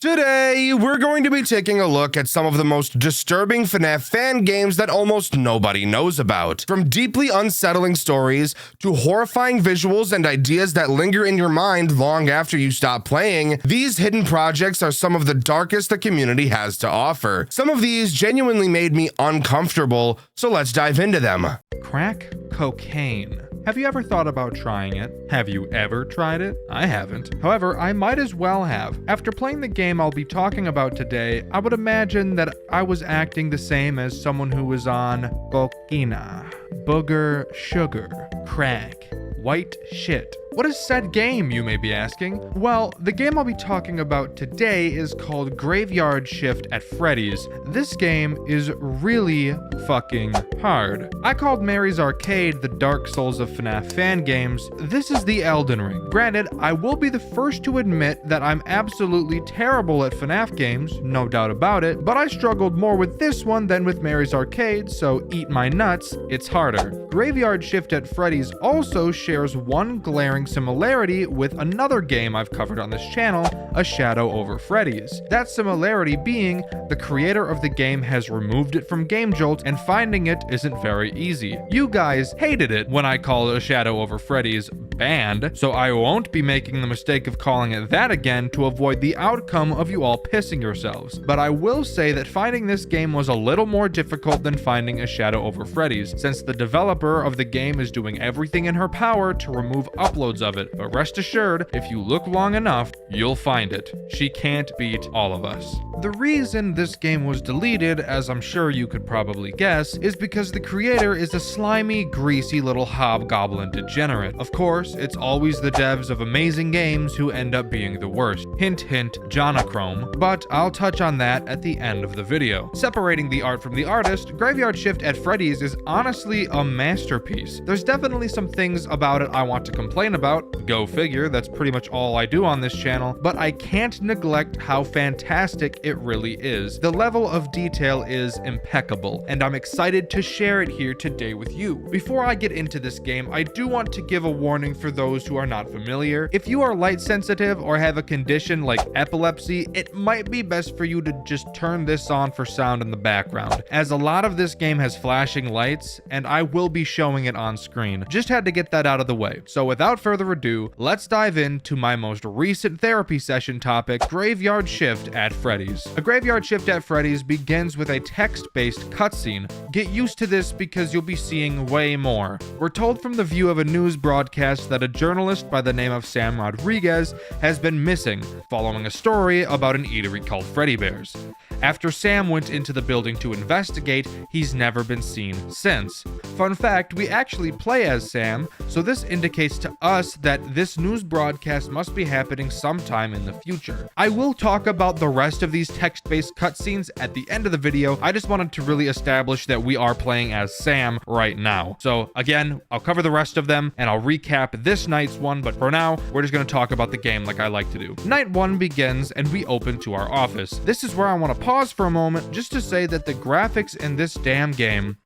Today, we're going to be taking a look at some of the most disturbing FNAF fan games that almost nobody knows about. From deeply unsettling stories to horrifying visuals and ideas that linger in your mind long after you stop playing, these hidden projects are some of the darkest the community has to offer. Some of these genuinely made me uncomfortable, so let's dive into them. Crack cocaine. Have you ever thought about trying it? Have you ever tried it? I haven't. However, I might as well have. After playing the game I'll be talking about today, I would imagine that I was acting the same as someone who was on cocaina, booger, sugar, crack, white shit. What is said game, you may be asking? Well, the game I'll be talking about today is called Graveyard Shift at Freddy's. This game is really fucking hard. I called Mary's Arcade the Dark Souls of FNAF fan games. This is the Elden Ring. Granted, I will be the first to admit that I'm absolutely terrible at FNAF games, no doubt about it, but I struggled more with this one than with Mary's Arcade, so eat my nuts, it's harder. Graveyard Shift at Freddy's also shares one glaring similarity with another game I've covered on this channel, A Shadow Over Freddy's. That similarity being, the creator of the game has removed it from Game Jolt and finding it isn't very easy. You guys hated it when I called A Shadow Over Freddy's banned, so I won't be making the mistake of calling it that again to avoid the outcome of you all pissing yourselves. But I will say that finding this game was a little more difficult than finding A Shadow Over Freddy's, since the developer of the game is doing everything in her power to remove uploads of it, but rest assured, if you look long enough, you'll find it. She can't beat all of us. The reason this game was deleted, as I'm sure you could probably guess, is because the creator is a slimy, greasy little hobgoblin degenerate. Of course, it's always the devs of amazing games who end up being the worst. Hint hint, Jonachrome, but I'll touch on that at the end of the video. Separating the art from the artist, Graveyard Shift at Freddy's is honestly a masterpiece. There's definitely some things about it I want to complain about, go figure, that's pretty much all I do on this channel, but I can't neglect how fantastic it really is. The level of detail is impeccable, and I'm excited to share it here today with you. Before I get into this game, I do want to give a warning for those who are not familiar. If you are light sensitive or have a condition like epilepsy, it might be best for you to just turn this on for sound in the background, as a lot of this game has flashing lights, and I will be showing it on screen. Just had to get that out of the way. So without further ado, let's dive into my most recent therapy session topic, Graveyard Shift at Freddy's. A Graveyard Shift at Freddy's begins with a text-based cutscene. Get used to this because you'll be seeing way more. We're told from the view of a news broadcast that a journalist by the name of Sam Rodriguez has been missing, following a story about an eatery called Freddy Bear's. After Sam went into the building to investigate, he's never been seen since. Fun fact, we actually play as Sam, so this indicates to us that this news broadcast must be happening sometime in the future. I will talk about the rest of these text-based cutscenes at the end of the video. I just wanted to really establish that we are playing as Sam right now. So again, I'll cover the rest of them and I'll recap this night's one, but for now, we're just going to talk about the game like I like to do. Night 1 begins and we open to our office. This is where I want to pause for a moment just to say that the graphics in this damn game,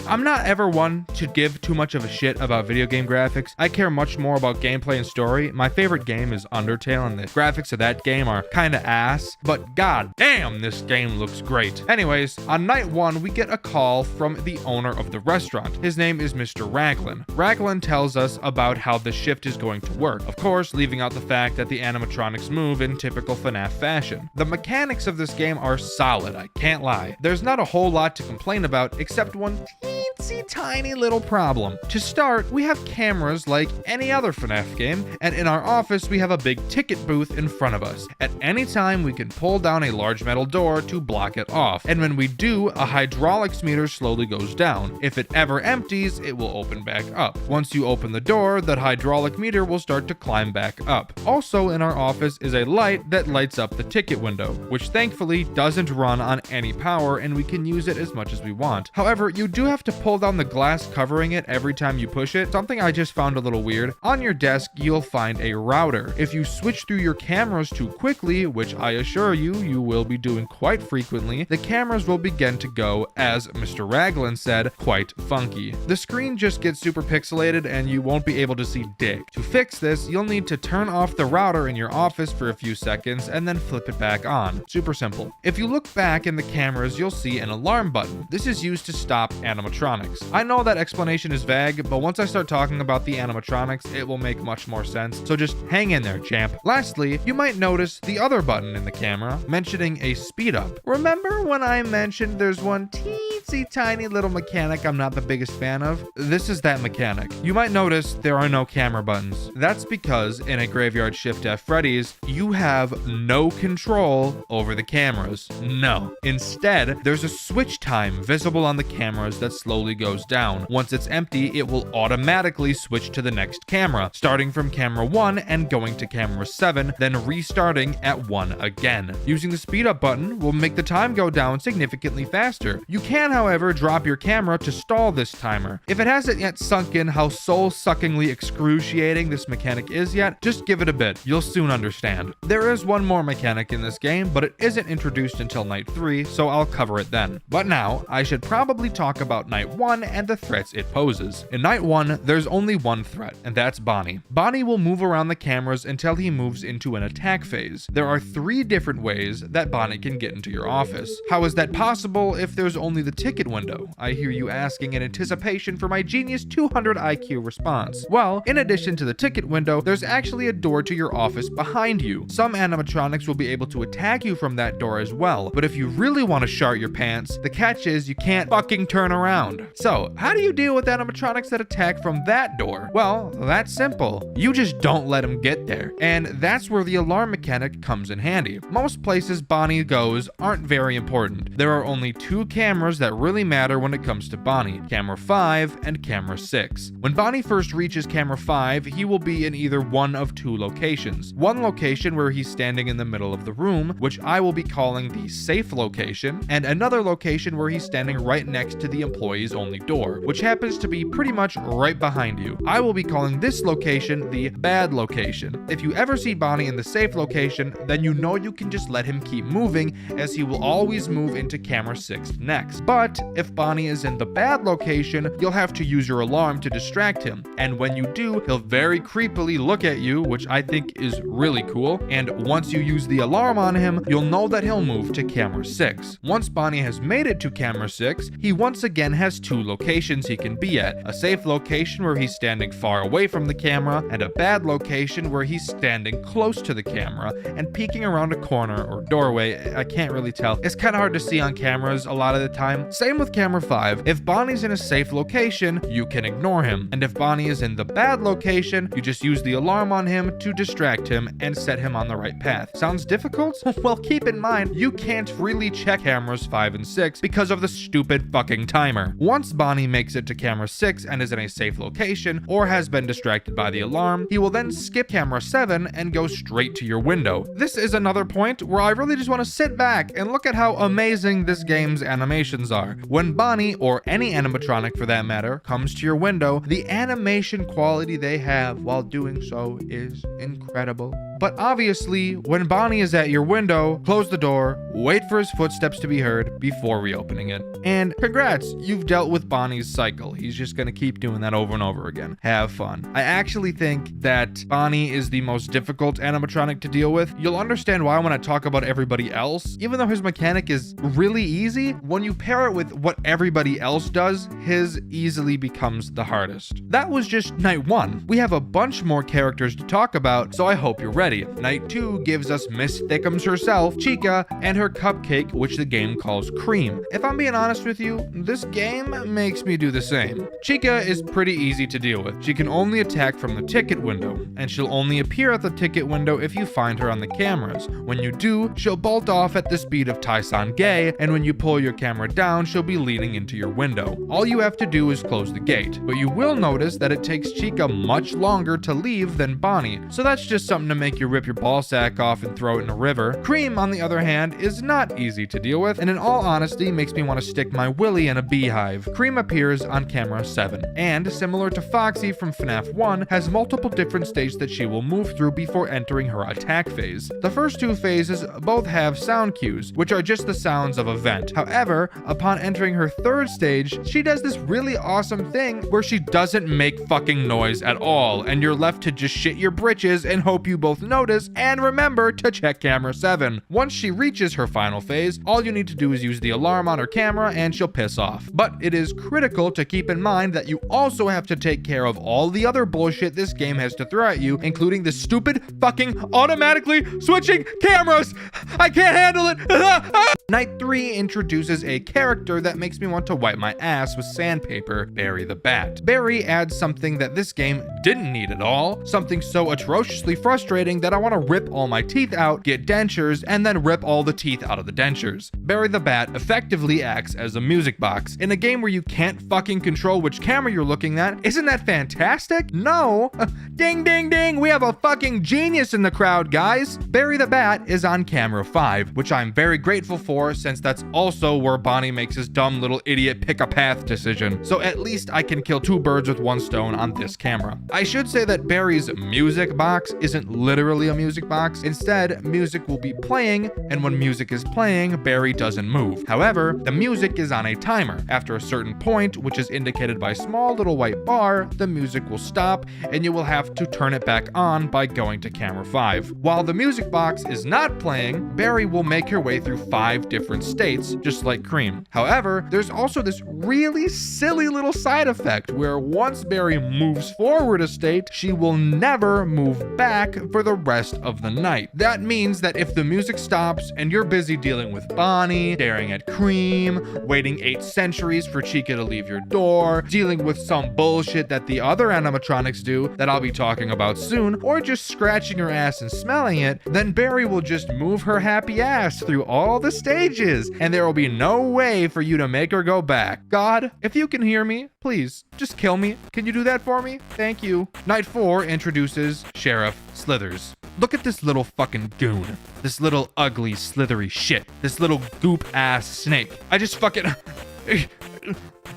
I'm not ever one to give too much of a shit about video game graphics. I care much more about gameplay and story. My favorite game is Undertale, and the graphics of that game are kinda ass, but god damn, this game looks great. Anyways, on night 1, we get a call from the owner of the restaurant. His name is Mr. Raglan. Raglan tells us about how the shift is going to work, of course, leaving out the fact that the animatronics move in typical FNAF fashion. The mechanics of this game are solid, I can't lie. There's not a whole lot to complain about, except one teensy tiny little problem. To start, we have cameras like any other FNAF game, and in our office we have a big ticket booth in front of us. At any time we can pull down a large metal door to block it off, and when we do, a hydraulics meter slowly goes down. If it ever empties, it will open back up. Once you open the door, that hydraulic meter will start to climb back up. Also in our office is a light that lights up the ticket window, which thankfully doesn't run on any power and we can use it as much as we want. However, you do have to pull pull down the glass covering it every time you push it, something I just found a little weird, on your desk you'll find a router. If you switch through your cameras too quickly, which I assure you, you will be doing quite frequently, the cameras will begin to go, as Mr. Raglan said, quite funky. The screen just gets super pixelated and you won't be able to see dick. To fix this, you'll need to turn off the router in your office for a few seconds and then flip it back on. Super simple. If you look back in the cameras, you'll see an alarm button. This is used to stop animatronics. I know that explanation is vague, but once I start talking about the animatronics, it will make much more sense, so just hang in there, champ. Lastly, you might notice the other button in the camera, mentioning a speed up. Remember when I mentioned there's one teensy tiny little mechanic I'm not the biggest fan of? This is that mechanic. You might notice there are no camera buttons. That's because in a Graveyard Shift at Freddy's, you have no control over the cameras. No. Instead, there's a switch time visible on the cameras that slowly goes down. Once it's empty, it will automatically switch to the next camera, starting from camera 1 and going to camera 7, then restarting at 1 again. Using the speed up button will make the time go down significantly faster. You can, however, drop your camera to stall this timer. If it hasn't yet sunk in how soul-suckingly excruciating this mechanic is yet, just give it a bit. You'll soon understand. There is one more mechanic in this game, but it isn't introduced until night 3, so I'll cover it then. But now, I should probably talk about night 1 and the threats it poses. In night 1, there's only one threat, and that's Bonnie. Bonnie will move around the cameras until he moves into an attack phase. There are 3 different ways that Bonnie can get into your office. How is that possible if there's only the ticket window? I hear you asking in anticipation for my genius 200 IQ response. Well, in addition to the ticket window, there's actually a door to your office behind you. Some animatronics will be able to attack you from that door as well, but if you really want to shart your pants, the catch is you can't fucking turn around. So, how do you deal with animatronics that attack from that door? Well, that's simple. You just don't let them get there. And that's where the alarm mechanic comes in handy. Most places Bonnie goes aren't very important. There are only 2 cameras that really matter when it comes to Bonnie, camera 5 and camera 6. When Bonnie first reaches camera 5, he will be in either one of 2 locations. One location where he's standing in the middle of the room, which I will be calling the safe location, and another location where he's standing right next to the employees only door, which happens to be pretty much right behind you. I will be calling this location the bad location. If you ever see Bonnie in the safe location, then you know you can just let him keep moving, as he will always move into camera 6 next. But if Bonnie is in the bad location, you'll have to use your alarm to distract him, and when you do, he'll very creepily look at you, which I think is really cool, and once you use the alarm on him, you'll know that he'll move to camera 6. Once Bonnie has made it to camera 6, he once again has 2 locations he can be at: a safe location where he's standing far away from the camera, and a bad location where he's standing close to the camera and peeking around a corner or doorway. I can't really tell. It's kind of hard to see on cameras a lot of the time. Same with camera 5. If Bonnie's in a safe location, you can ignore him, and if Bonnie is in the bad location, you just use the alarm on him to distract him and set him on the right path. Sounds difficult? Well, keep in mind, you can't really check cameras 5 and 6 because of the stupid fucking timer. Once Bonnie makes it to camera 6 and is in a safe location, or has been distracted by the alarm, he will then skip camera 7 and go straight to your window. This is another point where I really just want to sit back and look at how amazing this game's animations are. When Bonnie, or any animatronic for that matter, comes to your window, the animation quality they have while doing so is incredible. But obviously, when Bonnie is at your window, close the door, wait for his footsteps to be heard before reopening it. And congrats, you've dealt with Bonnie's cycle. He's just gonna keep doing that over and over again. Have fun. I actually think that Bonnie is the most difficult animatronic to deal with. You'll understand why when I talk about everybody else. Even though his mechanic is really easy, when you pair it with what everybody else does, his easily becomes the hardest. That was just night 1. We have a bunch more characters to talk about, so I hope you're ready. Night 2 gives us Miss Thickums herself, Chica, and her cupcake, which the game calls Cream. If I'm being honest with you, this game makes me do the same. Chica is pretty easy to deal with. She can only attack from the ticket window, and she'll only appear at the ticket window if you find her on the cameras. When you do, she'll bolt off at the speed of Tyson Gay, and when you pull your camera down, she'll be leaning into your window. All you have to do is close the gate, but you will notice that it takes Chica much longer to leave than Bonnie, so that's just something to make you you rip your ball sack off and throw it in a river. Cream, on the other hand, is not easy to deal with, and in all honesty makes me want to stick my willy in a beehive. Cream appears on camera 7, and similar to Foxy from FNAF 1, has multiple different stages that she will move through before entering her attack phase. The first two phases both have sound cues, which are just the sounds of a vent. However, upon entering her third stage, she does this really awesome thing where she doesn't make fucking noise at all, and you're left to just shit your britches and hope you both notice and remember to check camera 7. Once she reaches her final phase, all you need to do is use the alarm on her camera and she'll piss off. But it is critical to keep in mind that you also have to take care of all the other bullshit this game has to throw at you, including the stupid fucking automatically switching cameras. I can't handle it. Night 3 introduces a character that makes me want to wipe my ass with sandpaper, Barry the Bat. Barry adds something that this game didn't need at all, something so atrociously frustrating that I want to rip all my teeth out, get dentures, and then rip all the teeth out of the dentures. Barry the Bat effectively acts as a music box. In a game where you can't fucking control which camera you're looking at, isn't that fantastic? No. Ding ding ding, we have a fucking genius in the crowd, guys. Barry the Bat is on camera 5, which I'm very grateful for since that's also where Bonnie makes his dumb little idiot pick a path decision. So at least I can kill two birds with one stone on this camera. I should say that Barry's music box isn't literally a music box. Instead, music will be playing, and when music is playing, Barry doesn't move. However, the music is on a timer. After a certain point, which is indicated by a small little white bar, the music will stop, and you will have to turn it back on by going to camera 5. While the music box is not playing, Barry will make her way through 5 different states, just like Cream. However, there's also this really silly little side effect where once Barry moves forward a state, she will never move back for the rest of the night. That means that if the music stops and you're busy dealing with Bonnie, staring at Cream, waiting 8 centuries for Chica to leave your door, dealing with some bullshit that the other animatronics do that I'll be talking about soon, or just scratching her ass and smelling it, then Barry will just move her happy ass through all the stages, and there will be no way for you to make her go back. God, if you can hear me, please, just kill me. Can you do that for me? Thank you. Night 4 introduces Sheriff Slithers. Look at this little fucking goon. This little ugly, slithery shit. This little goop-ass snake. I just fucking...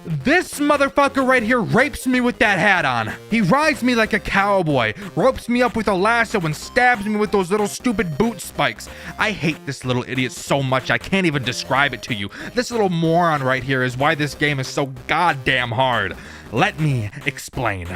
This motherfucker right here rapes me with that hat on. He rides me like a cowboy, ropes me up with a lasso, and stabs me with those little stupid boot spikes. I hate this little idiot so much I can't even describe it to you. This little moron right here is why this game is so goddamn hard. Let me explain.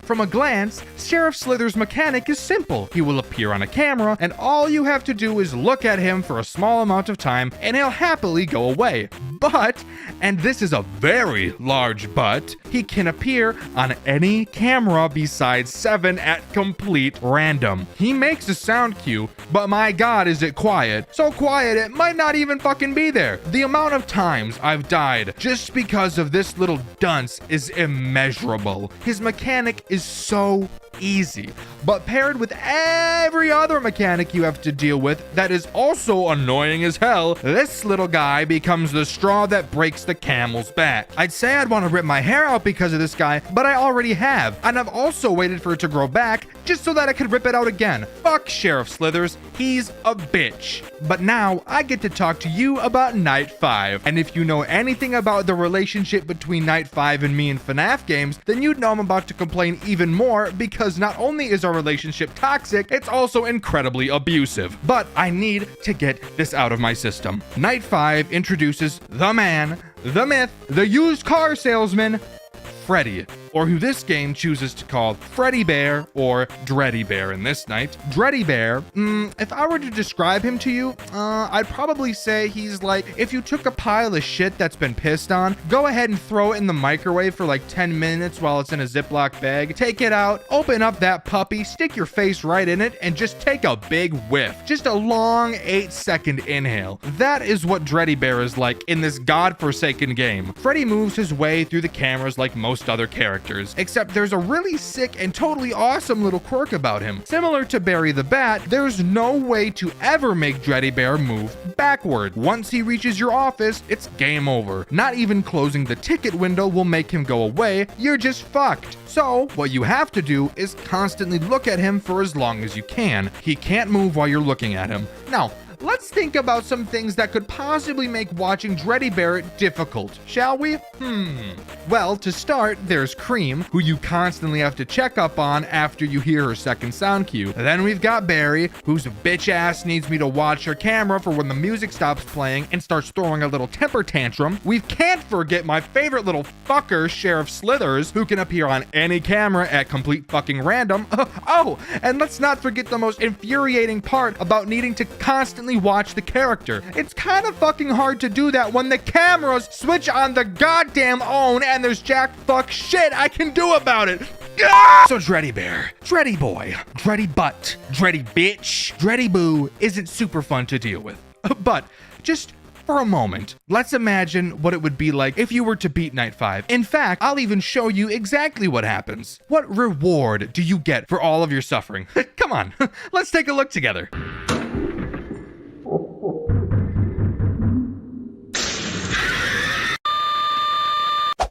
From a glance, Sheriff Slither's mechanic is simple. He will appear on a camera, and all you have to do is look at him for a small amount of time, and he'll happily go away. But, and this is a very large but, he can appear on any camera besides 7 at complete random. He makes a sound cue, but my god is it quiet. So quiet it might not even fucking be there. The amount of times I've died just because of this little dunce is immeasurable. His mechanic is so easy, but paired with every other mechanic you have to deal with that is also annoying as hell, this little guy becomes the straw that breaks the camel's back. I'd say I'd want to rip my hair out because of this guy, but I already have, and I've also waited for it to grow back just so that I could rip it out again. Fuck Sheriff Slithers, he's a bitch. But now I get to talk to you about Night 5, and if you know anything about the relationship between Night 5 and me in FNAF games, then you'd know I'm about to complain even more because not only is our relationship toxic, it's also incredibly abusive. But I need to get this out of my system. Night 5 introduces the man, the myth, the used car salesman, Freddy, or who this game chooses to call Freddy Bear or Dreddy Bear in this night. Dreddy Bear, if I were to describe him to you, I'd probably say he's like if you took a pile of shit that's been pissed on, go ahead and throw it in the microwave for like 10 minutes while it's in a Ziploc bag, take it out, open up that puppy, stick your face right in it, and just take a big whiff. Just a long 8-second inhale. That is what Dreddy Bear is like in this godforsaken game. Freddy moves his way through the cameras like most other characters. characters, except there's a really sick and totally awesome little quirk about him. Similar to Barry the Bat, there's no way to ever make Dreddy Bear move backward. Once he reaches your office, it's game over. Not even closing the ticket window will make him go away. You're just fucked. So, what you have to do is constantly look at him for as long as you can. He can't move while you're looking at him. Now, let's think about some things that could possibly make watching Dreddy Bear difficult, shall we? Well, to start, there's Cream, who you constantly have to check up on after you hear her second sound cue. Then we've got Barry, whose bitch ass needs me to watch her camera for when the music stops playing and starts throwing a little temper tantrum. We can't forget my favorite little fucker, Sheriff Slithers, who can appear on any camera at complete fucking random. Oh, and let's not forget the most infuriating part about needing to constantly watch the character. It's kind of fucking hard to do that when the cameras switch on the goddamn own and there's jack fuck shit I can do about it. So Dreddy Bear, Dreddy Boy, Dreddy Butt, Dreddy Bitch, Dreddy Boo isn't super fun to deal with. But just for a moment, let's imagine what it would be like if you were to beat Night 5. In fact, I'll even show you exactly what happens. What reward do you get for all of your suffering? Come on, let's take a look together.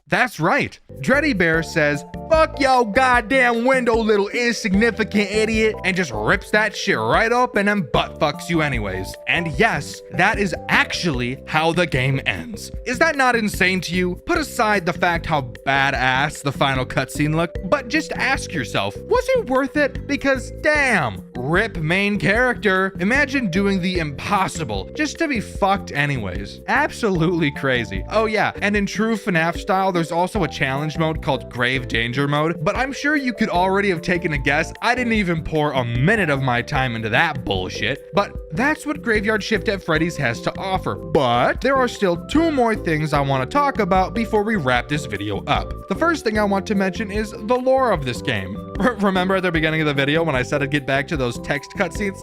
That's right. Dreddy Bear says, "Fuck yo goddamn window, little insignificant idiot," and just rips that shit right open and butt fucks you anyways. And yes, that is actually how the game ends. Is that not insane to you? Put aside the fact how badass the final cutscene looked, but just ask yourself, was it worth it? Because damn, rip main character. Imagine doing the impossible just to be fucked anyways. Absolutely crazy. Oh yeah, and in true FNAF style, there's also a challenge mode called Grave Danger mode, but I'm sure you could already have taken a guess. I didn't even pour a minute of my time into that bullshit, but that's what Graveyard Shift at Freddy's has to offer. But there are still two more things I want to talk about before we wrap this video up. The first thing I want to mention is the lore of this game. Remember at the beginning of the video when I said I'd get back to those text cutscenes?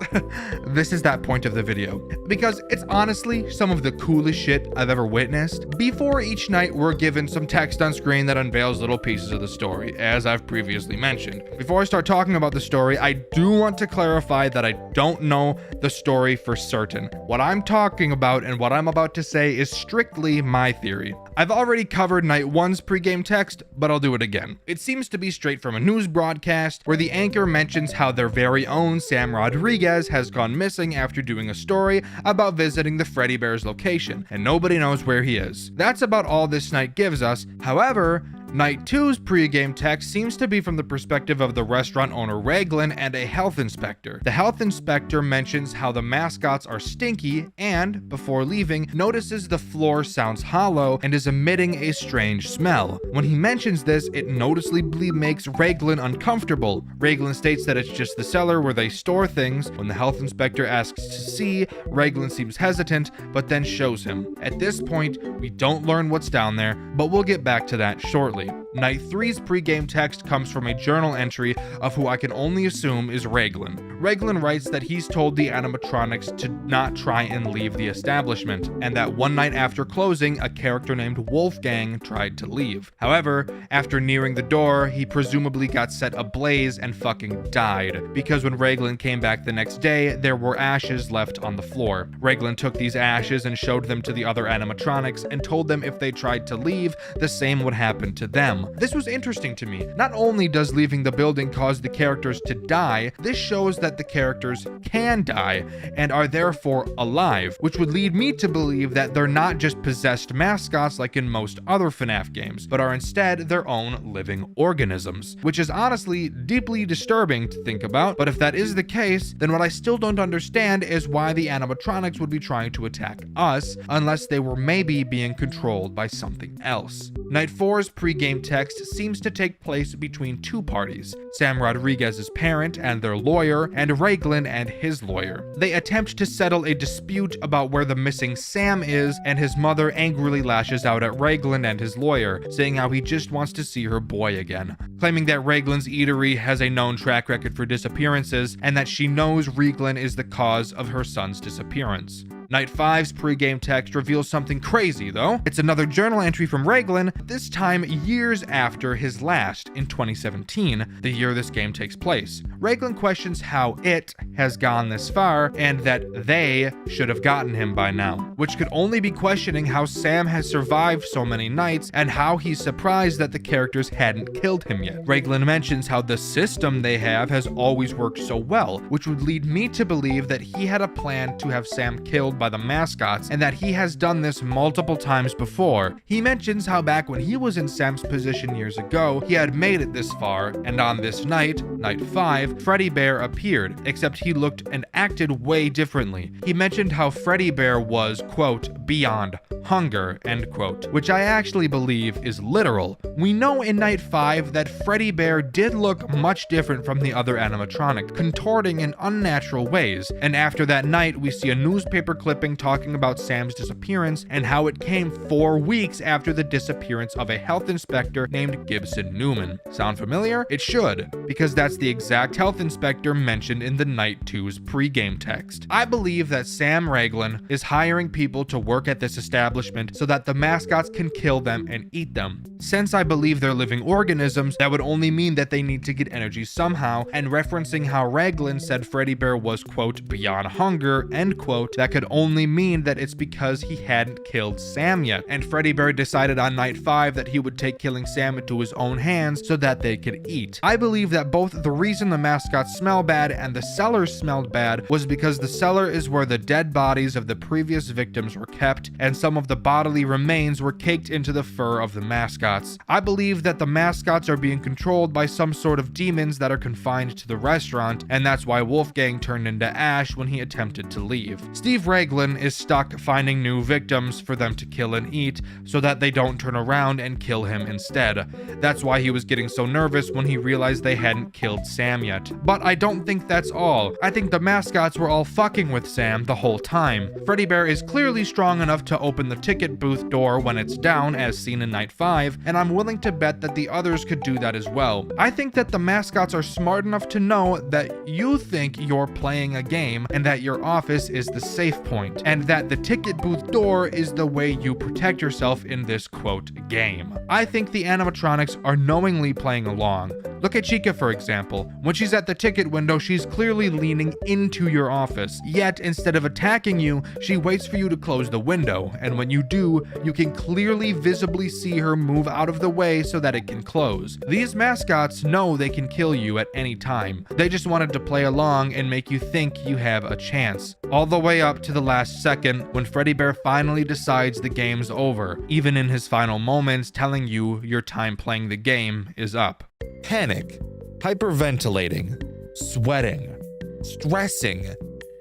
This is that point of the video, because it's honestly some of the coolest shit I've ever witnessed. Before each night, we're given some text on screen that unveils little pieces of the story, as I've previously mentioned. Before I start talking about the story, I do want to clarify that I don't know the story for certain. What I'm talking about and what I'm about to say is strictly my theory. I've already covered Night 1's pregame text, but I'll do it again. It seems to be straight from a news broadcast where the anchor mentions how their very own Sam Rodriguez has gone missing after doing a story about visiting the Freddy Bear's location, and nobody knows where he is. That's about all this night gives us. However, Night 2's pregame text seems to be from the perspective of the restaurant owner Raglan and a health inspector. The health inspector mentions how the mascots are stinky and, before leaving, notices the floor sounds hollow and is emitting a strange smell. When he mentions this, it noticeably makes Raglan uncomfortable. Raglan states that it's just the cellar where they store things. When the health inspector asks to see, Raglan seems hesitant, but then shows him. At this point, we don't learn what's down there, but we'll get back to that shortly. Night 3's pregame text comes from a journal entry of who I can only assume is Raglan. Raglan writes that he's told the animatronics to not try and leave the establishment, and that one night after closing, a character named Wolfgang tried to leave. However, after nearing the door, he presumably got set ablaze and fucking died, because when Raglan came back the next day, there were ashes left on the floor. Raglan took these ashes and showed them to the other animatronics and told them if they tried to leave, the same would happen to them. This was interesting to me. Not only does leaving the building cause the characters to die, this shows that the characters can die and are therefore alive, which would lead me to believe that they're not just possessed mascots like in most other FNAF games, but are instead their own living organisms, which is honestly deeply disturbing to think about. But if that is the case, then what I still don't understand is why the animatronics would be trying to attack us unless they were maybe being controlled by something else. Night 4's pregame text seems to take place between two parties, Sam Rodriguez's parent and their lawyer, and Raglan and his lawyer. They attempt to settle a dispute about where the missing Sam is, and his mother angrily lashes out at Raglan and his lawyer, saying how he just wants to see her boy again, claiming that Raglan's eatery has a known track record for disappearances, and that she knows Raglan is the cause of her son's disappearance. Night 5's pregame text reveals something crazy, though. It's another journal entry from Raglan, this time years after his last, in 2017, the year this game takes place. Raglan questions how it has gone this far, and that they should have gotten him by now, which could only be questioning how Sam has survived so many nights, and how he's surprised that the characters hadn't killed him yet. Raglan mentions how the system they have has always worked so well, which would lead me to believe that he had a plan to have Sam killed by the mascots, and that he has done this multiple times before. He mentions how back when he was in Sam's position years ago, he had made it this far, and on this night, Night 5, Freddy Bear appeared, except he looked and acted way differently. He mentioned how Freddy Bear was, quote, beyond hunger, end quote, which I actually believe is literal. We know in Night 5 that Freddy Bear did look much different from the other animatronic, contorting in unnatural ways, and after that night we see a newspaper clipping talking about Sam's disappearance and how it came 4 weeks after the disappearance of a health inspector named Gibson Newman. Sound familiar? It should, because that's the exact health inspector mentioned in the Night 2's pregame text. I believe that Sam Raglan is hiring people to work at this establishment so that the mascots can kill them and eat them. Since I believe they're living organisms, that would only mean that they need to get energy somehow, and referencing how Raglan said Freddy Bear was, quote, beyond hunger, end quote, that could only mean that it's because he hadn't killed Sam yet, and Freddy Bear decided on Night 5 that he would take killing Sam into his own hands so that they could eat. I believe that both the reason the mascots smell bad and the cellars smelled bad was because the cellar is where the dead bodies of the previous victims were kept, and some of the bodily remains were caked into the fur of the mascots. I believe that the mascots are being controlled by some sort of demons that are confined to the restaurant, and that's why Wolfgang turned into ash when he attempted to leave. Steve Raglan is stuck finding new victims for them to kill and eat so that they don't turn around and kill him instead. That's why he was getting so nervous when he realized they hadn't killed Sam yet. But I don't think that's all. I think the mascots were all fucking with Sam the whole time. Freddy Bear is clearly strong enough to open the ticket booth door when it's down, as seen in Night 5, and I'm willing to bet that the others could do that as well. I think that the mascots are smart enough to know that you think you're playing a game and that your office is the safe point, and that the ticket booth door is the way you protect yourself in this, quote, game. I think the animatronics are knowingly playing along. Look at Chica, for example. When she's at the ticket window, she's clearly leaning into your office, yet instead of attacking you, she waits for you to close the window, and when you do, you can clearly visibly see her move out of the way so that it can close. These mascots know they can kill you at any time. They just wanted to play along and make you think you have a chance. All the way up to the last second when Freddy Bear finally decides the game's over, even in his final moments telling you your time playing the game is up. Panic, hyperventilating, sweating, stressing,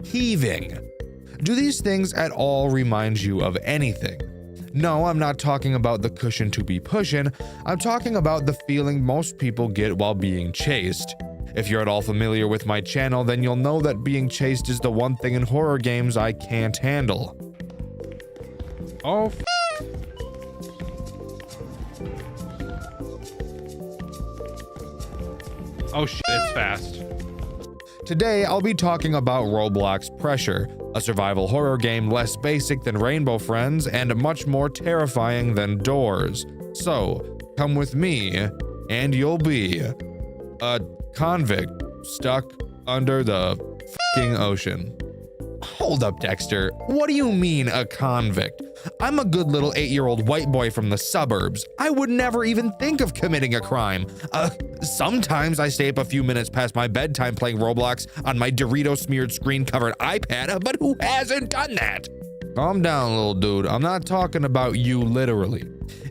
heaving. Do these things at all remind you of anything? No, I'm not talking about the cushion to be pushin'. I'm talking about the feeling most people get while being chased. If you're at all familiar with my channel, then you'll know that being chased is the one thing in horror games I can't handle. Oh, oh shit, it's fast. Today, I'll be talking about Roblox Pressure, a survival horror game less basic than Rainbow Friends and much more terrifying than Doors. So, come with me, and you'll be a convict stuck under the fucking ocean. Hold up, Dexter. What do you mean, a convict? I'm a good little 8-year-old white boy from the suburbs. I would never even think of committing a crime. Sometimes I stay up a few minutes past my bedtime playing Roblox on my Dorito-smeared screen-covered iPad, but who hasn't done that? Calm down, little dude. I'm not talking about you literally.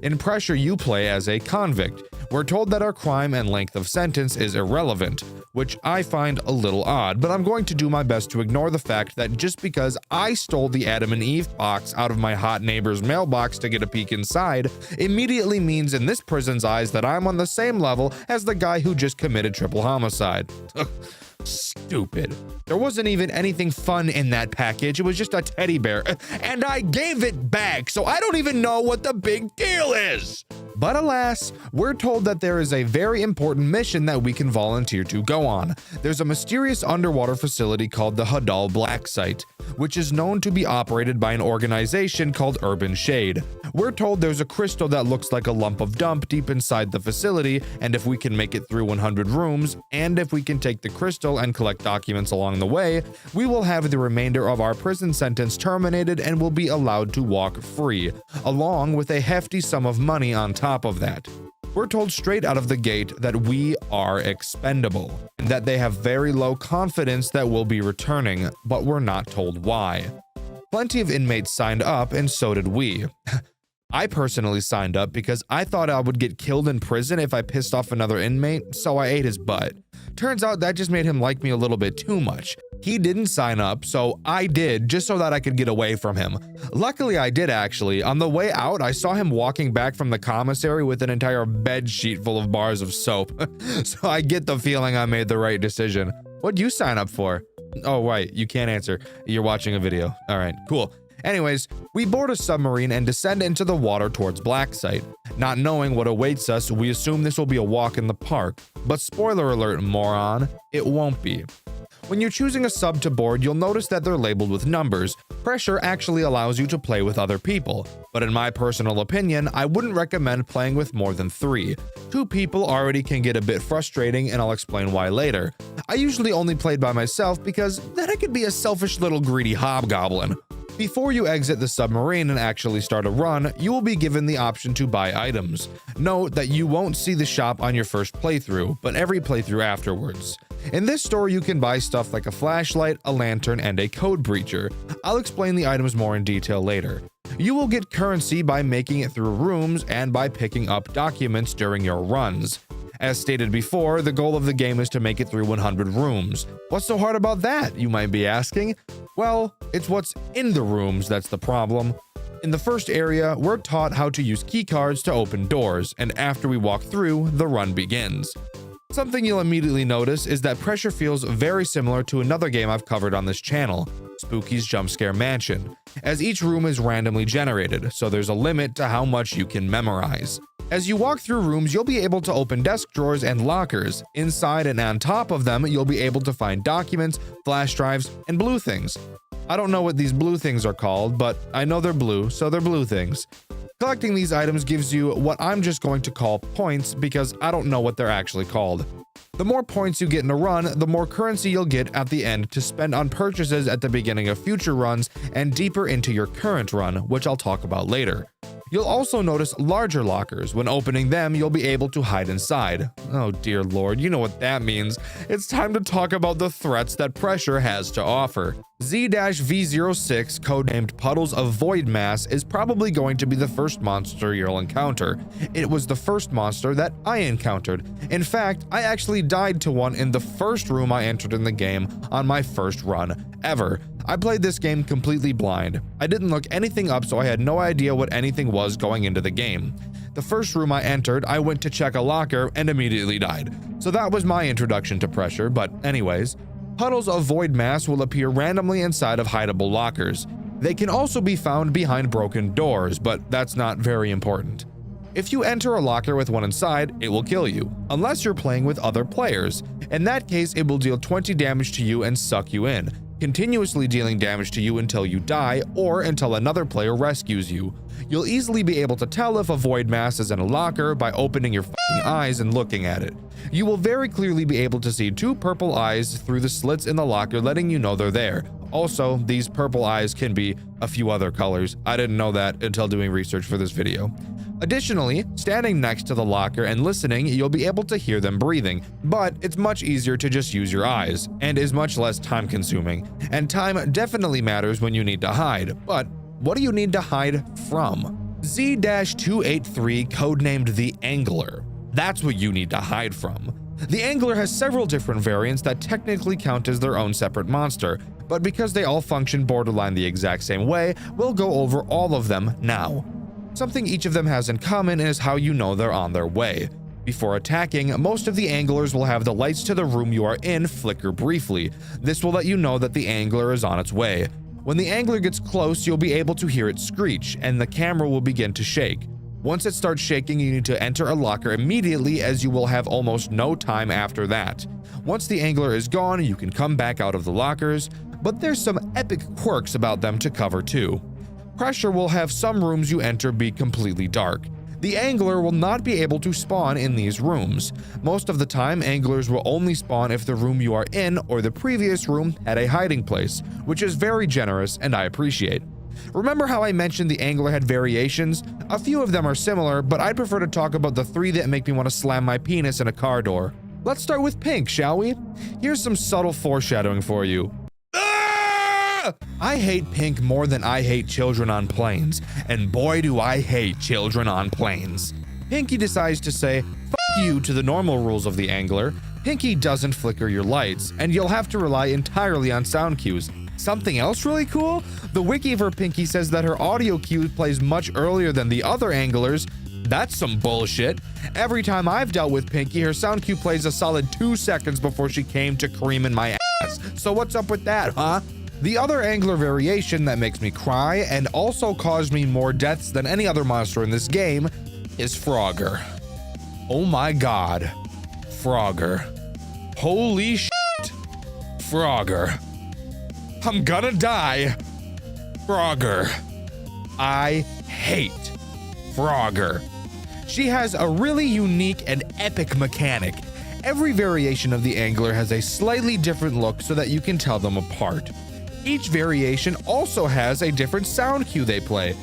In Pressure, you play as a convict. We're told that our crime and length of sentence is irrelevant, which I find a little odd, but I'm going to do my best to ignore the fact that just because I stole the Adam and Eve box out of my hot neighbor's mailbox to get a peek inside, immediately means in this prison's eyes that I'm on the same level as the guy who just committed triple homicide. Stupid. There wasn't even anything fun in that package. It was just a teddy bear, and I gave it back, so I don't even know what the big deal is. But alas, we're told that there is a very important mission that we can volunteer to go on. There's a mysterious underwater facility called the Hadal Black Site. which is known to be operated by an organization called Urban Shade. We're told there's a crystal that looks like a lump of dump deep inside the facility, and if we can make it through 100 rooms, and if we can take the crystal and collect documents along the way, we will have the remainder of our prison sentence terminated and will be allowed to walk free, along with a hefty sum of money on top of that. We're told straight out of the gate that we are expendable, and that they have very low confidence that we'll be returning, but we're not told why. Plenty of inmates signed up, and so did we. I personally signed up because I thought I would get killed in prison if I pissed off another inmate, so I ate his butt. Turns out that just made him like me a little bit too much. He didn't sign up, so I did, just so that I could get away from him. Luckily, I did actually. On the way out, I saw him walking back from the commissary with an entire bed sheet full of bars of soap. So I get the feeling I made the right decision. What'd you sign up for? Oh, right, you can't answer. You're watching a video. All right, cool. Anyways, we board a submarine and descend into the water towards Blacksite. Not knowing what awaits us, we assume this will be a walk in the park. But spoiler alert, moron, it won't be. When you're choosing a sub to board, you'll notice that they're labeled with numbers. Pressure actually allows you to play with other people, but in my personal opinion, I wouldn't recommend playing with more than 3. 2 people already can get a bit frustrating, and I'll explain why later. I usually only played by myself because then I could be a selfish little greedy hobgoblin. Before you exit the submarine and actually start a run, you will be given the option to buy items. Note that you won't see the shop on your first playthrough, but every playthrough afterwards. In this store, you can buy stuff like a flashlight, a lantern, and a code breacher. I'll explain the items more in detail later. You will get currency by making it through rooms and by picking up documents during your runs. As stated before, the goal of the game is to make it through 100 rooms. What's so hard about that, you might be asking? Well, it's what's in the rooms that's the problem. In the first area, we're taught how to use keycards to open doors, and after we walk through, the run begins. Something you'll immediately notice is that pressure feels very similar to another game I've covered on this channel, Spooky's Jump Scare Mansion, as each room is randomly generated, so there's a limit to how much you can memorize. As you walk through rooms, you'll be able to open desk drawers and lockers. Inside and on top of them, you'll be able to find documents, flash drives, and blue things. I don't know what these blue things are called, but I know they're blue, so they're blue things. Collecting these items gives you what I'm just going to call points because I don't know what they're actually called. The more points you get in a run, the more currency you'll get at the end to spend on purchases at the beginning of future runs and deeper into your current run, which I'll talk about later. You'll also notice larger lockers. When opening them, you'll be able to hide inside. Oh dear lord, you know what that means. It's time to talk about the threats that pressure has to offer. Z-V06, codenamed Puddles of Void Mass, is probably going to be the first monster you'll encounter. It was the first monster that I encountered. In fact, I actually died to one in the first room I entered in the game on my first run ever. I played this game completely blind. I didn't look anything up, so I had no idea what anything was going into the game. The first room I entered, I went to check a locker and immediately died. So that was my introduction to pressure, but anyways. Puddles of Void Mass will appear randomly inside of hideable lockers. They can also be found behind broken doors, but that's not very important. If you enter a locker with one inside, it will kill you, unless you're playing with other players. In that case, it will deal 20 damage to you and suck you in, continuously dealing damage to you until you die or until another player rescues you. You'll easily be able to tell if a void mass is in a locker by opening your f***ing eyes and looking at it. You will very clearly be able to see 2 purple eyes through the slits in the locker, letting you know they're there. Also, these purple eyes can be a few other colors. I didn't know that until doing research for this video. Additionally, standing next to the locker and listening, you'll be able to hear them breathing, but it's much easier to just use your eyes, and is much less time consuming. And time definitely matters when you need to hide, but what do you need to hide from? Z-283, codenamed the Angler. That's what you need to hide from. The Angler has several different variants that technically count as their own separate monster, but because they all function borderline the exact same way, we'll go over all of them now. Something each of them has in common is how you know they're on their way. Before attacking, most of the anglers will have the lights to the room you are in flicker briefly. This will let you know that the angler is on its way. When the angler gets close, you'll be able to hear it screech, and the camera will begin to shake. Once it starts shaking, you need to enter a locker immediately, as you will have almost no time after that. Once the angler is gone, you can come back out of the lockers, but there's some epic quirks about them to cover too. Pressure will have some rooms you enter be completely dark. The angler will not be able to spawn in these rooms. Most of the time, anglers will only spawn if the room you are in or the previous room had a hiding place, which is very generous and I appreciate. Remember how I mentioned the angler had variations? A few of them are similar, but I'd prefer to talk about the 3 that make me want to slam my penis in a car door. Let's start with pink, shall we? Here's some subtle foreshadowing for you. I hate pink more than I hate children on planes, and boy do I hate children on planes. Pinky decides to say, "Fuck you" to the normal rules of the angler. Pinky doesn't flicker your lights, and you'll have to rely entirely on sound cues. Something else really cool? The wiki for Pinky says that her audio cue plays much earlier than the other anglers. That's some bullshit. Every time I've dealt with Pinky, her sound cue plays a solid 2 seconds before she came to cream in my ass. So what's up with that, huh? The other angler variation that makes me cry and also caused me more deaths than any other monster in this game is Frogger. Oh my god. Frogger. Holy shit. Frogger. I'm gonna die. Frogger. I hate Frogger. She has a really unique and epic mechanic. Every variation of the angler has a slightly different look so that you can tell them apart. Each variation also has a different sound cue they play.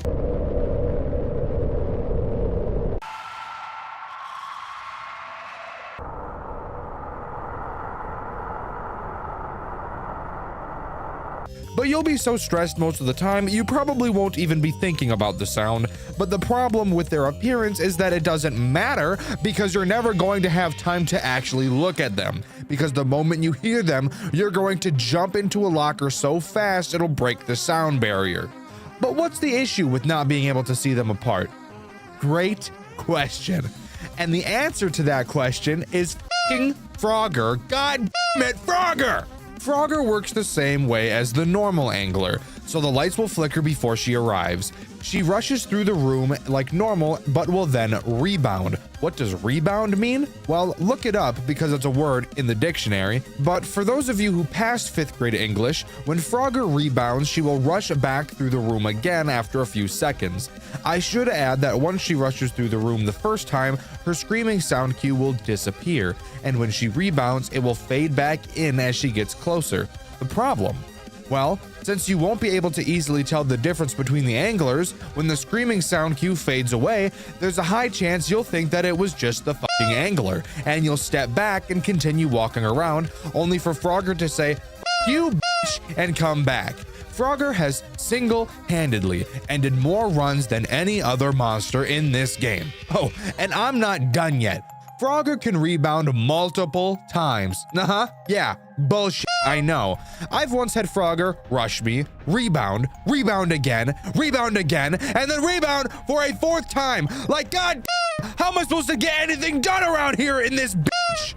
But you'll be so stressed most of the time, you probably won't even be thinking about the sound. But the problem with their appearance is that it doesn't matter because you're never going to have time to actually look at them. Because the moment you hear them, you're going to jump into a locker so fast it'll break the sound barrier. But what's the issue with not being able to see them apart? Great question. And the answer to that question is f***ing Frogger. God damn it, Frogger! Frogger works the same way as the normal angler, so the lights will flicker before she arrives. She rushes through the room like normal, but will then rebound. What does rebound mean? Well, look it up because it's a word in the dictionary. But for those of you who passed 5th grade English, when Frogger rebounds, she will rush back through the room again after a few seconds. I should add that once she rushes through the room the first time, her screaming sound cue will disappear, and when she rebounds, it will fade back in as she gets closer. The problem? Well, since you won't be able to easily tell the difference between the anglers, when the screaming sound cue fades away, there's a high chance you'll think that it was just the fucking angler, and you'll step back and continue walking around, only for Frogger to say, "F you, bitch," and come back. Frogger has single-handedly ended more runs than any other monster in this game. Oh, and I'm not done yet. Frogger can rebound multiple times. Yeah, bullshit, I know. I've once had Frogger rush me, rebound again, and then rebound for a 4th time. Like, god damn, how am I supposed to get anything done around here in this bitch?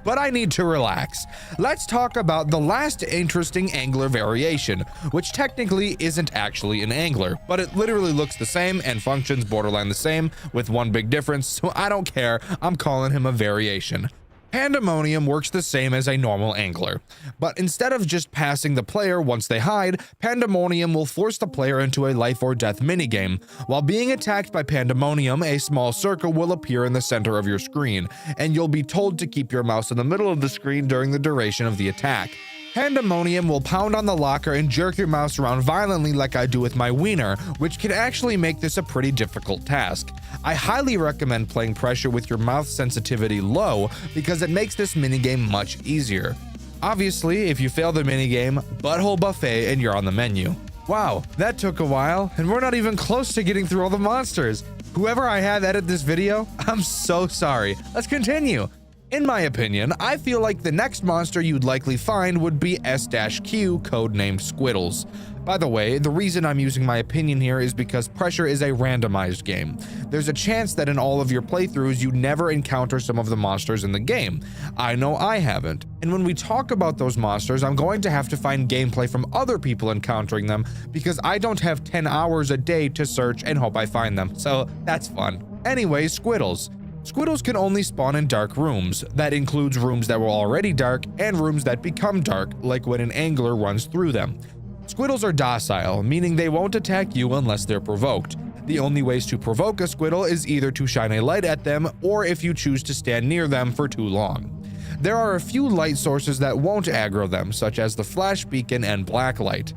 But I need to relax. Let's talk about the last interesting angler variation, which technically isn't actually an angler, but it literally looks the same and functions borderline the same with one big difference, so I don't care, I'm calling him a variation. Pandemonium works the same as a normal angler, but instead of just passing the player once they hide, Pandemonium will force the player into a life or death minigame. While being attacked by Pandemonium, a small circle will appear in the center of your screen, and you'll be told to keep your mouse in the middle of the screen during the duration of the attack. Pandemonium will pound on the locker and jerk your mouse around violently like I do with my wiener, which can actually make this a pretty difficult task. I highly recommend playing Pressure with your mouth sensitivity low because it makes this minigame much easier. Obviously, if you fail the minigame, butthole buffet and you're on the menu. Wow, that took a while, and we're not even close to getting through all the monsters. Whoever I had edit this video, I'm so sorry. Let's continue. In my opinion, I feel like the next monster you'd likely find would be S-Q, codenamed Squiddles. By the way, the reason I'm using my opinion here is because Pressure is a randomized game. There's a chance that in all of your playthroughs you never encounter some of the monsters in the game. I know I haven't. And when we talk about those monsters, I'm going to have to find gameplay from other people encountering them because I don't have 10 hours a day to search and hope I find them. So that's fun. Anyway, Squiddles. Squiddles can only spawn in dark rooms. That includes rooms that were already dark and rooms that become dark, like when an angler runs through them. Squiddles are docile, meaning they won't attack you unless they're provoked. The only ways to provoke a Squiddle is either to shine a light at them or if you choose to stand near them for too long. There are a few light sources that won't aggro them, such as the flash beacon and blacklight.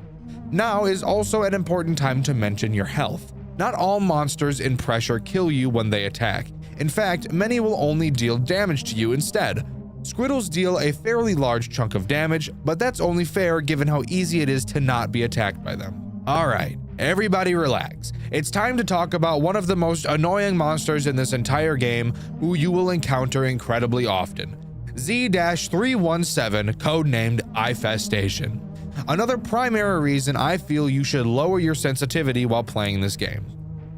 Now is also an important time to mention your health. Not all monsters in pressure kill you when they attack. In fact, many will only deal damage to you instead. Squiddles deal a fairly large chunk of damage, but that's only fair given how easy it is to not be attacked by them. Alright, everybody relax. It's time to talk about one of the most annoying monsters in this entire game who you will encounter incredibly often. Z-317, codenamed Infestation. Another primary reason I feel you should lower your sensitivity while playing this game.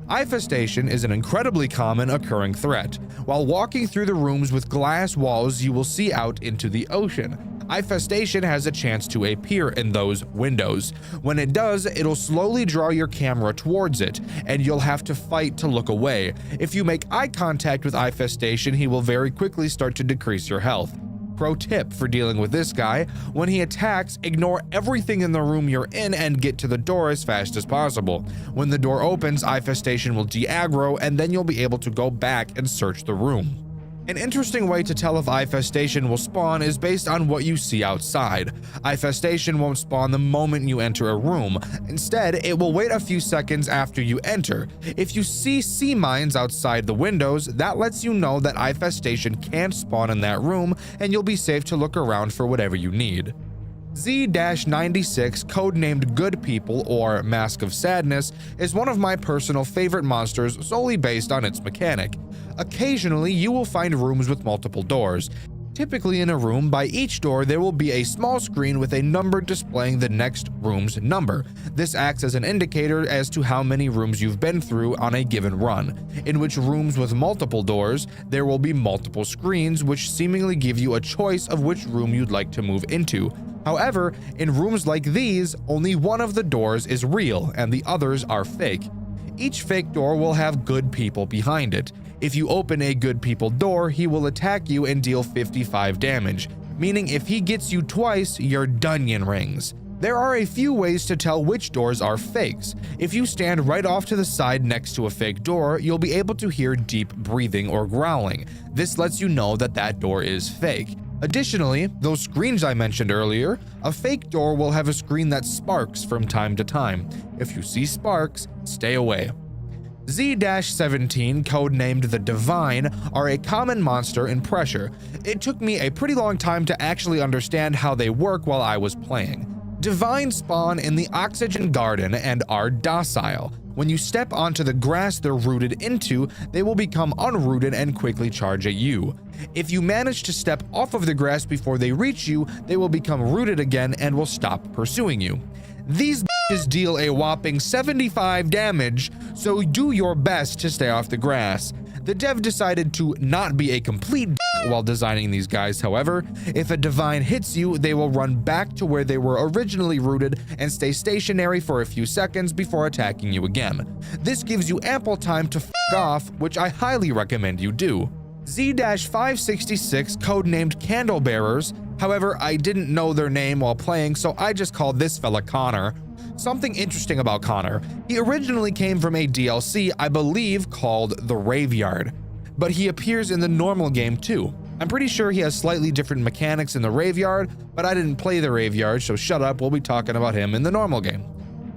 Infestation is an incredibly common occurring threat. While walking through the rooms with glass walls you will see out into the ocean, Infestation has a chance to appear in those windows. When it does, it'll slowly draw your camera towards it, and you'll have to fight to look away. If you make eye contact with Infestation, he will very quickly start to decrease your health. Pro tip for dealing with this guy: when he attacks, ignore everything in the room you're in and get to the door as fast as possible. When the door opens, Infestation will de-aggro, and then you'll be able to go back and search the room. An interesting way to tell if Infestation will spawn is based on what you see outside. Infestation won't spawn the moment you enter a room. Instead, it will wait a few seconds after you enter. If you see sea mines outside the windows, that lets you know that Infestation can't spawn in that room, and you'll be safe to look around for whatever you need. Z-96, codenamed Good People or Mask of Sadness, is one of my personal favorite monsters solely based on its mechanic. Occasionally, you will find rooms with multiple doors. Typically in a room, by each door there will be a small screen with a number displaying the next room's number. This acts as an indicator as to how many rooms you've been through on a given run. In which rooms with multiple doors, there will be multiple screens which seemingly give you a choice of which room you'd like to move into. However, in rooms like these, only one of the doors is real and the others are fake. Each fake door will have good people behind it. If you open a good people door, he will attack you and deal 55 damage, meaning if he gets you twice, your Dunyan rings. There are a few ways to tell which doors are fakes. If you stand right off to the side next to a fake door, you'll be able to hear deep breathing or growling. This lets you know that that door is fake. Additionally, those screens I mentioned earlier, a fake door will have a screen that sparks from time to time. If you see sparks, stay away. Z-17, codenamed the Divine, are a common monster in pressure. It took me a pretty long time to actually understand how they work while I was playing. Divine spawn in the oxygen garden and are docile. When you step onto the grass they're rooted into, they will become unrooted and quickly charge at you. If you manage to step off of the grass before they reach you, they will become rooted again and will stop pursuing you. These bitches deal a whopping 75 damage, so do your best to stay off the grass. The dev decided to not be a complete while designing these guys, however. If a divine hits you, they will run back to where they were originally rooted and stay stationary for a few seconds before attacking you again. This gives you ample time to off, which I highly recommend you do. Z-566, codenamed Candle Bearers. However, I didn't know their name while playing, so I just called this fella Connor. Something interesting about Connor: he originally came from a DLC, I believe, called The Raveyard, but he appears in the normal game too. I'm pretty sure he has slightly different mechanics in the Raveyard, but I didn't play the Raveyard, so shut up, we'll be talking about him in the normal game.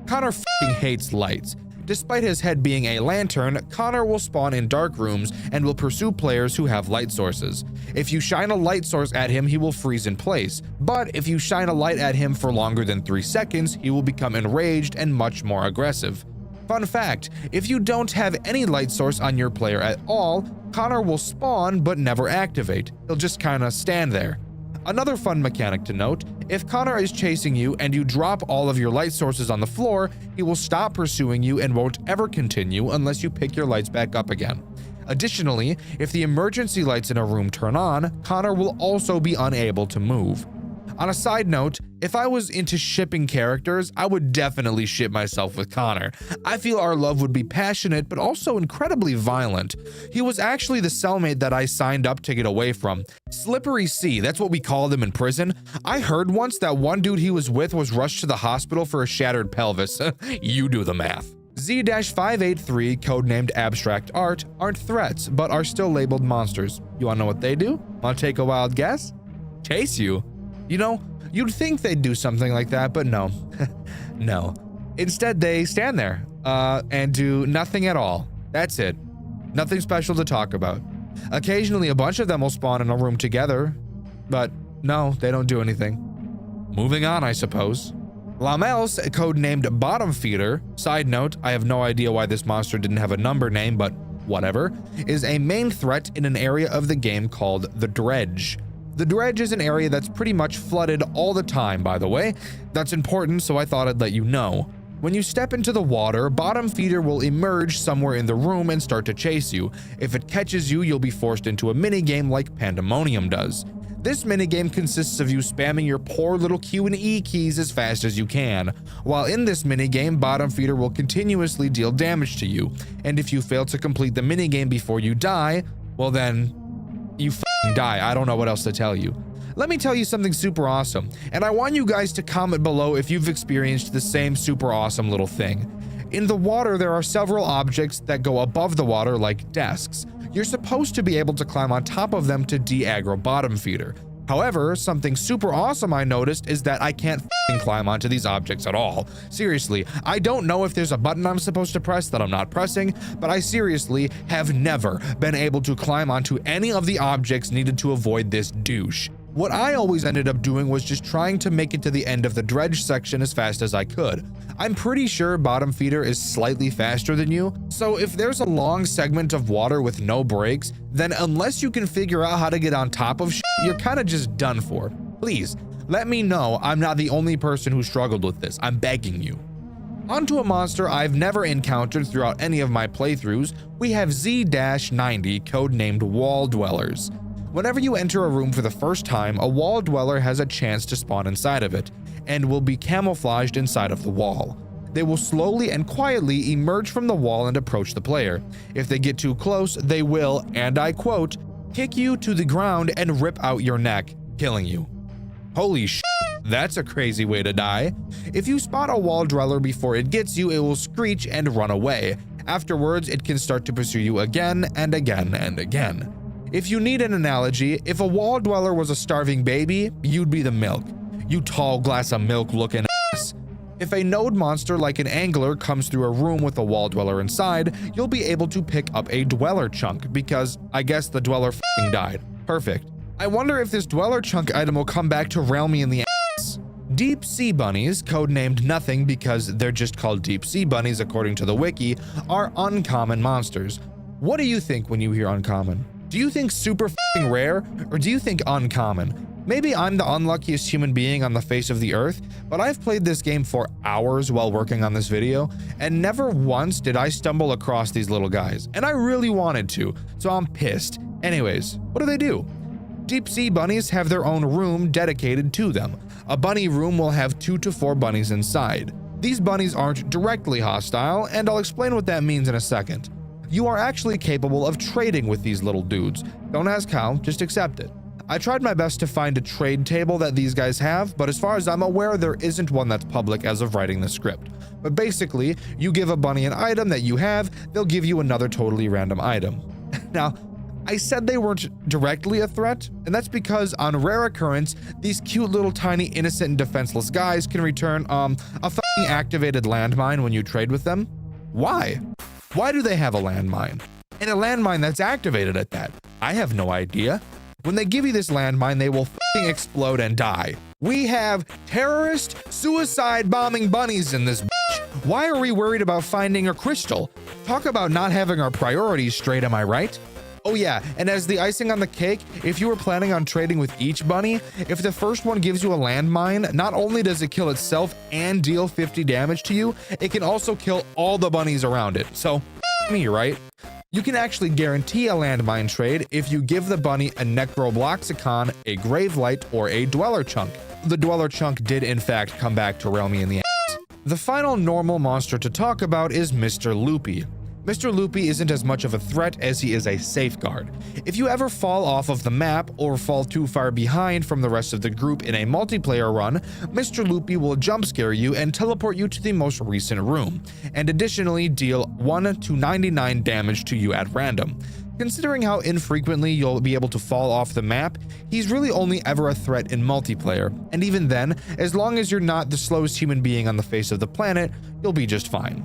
Connor f***ing hates lights. Despite his head being a lantern, Connor will spawn in dark rooms and will pursue players who have light sources. If you shine a light source at him, he will freeze in place. But if you shine a light at him for longer than 3 seconds, he will become enraged and much more aggressive. Fun fact, if you don't have any light source on your player at all, Connor will spawn but never activate. He'll just kinda stand there. Another fun mechanic to note: if Connor is chasing you and you drop all of your light sources on the floor, he will stop pursuing you and won't ever continue unless you pick your lights back up again. Additionally, if the emergency lights in a room turn on, Connor will also be unable to move. On a side note, if I was into shipping characters, I would definitely ship myself with Connor. I feel our love would be passionate, but also incredibly violent. He was actually the cellmate that I signed up to get away from. Slippery Sea, that's what we called him in prison. I heard once that one dude he was with was rushed to the hospital for a shattered pelvis. You do the math. Z-583, codenamed Abstract Art, aren't threats, but are still labeled monsters. You wanna know what they do? Wanna take a wild guess? Chase you. You know, you'd think they'd do something like that, but no. No. Instead, they stand there, and do nothing at all. That's it. Nothing special to talk about. Occasionally, a bunch of them will spawn in a room together, but no, they don't do anything. Moving on, I suppose. Lamels, codenamed Bottom Feeder, side note, I have no idea why this monster didn't have a number name, but whatever, is a main threat in an area of the game called the Dredge. The Dredge is an area that's pretty much flooded all the time, by the way. That's important, so I thought I'd let you know. When you step into the water, Bottom Feeder will emerge somewhere in the room and start to chase you. If it catches you, you'll be forced into a minigame like Pandemonium does. This minigame consists of you spamming your poor little Q and E keys as fast as you can. While in this minigame, Bottom Feeder will continuously deal damage to you, and if you fail to complete the minigame before you die, well then, you f***ing die. I don't know what else to tell you. Let me tell you something super awesome, and I want you guys to comment below if you've experienced the same super awesome little thing. In the water, there are several objects that go above the water like desks. You're supposed to be able to climb on top of them to de-aggro Bottom Feeder. However, something super awesome I noticed is that I can't f***ing climb onto these objects at all. Seriously, I don't know if there's a button I'm supposed to press that I'm not pressing, but I seriously have never been able to climb onto any of the objects needed to avoid this douche. What I always ended up doing was just trying to make it to the end of the dredge section as fast as I could. I'm pretty sure Bottom Feeder is slightly faster than you, so if there's a long segment of water with no brakes, then unless you can figure out how to get on top of shit, you're kinda just done for. Please, let me know I'm not the only person who struggled with this. I'm begging you. Onto a monster I've never encountered throughout any of my playthroughs, we have Z-90, codenamed Wall Dwellers. Whenever you enter a room for the first time, a wall dweller has a chance to spawn inside of it, and will be camouflaged inside of the wall. They will slowly and quietly emerge from the wall and approach the player. If they get too close, they will, and I quote, kick you to the ground and rip out your neck, killing you. Holy shit, that's a crazy way to die. If you spot a wall dweller before it gets you, it will screech and run away. Afterwards, it can start to pursue you again and again and again. If you need an analogy, if a wall dweller was a starving baby, you'd be the milk. You tall glass of milk looking ass. If a node monster like an angler comes through a room with a wall dweller inside, you'll be able to pick up a dweller chunk because I guess the dweller f***ing died. Perfect. I wonder if this dweller chunk item will come back to rail me in the ass. Deep sea bunnies, codenamed nothing because they're just called deep sea bunnies according to the wiki, are uncommon monsters. What do you think when you hear uncommon? Do you think super f***ing rare, or do you think uncommon? Maybe I'm the unluckiest human being on the face of the earth, but I've played this game for hours while working on this video, and never once did I stumble across these little guys, and I really wanted to, so I'm pissed. Anyways, what do? Deep sea bunnies have their own room dedicated to them. A bunny room will have 2 to 4 bunnies inside. These bunnies aren't directly hostile, and I'll explain what that means in a second. You are actually capable of trading with these little dudes. Don't ask how, just accept it. I tried my best to find a trade table that these guys have, but as far as I'm aware, there isn't one that's public as of writing the script. But basically, you give a bunny an item that you have, they'll give you another totally random item. Now, I said they weren't directly a threat, and that's because on rare occurrence, these cute little tiny innocent and defenseless guys can return a f***ing activated landmine when you trade with them. Why? Why do they have a landmine? And a landmine that's activated at that? I have no idea. When they give you this landmine, they will f***ing explode and die. We have terrorist, suicide bombing bunnies in this bitch. Why are we worried about finding a crystal? Talk about not having our priorities straight, am I right? Oh yeah, and as the icing on the cake, if you were planning on trading with each bunny, if the first one gives you a landmine, not only does it kill itself and deal 50 damage to you, it can also kill all the bunnies around it. So, me, right? You can actually guarantee a landmine trade if you give the bunny a Necrobloxicon, a Gravelight, or a Dweller Chunk. the Dweller Chunk did in fact come back to rail me in the ass. The final normal monster to talk about is Mr. Loopy. Mr. Loopy isn't as much of a threat as he is a safeguard. If you ever fall off of the map or fall too far behind from the rest of the group in a multiplayer run, Mr. Loopy will jump scare you and teleport you to the most recent room, and additionally deal 1 to 99 damage to you at random. Considering how infrequently you'll be able to fall off the map, he's really only ever a threat in multiplayer, and even then, as long as you're not the slowest human being on the face of the planet, you'll be just fine.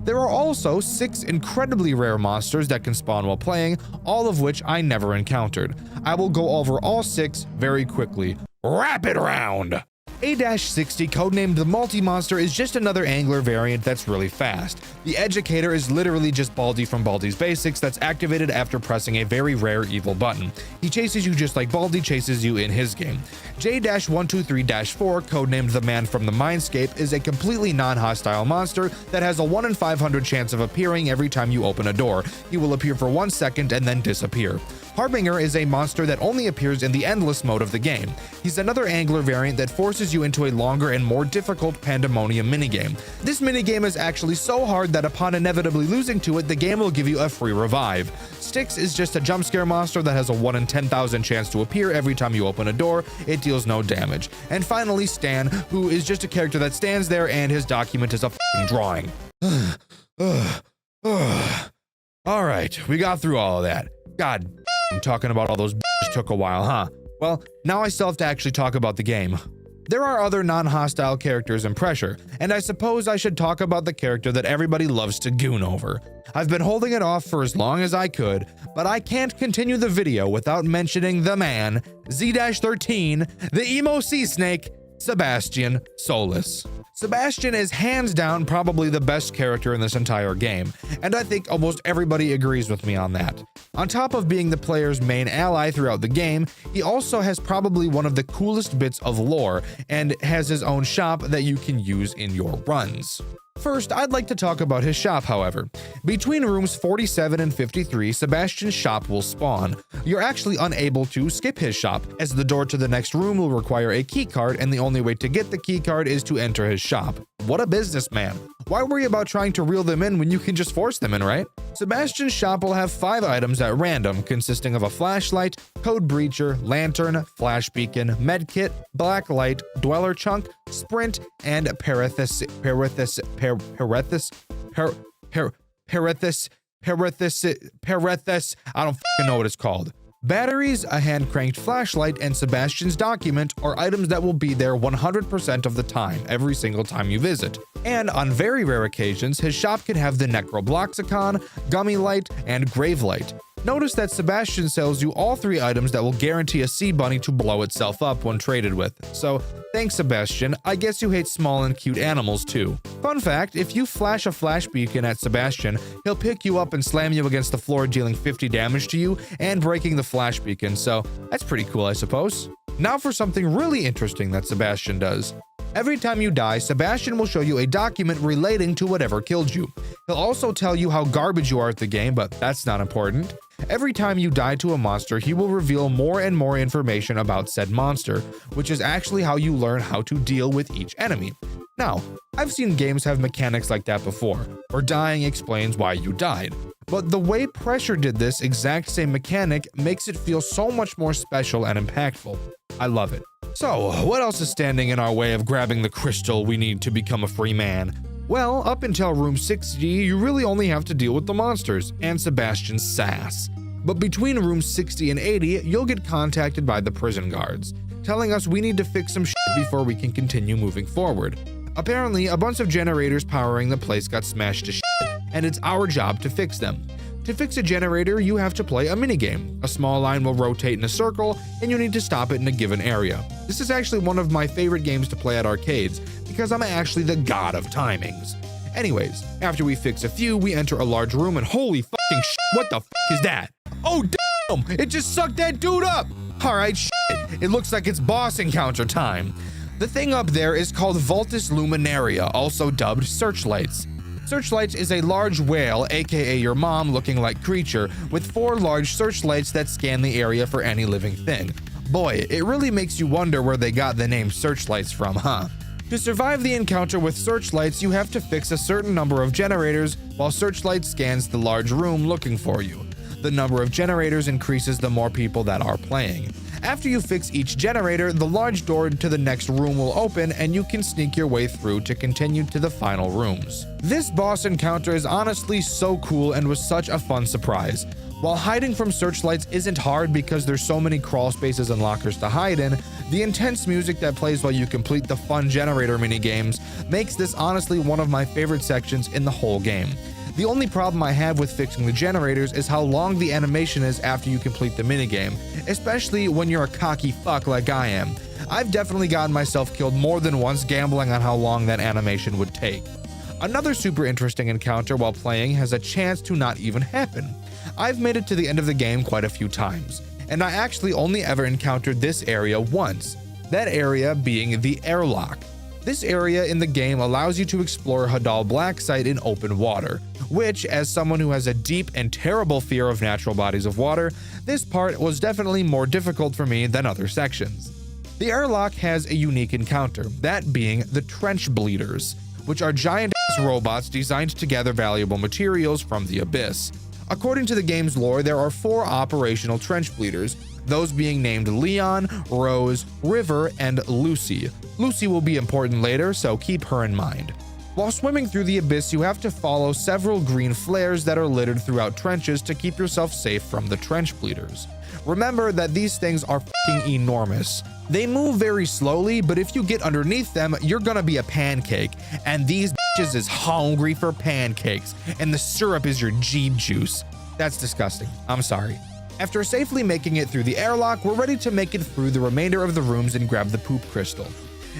There are also 6 incredibly rare monsters that can spawn while playing, all of which I never encountered. I will go over all 6 very quickly. Rapid round! A-60, codenamed the Multi-Monster, is just another angler variant that's really fast. The Educator is literally just Baldi from Baldi's Basics that's activated after pressing a very rare evil button. He chases you just like Baldi chases you in his game. J-123-4, codenamed the Man from the Mindscape, is a completely non-hostile monster that has a 1 in 500 chance of appearing every time you open a door. He will appear for 1 second and then disappear. Harbinger is a monster that only appears in the endless mode of the game. He's another angler variant that forces you into a longer and more difficult Pandemonium minigame. This minigame is actually so hard that upon inevitably losing to it, the game will give you a free revive. Styx is just a jump scare monster that has a 1 in 10,000 chance to appear every time you open a door. It deals no damage. And finally, Stan, who is just a character that stands there and his document is a f***ing drawing. Alright, we got through all of that. God, talking about all those took a while, huh? Well, now I still have to actually talk about the game. There are other non-hostile characters in Pressure, and I suppose I should talk about the character that everybody loves to goon over. I've been holding it off for as long as I could, but I can't continue the video without mentioning the man, Z-13, the emo sea snake, Sebastian Solis. Sebastian is hands down probably the best character in this entire game, and I think almost everybody agrees with me on that. On top of being the player's main ally throughout the game, he also has probably one of the coolest bits of lore, and has his own shop that you can use in your runs. First, I'd like to talk about his shop, however. Between rooms 47 and 53, Sebastian's shop will spawn. You're actually unable to skip his shop, as the door to the next room will require a keycard, and the only way to get the keycard is to enter his shop. What a businessman. Why worry about trying to reel them in when you can just force them in, right? Sebastian's shop will have 5 items at random, consisting of a flashlight, code breacher, lantern, flash beacon, medkit, black light, dweller chunk, sprint, and Perethus. I don't fucking know what it's called. Batteries, a hand-cranked flashlight, and Sebastian's document are items that will be there 100% of the time, every single time you visit. And on very rare occasions, his shop can have the Necrobloxicon, Gummy Light, and Grave Light. Notice that Sebastian sells you all 3 items that will guarantee a sea bunny to blow itself up when traded with. So, thanks Sebastian, I guess you hate small and cute animals too. Fun fact, if you flash a flash beacon at Sebastian, he'll pick you up and slam you against the floor, dealing 50 damage to you and breaking the flash beacon, so that's pretty cool, I suppose. Now for something really interesting that Sebastian does. Every time you die, Sebastian will show you a document relating to whatever killed you. He'll also tell you how garbage you are at the game, but that's not important. Every time you die to a monster, he will reveal more and more information about said monster, which is actually how you learn how to deal with each enemy. Now, I've seen games have mechanics like that before, where dying explains why you died. But the way Pressure did this exact same mechanic makes it feel so much more special and impactful. I love it. So, what else is standing in our way of grabbing the crystal we need to become a free man? Well, up until room 60, you really only have to deal with the monsters and Sebastian's sass. But between rooms 60 and 80, you'll get contacted by the prison guards, telling us we need to fix some shit before we can continue moving forward. Apparently, a bunch of generators powering the place got smashed to shit, and it's our job to fix them. To fix a generator, you have to play a minigame. A small line will rotate in a circle, and you need to stop it in a given area. This is actually one of my favorite games to play at arcades, because I'm actually the god of timings. Anyways, after we fix a few, we enter a large room, and holy fucking shit, what the fuck is that? Oh damn, it just sucked that dude up! Alright, shit, it looks like it's boss encounter time. The thing up there is called Vultus Luminaria, also dubbed Searchlights. Searchlights is a large whale, aka your mom looking like creature, with 4 large searchlights that scan the area for any living thing. Boy, it really makes you wonder where they got the name searchlights from, huh? To survive the encounter with searchlights, you have to fix a certain number of generators while searchlight scans the large room looking for you. The number of generators increases the more people that are playing. After you fix each generator, the large door to the next room will open and you can sneak your way through to continue to the final rooms. This boss encounter is honestly so cool and was such a fun surprise. While hiding from searchlights isn't hard because there's so many crawl spaces and lockers to hide in, the intense music that plays while you complete the fun generator minigames makes this honestly one of my favorite sections in the whole game. The only problem I have with fixing the generators is how long the animation is after you complete the minigame, especially when you're a cocky fuck like I am. I've definitely gotten myself killed more than once gambling on how long that animation would take. Another super interesting encounter while playing has a chance to not even happen. I've made it to the end of the game quite a few times, and I actually only ever encountered this area once, that area being the airlock. This area in the game allows you to explore Hadal Black Site in open water, which, as someone who has a deep and terrible fear of natural bodies of water, this part was definitely more difficult for me than other sections. The airlock has a unique encounter, that being the trench bleeders, which are giant-ass robots designed to gather valuable materials from the abyss. According to the game's lore, there are 4 operational trench bleeders, those being named Leon, Rose, River, and Lucy. Lucy will be important later, so keep her in mind. While swimming through the abyss, you have to follow several green flares that are littered throughout trenches to keep yourself safe from the trench bleeders. Remember that these things are fucking enormous. They move very slowly, but if you get underneath them, you're gonna be a pancake, and these bitches is hungry for pancakes, and the syrup is your Jeeb juice. That's disgusting. I'm sorry. After safely making it through the airlock, we're ready to make it through the remainder of the rooms and grab the poop crystal.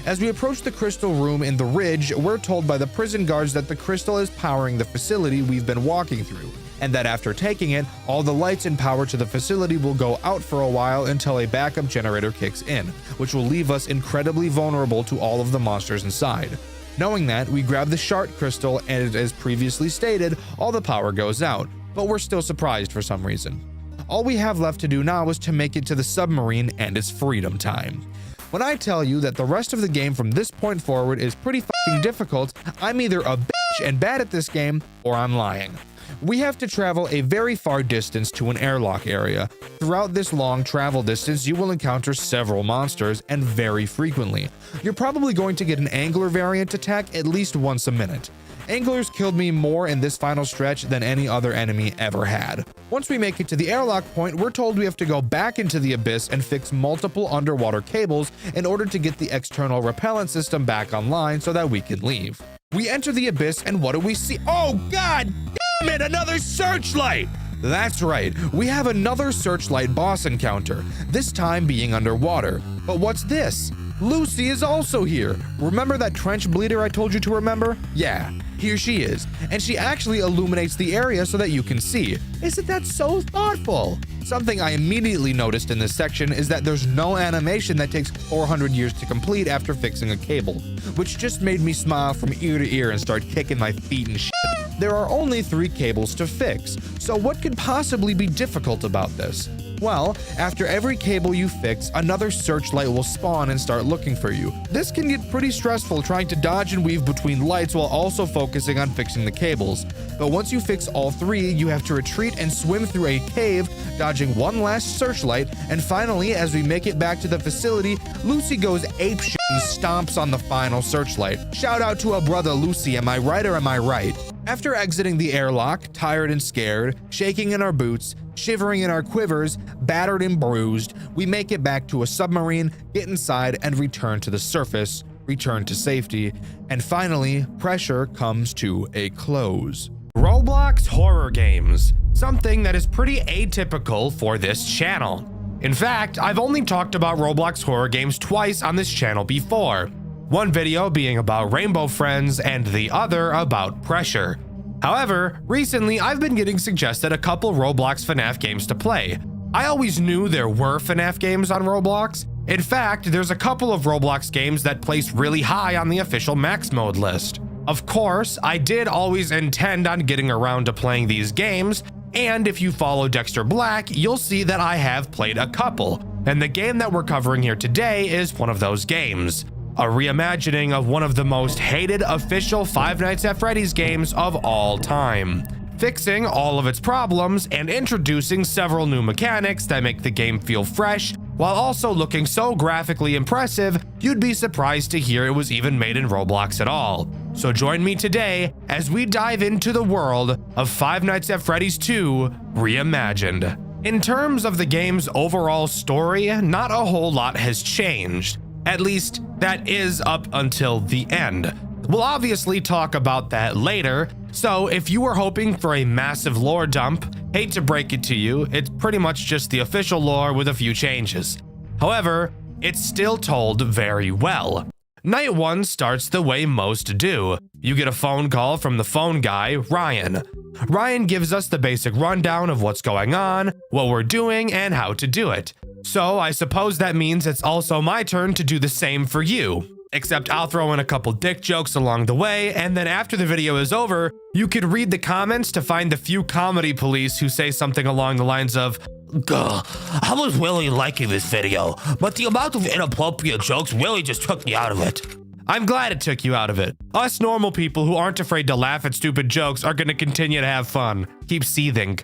As we approach the crystal room in the ridge, we're told by the prison guards that the crystal is powering the facility we've been walking through, and that after taking it, all the lights and power to the facility will go out for a while until a backup generator kicks in, which will leave us incredibly vulnerable to all of the monsters inside. Knowing that, we grab the shard crystal, and as previously stated, all the power goes out, but we're still surprised for some reason. All we have left to do now is to make it to the submarine, and it's freedom time. When I tell you that the rest of the game from this point forward is pretty fucking difficult, I'm either a bitch and bad at this game, or I'm lying. We have to travel a very far distance to an airlock area. Throughout this long travel distance, you will encounter several monsters, and very frequently. You're probably going to get an angler variant attack at least once a minute. Anglers killed me more in this final stretch than any other enemy ever had. Once we make it to the airlock point, we're told we have to go back into the abyss and fix multiple underwater cables in order to get the external repellent system back online so that we can leave. We enter the abyss, and what do we see? Oh god damn it, another searchlight! That's right, we have another searchlight boss encounter, this time being underwater. But what's this? Lucy is also here. Remember that trench bleeder I told you to remember? Yeah, here she is, and she actually illuminates the area so that you can see. Isn't that so thoughtful? Something I immediately noticed in this section is that there's no animation that takes 400 years to complete after fixing a cable, which just made me smile from ear to ear and start kicking my feet and shit. There are only 3 cables to fix, so what could possibly be difficult about this? Well, after every cable you fix, another searchlight will spawn and start looking for you. This can get pretty stressful trying to dodge and weave between lights while also focusing on fixing the cables. But once you fix all 3, you have to retreat and swim through a cave, dodging one last searchlight, and finally, as we make it back to the facility, Lucy goes apeshit and stomps on the final searchlight. Shout out to a brother Lucy, am I right or am I right? After exiting the airlock, tired and scared, shaking in our boots, shivering in our quivers, battered and bruised, we make it back to a submarine, get inside, and return to the surface, return to safety, and finally, pressure comes to a close. Roblox horror games, something that is pretty atypical for this channel. In fact, I've only talked about Roblox horror games twice on this channel before. One video being about Rainbow Friends and the other about Pressure. However, recently I've been getting suggested a couple Roblox FNAF games to play. I always knew there were FNAF games on Roblox. In fact, there's a couple of Roblox games that place really high on the official max mode list. Of course, I did always intend on getting around to playing these games, and if you follow Dexter Black, you'll see that I have played a couple. And the game that we're covering here today is one of those games. A reimagining of one of the most hated official Five Nights at Freddy's games of all time, fixing all of its problems and introducing several new mechanics that make the game feel fresh, while also looking so graphically impressive you'd be surprised to hear it was even made in Roblox at all. So join me today as we dive into the world of Five Nights at Freddy's 2 Reimagined. In terms of the game's overall story, not a whole lot has changed. At least, that is up until the end. We'll obviously talk about that later, so if you were hoping for a massive lore dump, hate to break it to you, it's pretty much just the official lore with a few changes. However, it's still told very well. Night 1 starts the way most do. You get a phone call from the phone guy, Ryan. Ryan gives us the basic rundown of what's going on, what we're doing, and how to do it. So I suppose that means it's also my turn to do the same for you. Except I'll throw in a couple dick jokes along the way, and then after the video is over, you could read the comments to find the few comedy police who say something along the lines of, "Gah, I was really liking this video, but the amount of inappropriate jokes really just took me out of it." I'm glad it took you out of it. Us normal people who aren't afraid to laugh at stupid jokes are going to continue to have fun. Keep seething.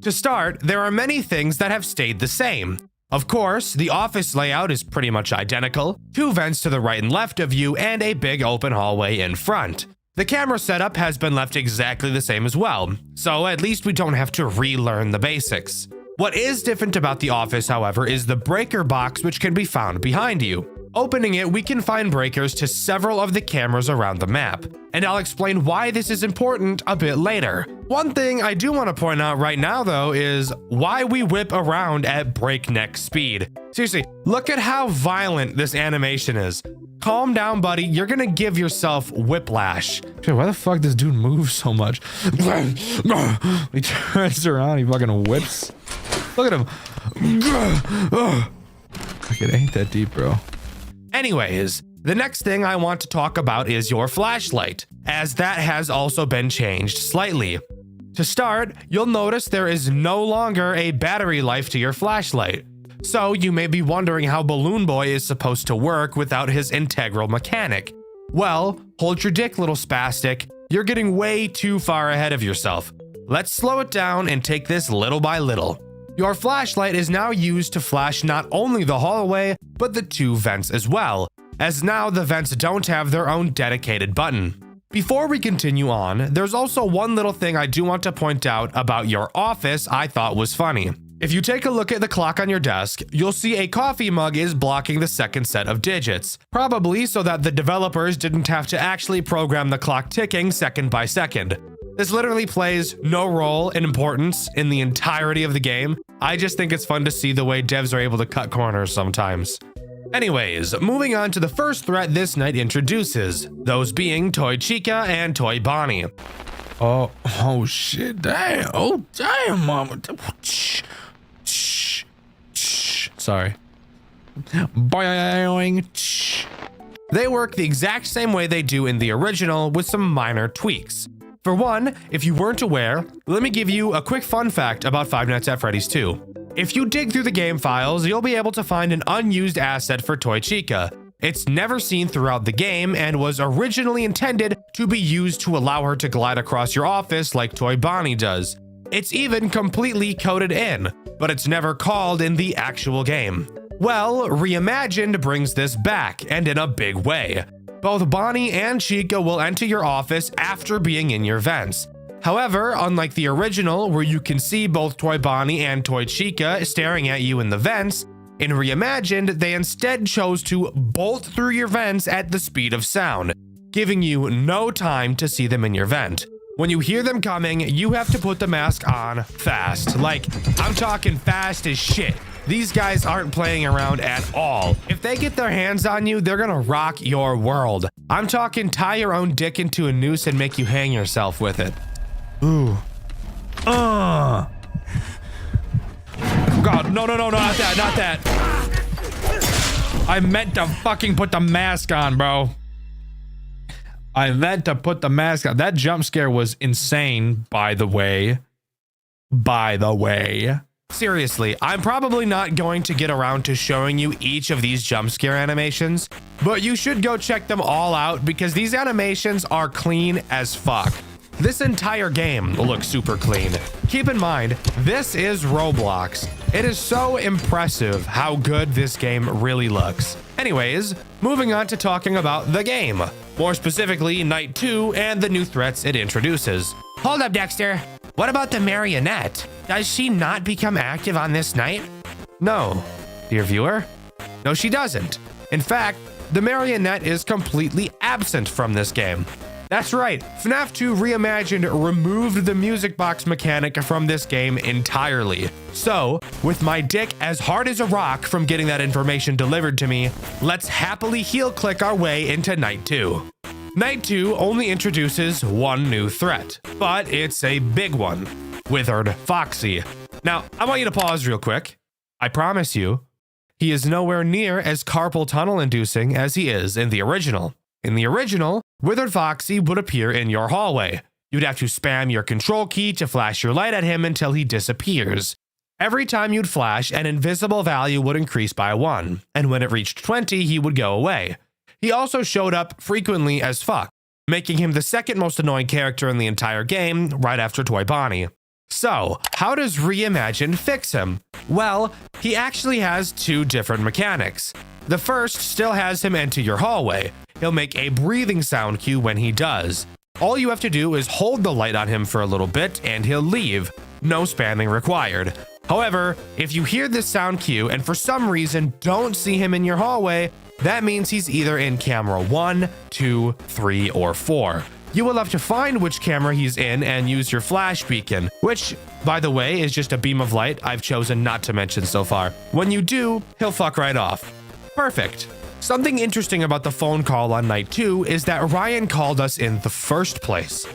To start, there are many things that have stayed the same. Of course, the office layout is pretty much identical, 2 vents to the right and left of you, and a big open hallway in front. The camera setup has been left exactly the same as well, so at least we don't have to relearn the basics. What is different about the office, however, is the breaker box, which can be found behind you. Opening it, we can find breakers to several of the cameras around the map, and I'll explain why this is important a bit later. One thing I do want to point out right now, though, is why we whip around at breakneck speed. Seriously, look at how violent this animation is. Calm down, buddy. You're gonna give yourself whiplash. Dude, why the fuck does dude move so much? He turns around, he fucking whips. Look at him. Fuck, it ain't that deep, bro. Anyways, the next thing I want to talk about is your flashlight, as that has also been changed slightly. To start, you'll notice there is no longer a battery life to your flashlight. So you may be wondering how Balloon Boy is supposed to work without his integral mechanic. Well, hold your dick, little spastic. You're getting way too far ahead of yourself. Let's slow it down and take this little by little. Your flashlight is now used to flash not only the hallway, but the 2 vents as well, as now the vents don't have their own dedicated button. Before we continue on, there's also one little thing I do want to point out about your office I thought was funny. If you take a look at the clock on your desk, you'll see a coffee mug is blocking the second set of digits, probably so that the developers didn't have to actually program the clock ticking second by second. This literally plays no role in importance in the entirety of the game. I just think it's fun to see the way devs are able to cut corners sometimes. Anyways, moving on to the first threat this night introduces, those being Toy Chica and Toy Bonnie. Oh shit, damn. Oh, damn, mama. Sorry. Boing. They work the exact same way they do in the original with some minor tweaks. For one, if you weren't aware, let me give you a quick fun fact about Five Nights at Freddy's 2. If you dig through the game files, you'll be able to find an unused asset for Toy Chica. It's never seen throughout the game and was originally intended to be used to allow her to glide across your office like Toy Bonnie does. It's even completely coded in, but it's never called in the actual game. Well, Reimagined brings this back, and in a big way. Both Bonnie and Chica will enter your office after being in your vents. However, unlike the original, where you can see both Toy Bonnie and Toy Chica staring at you in the vents, in Reimagined, they instead chose to bolt through your vents at the speed of sound, giving you no time to see them in your vent. When you hear them coming, you have to put the mask on fast. Like, I'm talking fast as shit. These guys aren't playing around at all. If they get their hands on you, they're gonna rock your world. I'm talking tie your own dick into a noose and make you hang yourself with it. Ooh. God, no, not that. I meant to fucking put the mask on, bro. I meant to put the mask on. That jump scare was insane, by the way. Seriously, I'm probably not going to get around to showing you each of these jump scare animations, but you should go check them all out because these animations are clean as fuck. This entire game looks super clean. Keep in mind, this is Roblox. It is so impressive how good this game really looks. Anyways, moving on to talking about the game. More specifically, Night 2 and the new threats it introduces. Hold up, Dexter. What about the marionette? Does she not become active on this night? No, dear viewer. No, she doesn't. In fact, the marionette is completely absent from this game. That's right, FNAF 2 Reimagined removed the music box mechanic from this game entirely. So, with my dick as hard as a rock from getting that information delivered to me, let's happily heel click our way into Night 2. Night 2 only introduces one new threat, but it's a big one. Withered Foxy. Now, I want you to pause real quick. I promise you, he is nowhere near as carpal tunnel inducing as he is in the original. In the original, Withered Foxy would appear in your hallway. You'd have to spam your control key to flash your light at him until he disappears. Every time you'd flash, an invisible value would increase by 1, and when it reached 20, he would go away. He also showed up frequently as fuck, making him the second most annoying character in the entire game, right after Toy Bonnie. So, how does Reimagined fix him? Well, he actually has two different mechanics. The first still has him enter your hallway. He'll make a breathing sound cue when he does. All you have to do is hold the light on him for a little bit and he'll leave. No spamming required. However, if you hear this sound cue and for some reason don't see him in your hallway, that means he's either in camera 1, 2, 3, or 4. You will have to find which camera he's in and use your flash beacon, which, by the way, is just a beam of light I've chosen not to mention so far. When you do, he'll fuck right off. Perfect. Something interesting about the phone call on Night 2 is that Ryan called us in the first place.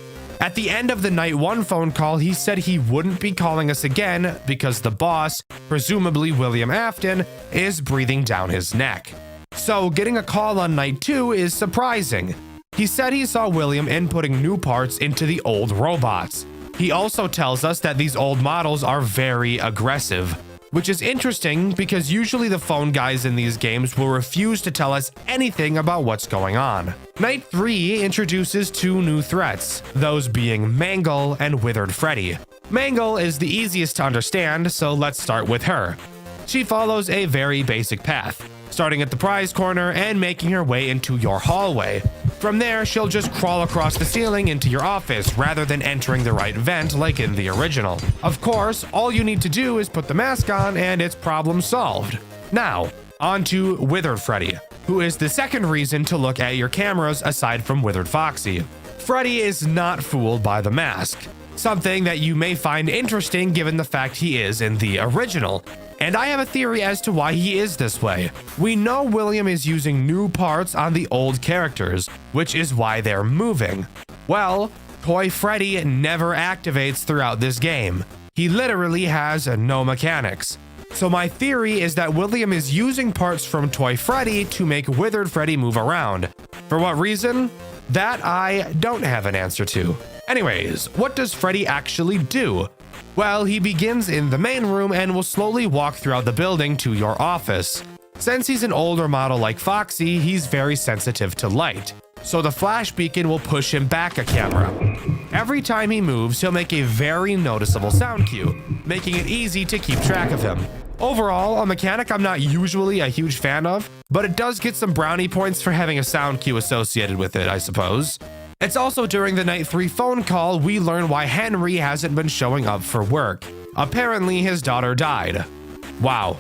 At the end of the Night 1 phone call, he said he wouldn't be calling us again because the boss, presumably William Afton, is breathing down his neck. So getting a call on Night 2 is surprising. He said he saw William inputting new parts into the old robots. He also tells us that these old models are very aggressive, which is interesting because usually the phone guys in these games will refuse to tell us anything about what's going on. Night 3 introduces two new threats, those being Mangle and Withered Freddy. Mangle is the easiest to understand, so let's start with her. She follows a very basic path, starting at the prize corner and making her way into your hallway. From there, she'll just crawl across the ceiling into your office rather than entering the right vent like in the original. Of course, all you need to do is put the mask on and it's problem solved. Now, on to Withered Freddy, who is the second reason to look at your cameras aside from Withered Foxy. Freddy is not fooled by the mask, something that you may find interesting given the fact he is in the original. And I have a theory as to why he is this way. We know William is using new parts on the old characters, which is why they're moving. Well, Toy Freddy never activates throughout this game. He literally has no mechanics. So my theory is that William is using parts from Toy Freddy to make Withered Freddy move around. For what reason? That I don't have an answer to. Anyways, what does Freddy actually do? Well, he begins in the main room and will slowly walk throughout the building to your office. Since he's an older model like Foxy, he's very sensitive to light, so the flash beacon will push him back a camera. Every time he moves, he'll make a very noticeable sound cue, making it easy to keep track of him. Overall, a mechanic I'm not usually a huge fan of, but it does get some brownie points for having a sound cue associated with it, I suppose. It's also during the Night 3 phone call we learn why Henry hasn't been showing up for work. Apparently his daughter died. Wow.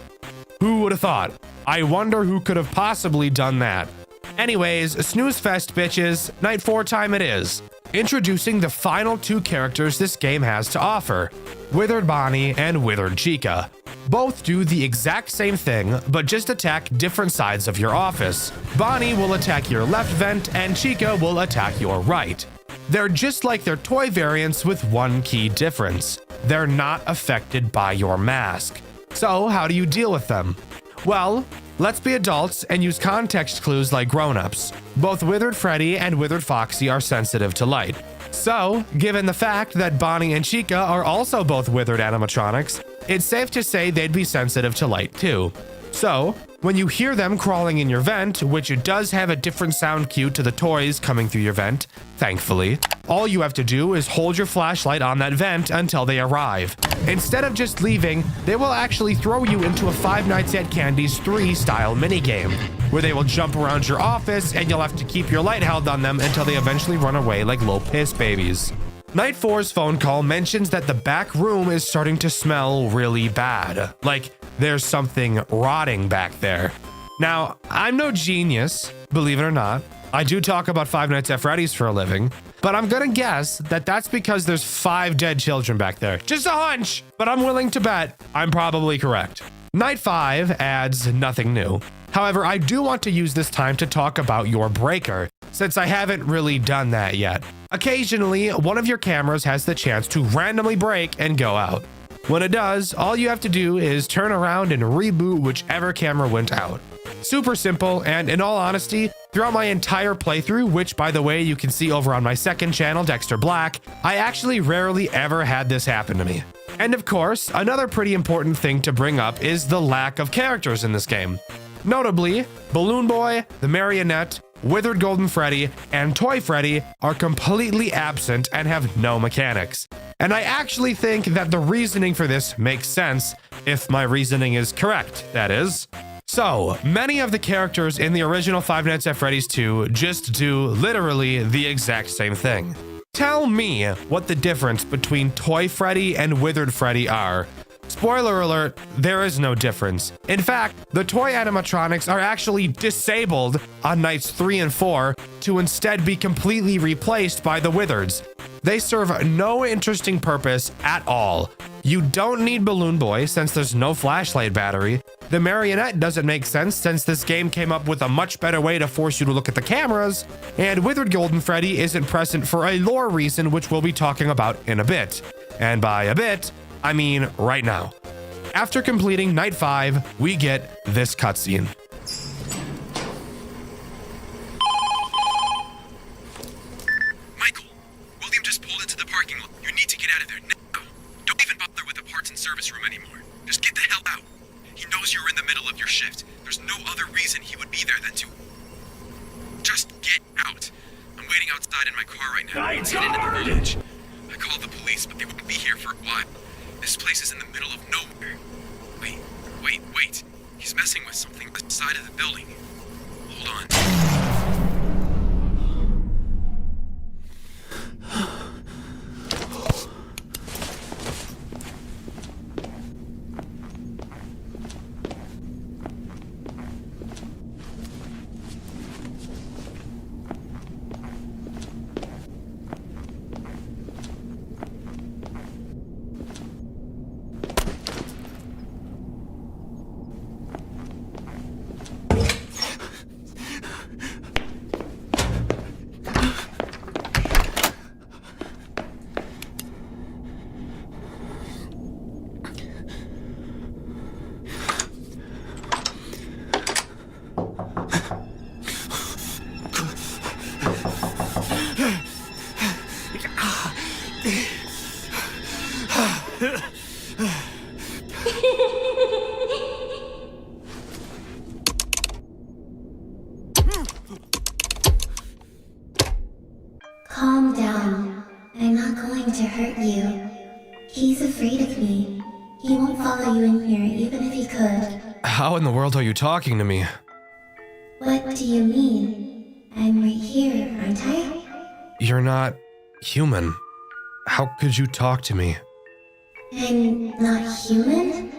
Who would have thought? I wonder who could have possibly done that. Anyways, snooze fest bitches, Night 4 time it is. Introducing the final two characters this game has to offer, Withered Bonnie and Withered Chica. Both do the exact same thing, but just attack different sides of your office. Bonnie will attack your left vent and Chica will attack your right. They're just like their toy variants with one key difference. They're not affected by your mask. So how do you deal with them? Well, let's be adults and use context clues like grown-ups. Both Withered Freddy and Withered Foxy are sensitive to light. So, given the fact that Bonnie and Chica are also both withered animatronics, it's safe to say they'd be sensitive to light too. So, when you hear them crawling in your vent, which it does have a different sound cue to the toys coming through your vent, thankfully, all you have to do is hold your flashlight on that vent until they arrive. Instead of just leaving, they will actually throw you into a Five Nights at Candy's 3 style minigame, where they will jump around your office and you'll have to keep your light held on them until they eventually run away like little piss babies. Night 4's phone call mentions that the back room is starting to smell really bad, like there's something rotting back there. Now, I'm no genius, believe it or not. I do talk about Five Nights at Freddy's for a living, but I'm gonna guess that that's because there's 5 dead children back there. Just a hunch, but I'm willing to bet I'm probably correct. Night 5 adds nothing new. However, I do want to use this time to talk about your breaker, since I haven't really done that yet. Occasionally, one of your cameras has the chance to randomly break and go out. When it does, all you have to do is turn around and reboot whichever camera went out. Super simple, and in all honesty, throughout my entire playthrough, which by the way you can see over on my second channel, Dexter Black, I actually rarely ever had this happen to me. And of course, another pretty important thing to bring up is the lack of characters in this game. Notably, Balloon Boy, the Marionette, Withered Golden Freddy, and Toy Freddy are completely absent and have no mechanics. And I actually think that the reasoning for this makes sense, if my reasoning is correct, that is. So, many of the characters in the original Five Nights at Freddy's 2 just do literally the exact same thing. Tell me what the difference between Toy Freddy and Withered Freddy are. Spoiler alert, there is no difference. In fact, the toy animatronics are actually disabled on nights 3 and 4 to instead be completely replaced by the Withereds. They serve no interesting purpose at all. You don't need Balloon Boy since there's no flashlight battery. The Marionette doesn't make sense since this game came up with a much better way to force you to look at the cameras. And Withered Golden Freddy isn't present for a lore reason, which we'll be talking about in a bit. And by a bit, I mean right now. After completing Night 5, we get this cutscene. Michael, William just pulled into the parking lot. You need to get out of there now. Don't even bother with the parts and service room anymore. Just get the hell out. He knows you're in the middle of your shift. There's no other reason he would be there than to... Just get out. I'm waiting outside in my car right now. Let's get into the village. I called the police, but they won't be here for a while. This place is in the middle of nowhere. Wait. He's messing with something on the side of the building. Hold on. Calm down. I'm not going to hurt you. He's afraid of me. He won't follow you in here even if he could. How in the world are you talking to me? What do you mean? I'm right here, aren't I? You're not human. How could you talk to me? I'm not human?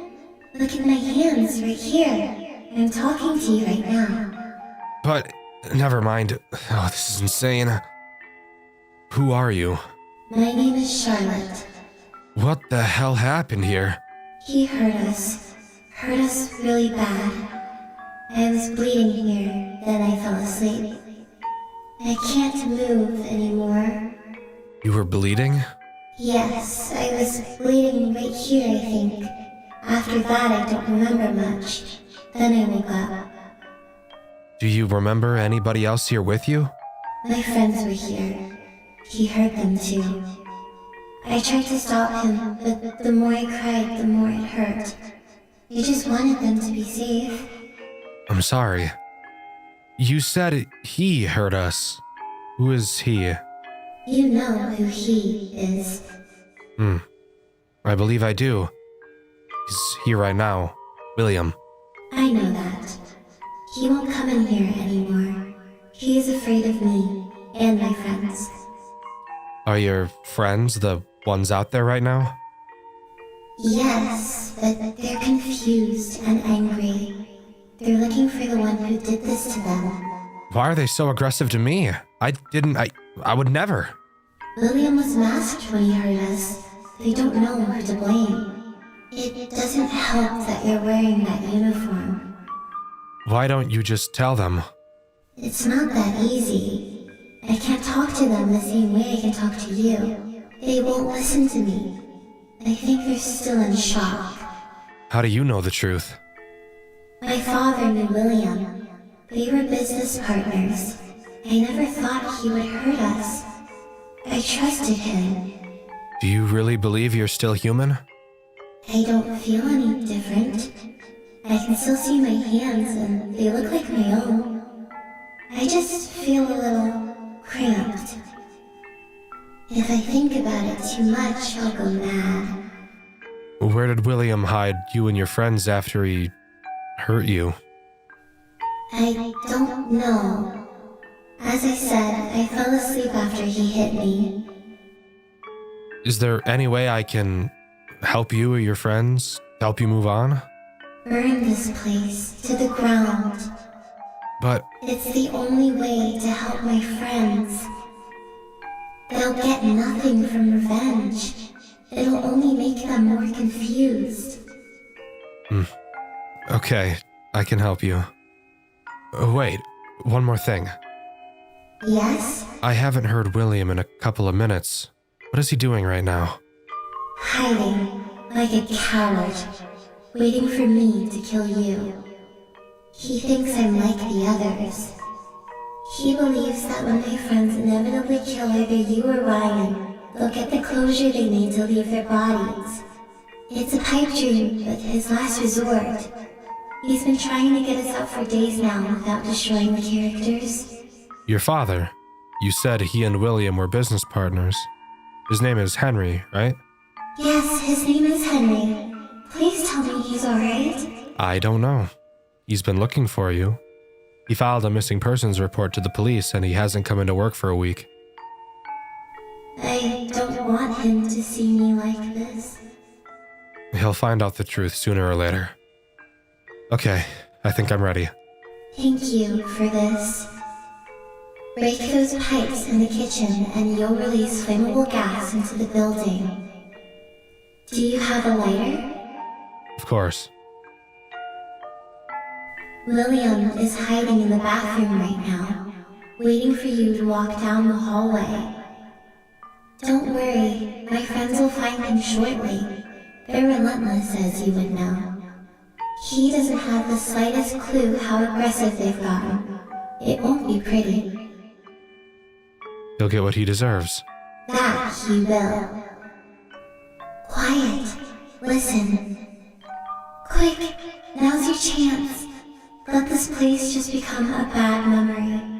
Look at my hands right here. I'm talking to you right now. But, never mind. Oh, this is insane. Who are you? My name is Charlotte. What the hell happened here? He hurt us really bad. I was bleeding here, then I fell asleep. I can't move anymore. You were bleeding? Yes, I was bleeding right here, I think. After that, I don't remember much. Then I woke up. Do you remember anybody else here with you? My friends were here. He hurt them too. I tried to stop him, but the more I cried, the more it hurt. I just wanted them to be safe. I'm sorry. You said he hurt us. Who is he? You know who he is. I believe I do. He's here right now. William. I know that. He won't come in here anymore. He is afraid of me and my friends. Are your friends the ones out there right now? Yes, but they're confused and angry. They're looking for the one who did this to them. Why are they so aggressive to me? I would never. William was masked when he hurt us. They don't know who to blame. It doesn't help that you're wearing that uniform. Why don't you just tell them? It's not that easy. I can't talk to them the same way I can talk to you. They won't listen to me. I think they're still in shock. How do you know the truth? My father knew William. They were business partners. I never thought he would hurt us. I trusted him. Do you really believe you're still human? I don't feel any different. I can still see my hands and they look like my own. I just feel a little cramped. If I think about it too much, I'll go mad. Where did William hide you and your friends after he hurt you? I don't know. As I said, I fell asleep after he hit me. Is there any way I can help you or your friends? Help you move on? Burn this place to the ground. But It's the only way to help my friends. They'll get nothing from revenge. It'll only make them more confused. okay, I can help you. Wait, one more thing. Yes? I haven't heard William in a couple of minutes. What is he doing right now? Hiding, like a coward, waiting for me to kill you. He thinks I'm like the others. He believes that when my friends inevitably kill either you or Ryan, they'll get the closure they need to leave their bodies. It's a pipe dream, but his last resort. He's been trying to get us out for days now without destroying the characters. Your father. You said he and William were business partners. His name is Henry, right? Yes, his name is Henry. Please tell me he's alright. I don't know. He's been looking for you. He filed a missing persons report to the police and he hasn't come into work for a week. I don't want him to see me like this. He'll find out the truth sooner or later. Okay, I think I'm ready. Thank you for this. Break those pipes in the kitchen and you'll release flammable gas into the building. Do you have a lighter? Of course. William is hiding in the bathroom right now, waiting for you to walk down the hallway. Don't worry, my friends will find him shortly. They're relentless, as you would know. He doesn't have the slightest clue how aggressive they've gotten. It won't be pretty. He'll get what he deserves. That he will. Quiet. Listen. Quick, now's your chance. Let this place just become a bad memory.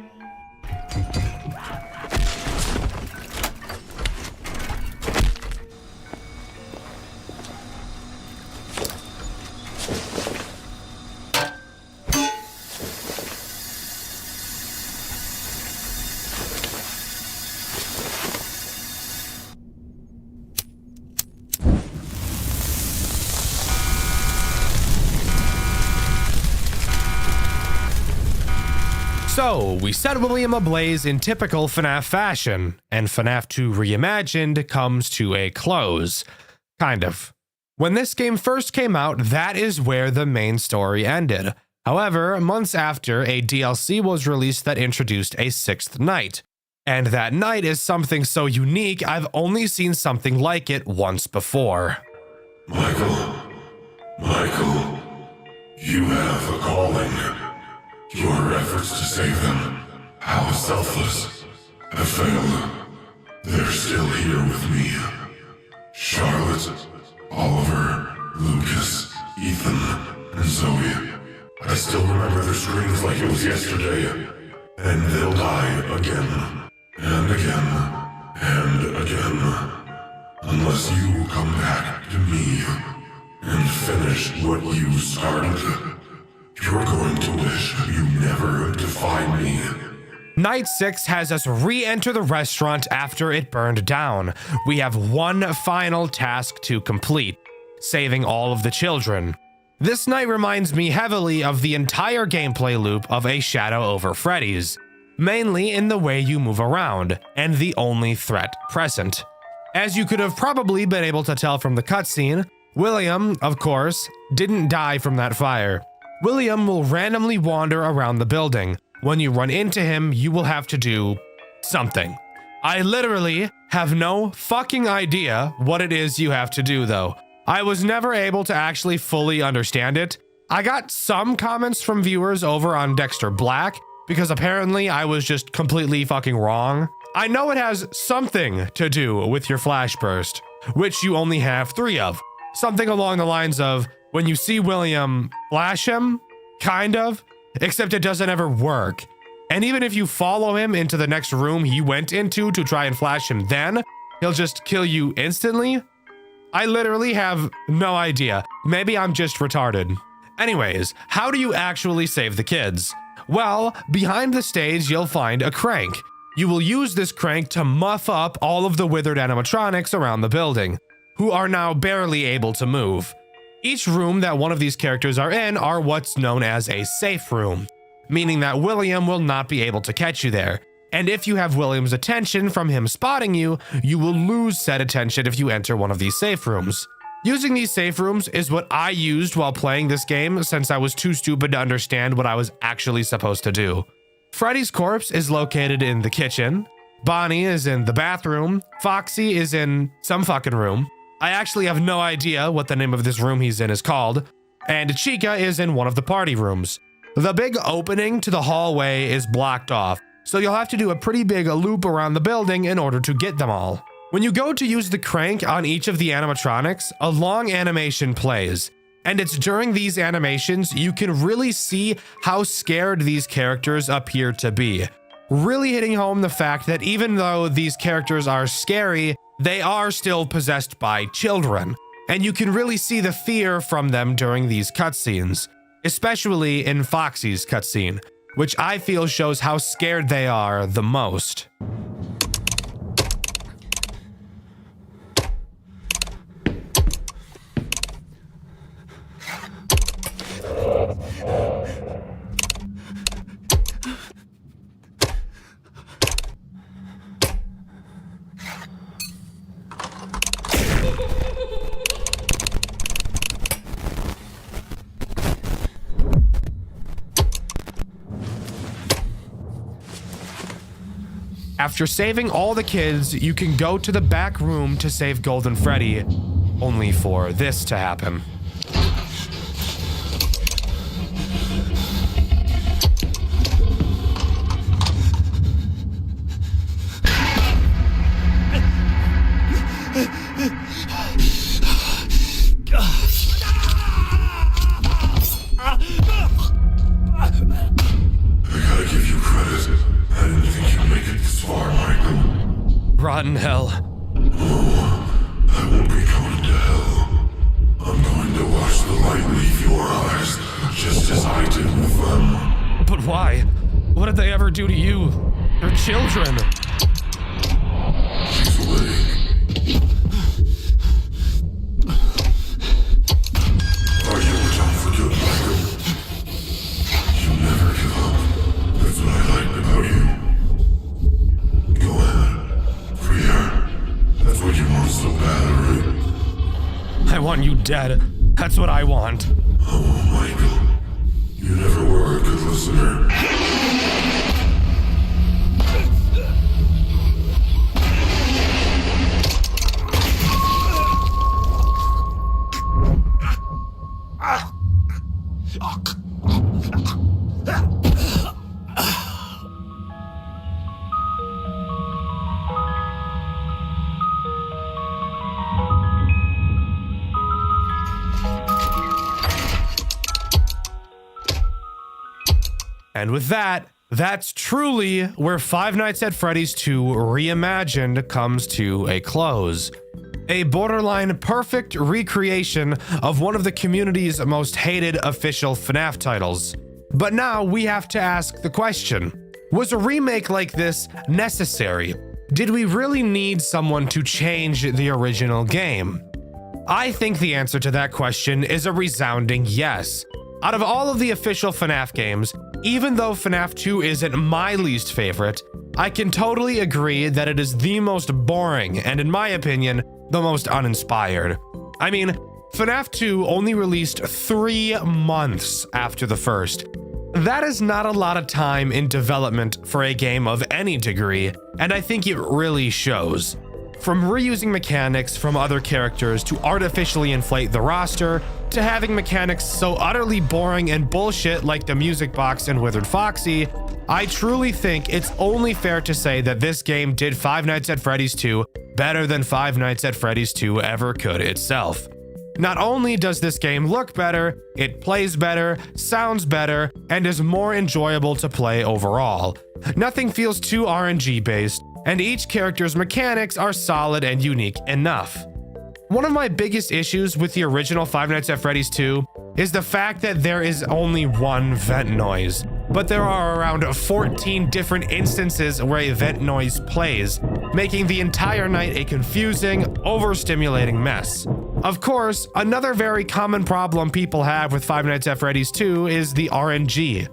So, we set William ablaze in typical FNAF fashion, and FNAF 2 Reimagined comes to a close. Kind of. When this game first came out, that is where the main story ended. However, months after, a DLC was released that introduced a sixth night. And that night is something so unique, I've only seen something like it once before. Michael, you have a calling. Your efforts to save them, how selfless, have failed. They're still here with me. still remember their screams like it was yesterday. And they'll die again. And again. And again. Unless you come back to me and finish what you started. You're going to wish you never defied me. Night 6 has us re-enter the restaurant after it burned down. We have one final task to complete, saving all of the children. This night reminds me heavily of the entire gameplay loop of A Shadow Over Freddy's, mainly in the way you move around, and the only threat present. As you could have probably been able to tell from the cutscene, William, of course, didn't die from that fire. William will randomly wander around the building. When you run into him, you will have to do something. I literally have no fucking idea what it is you have to do, though. I was never able to actually fully understand it. I got some comments from viewers over on Dexter Black, because apparently I was just completely fucking wrong. I know it has something to do with your flash burst, which you only have 3 of. Something along the lines of, when you see William, flash him? Kind of. Except it doesn't ever work. And even if you follow him into the next room he went into to try and flash him then, he'll just kill you instantly? I literally have no idea. Maybe I'm just retarded. Anyways, how do you actually save the kids? Well, behind the stage you'll find a crank. You will use this crank to muff up all of the withered animatronics around the building, who are now barely able to move. Each room that one of these characters are in are what's known as a safe room, meaning that William will not be able to catch you there. And if you have William's attention from him spotting you, you will lose said attention if you enter one of these safe rooms. Using these safe rooms is what I used while playing this game since I was too stupid to understand what I was actually supposed to do. Freddy's corpse is located in the kitchen, Bonnie is in the bathroom, Foxy is in some fucking room. I actually have no idea what the name of this room he's in is called, and Chica is in one of the party rooms. The big opening to the hallway is blocked off, so you'll have to do a pretty big loop around the building in order to get them all. When you go to use the crank on each of the animatronics, a long animation plays, and it's during these animations you can really see how scared these characters appear to be, really hitting home the fact that even though these characters are scary, they are still possessed by children, and you can really see the fear from them during these cutscenes, especially in Foxy's cutscene, which I feel shows how scared they are the most. After saving all the kids, you can go to the back room to save Golden Freddy, only for this to happen. Rotten hell. I won't be going to hell. I'm going to watch the light leave your eyes, just as I did with them. But why? What did they ever do to you? They're children. She's awake. Are you down for good, Michael? You never give up. That's what I liked about you. Go ahead. Free her. That's what you want so bad, right? I want you dead. That's what I want. Oh, Michael. You never were a good listener. And with that, that's truly where Five Nights at Freddy's 2 Reimagined comes to a close. A borderline perfect recreation of one of the community's most hated official FNAF titles. But now we have to ask the question, was a remake like this necessary? Did we really need someone to change the original game? I think the answer to that question is a resounding yes. Out of all of the official FNAF games, even though FNAF 2 isn't my least favorite, I can totally agree that it is the most boring and, in my opinion, the most uninspired. I mean, FNAF 2 only released 3 months after the first. That is not a lot of time in development for a game of any degree, and I think it really shows. From reusing mechanics from other characters to artificially inflate the roster, to having mechanics so utterly boring and bullshit like the music box and Withered Foxy, I truly think it's only fair to say that this game did Five Nights at Freddy's 2 better than Five Nights at Freddy's 2 ever could itself. Not only does this game look better, it plays better, sounds better, and is more enjoyable to play overall. Nothing feels too RNG based, and each character's mechanics are solid and unique enough. One of my biggest issues with the original Five Nights at Freddy's 2 is the fact that there is only one vent noise, but there are around 14 different instances where a vent noise plays, making the entire night a confusing, overstimulating mess. Of course, another very common problem people have with Five Nights at Freddy's 2 is the RNG.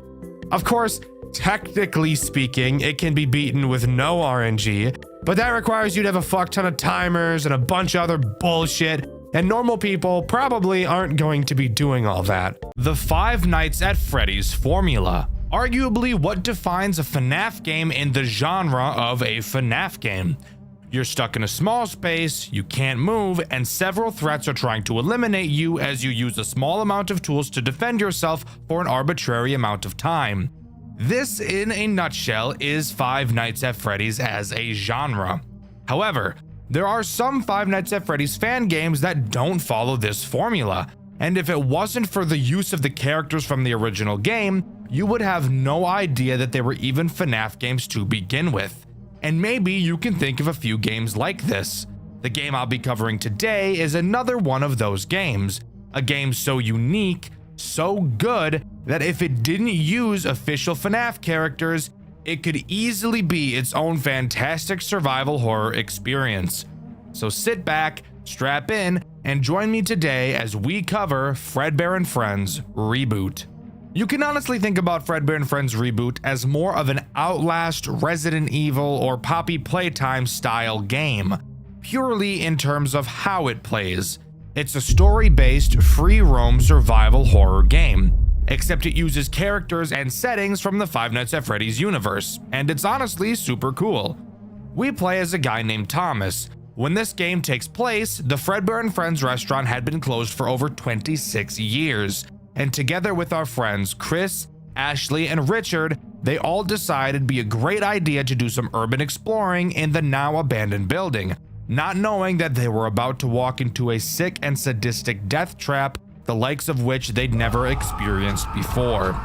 Of course, technically speaking, it can be beaten with no RNG, but that requires you to have a fuck ton of timers and a bunch of other bullshit, and normal people probably aren't going to be doing all that. The Five Nights at Freddy's formula. Arguably what defines a FNAF game in the genre of a FNAF game. You're stuck in a small space, you can't move, and several threats are trying to eliminate you as you use a small amount of tools to defend yourself for an arbitrary amount of time. This, in a nutshell, is Five Nights at Freddy's as a genre. However, there are some Five Nights at Freddy's fan games that don't follow this formula, and if it wasn't for the use of the characters from the original game, you would have no idea that they were even FNAF games to begin with. And maybe you can think of a few games like this. The game I'll be covering today is another one of those games, a game so unique, so good, that if it didn't use official FNAF characters, it could easily be its own fantastic survival horror experience. So sit back, strap in, and join me today as we cover Fredbear and Friends Reboot. You can honestly think about Fredbear and Friends Reboot as more of an Outlast, Resident Evil, or Poppy Playtime style game, purely in terms of how it plays. It's a story-based, free-roam survival horror game, except it uses characters and settings from the Five Nights at Freddy's universe, and it's honestly super cool. We play as a guy named Thomas. When this game takes place, the Fredbear and Friends restaurant had been closed for over 26 years, and together with our friends Chris, Ashley, and Richard, they all decided it'd be a great idea to do some urban exploring in the now abandoned building, not knowing that they were about to walk into a sick and sadistic death trap, the likes of which they'd never experienced before.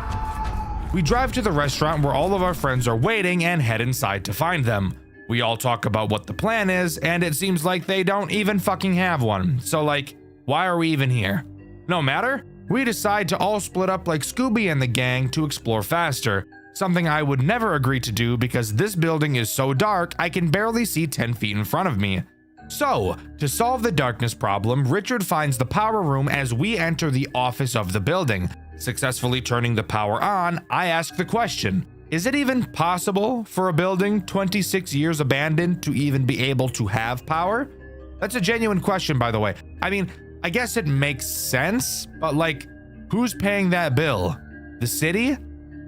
We drive to the restaurant where all of our friends are waiting and head inside to find them. We all talk about what the plan is, and it seems like they don't even fucking have one. So like, why are we even here? No matter, we decide to all split up like Scooby and the gang to explore faster, something I would never agree to do because this building is so dark I can barely see 10 feet in front of me. So, to solve the darkness problem, Richard finds the power room as we enter the office of the building. Successfully turning the power on, I ask the question, is it even possible for a building 26 years abandoned to even be able to have power? That's a genuine question, by the way. I mean, I guess it makes sense, but like, who's paying that bill? The city?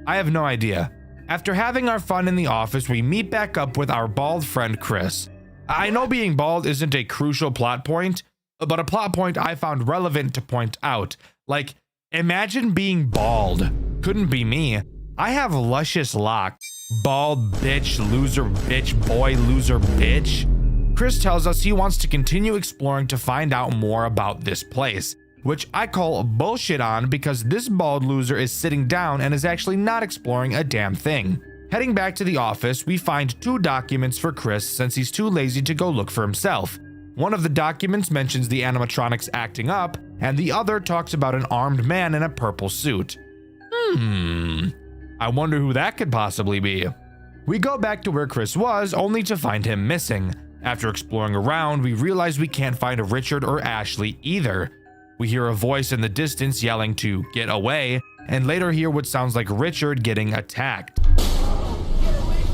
I have no idea. After having our fun in the office, we meet back up with our bald friend Chris. I know being bald isn't a crucial plot point, but a plot point I found relevant to point out. Like, imagine being bald. Couldn't be me. I have luscious locks. Bald bitch, loser bitch, boy, loser bitch. Chris tells us he wants to continue exploring to find out more about this place. which I call bullshit on because this bald loser is sitting down and is actually not exploring a damn thing. Heading back to the office, we find 2 documents for Chris since he's too lazy to go look for himself. One of the documents mentions the animatronics acting up, and the other talks about an armed man in a purple suit. I wonder who that could possibly be. We go back to where Chris was, only to find him missing. After exploring around, we realize we can't find Richard or Ashley either. We hear a voice in the distance yelling to get away, and later hear what sounds like Richard getting attacked.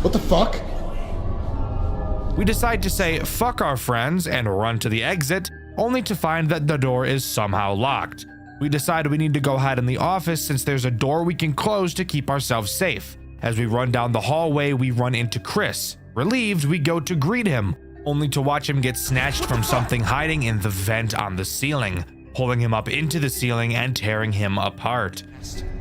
What the fuck? We decide to say fuck our friends and run to the exit, only to find that the door is somehow locked. We decide we need to go hide in the office since there's a door we can close to keep ourselves safe. As we run down the hallway, we run into Chris. Relieved, we go to greet him, only to watch him get snatched from something hiding in the vent on the ceiling, pulling him up into the ceiling and tearing him apart.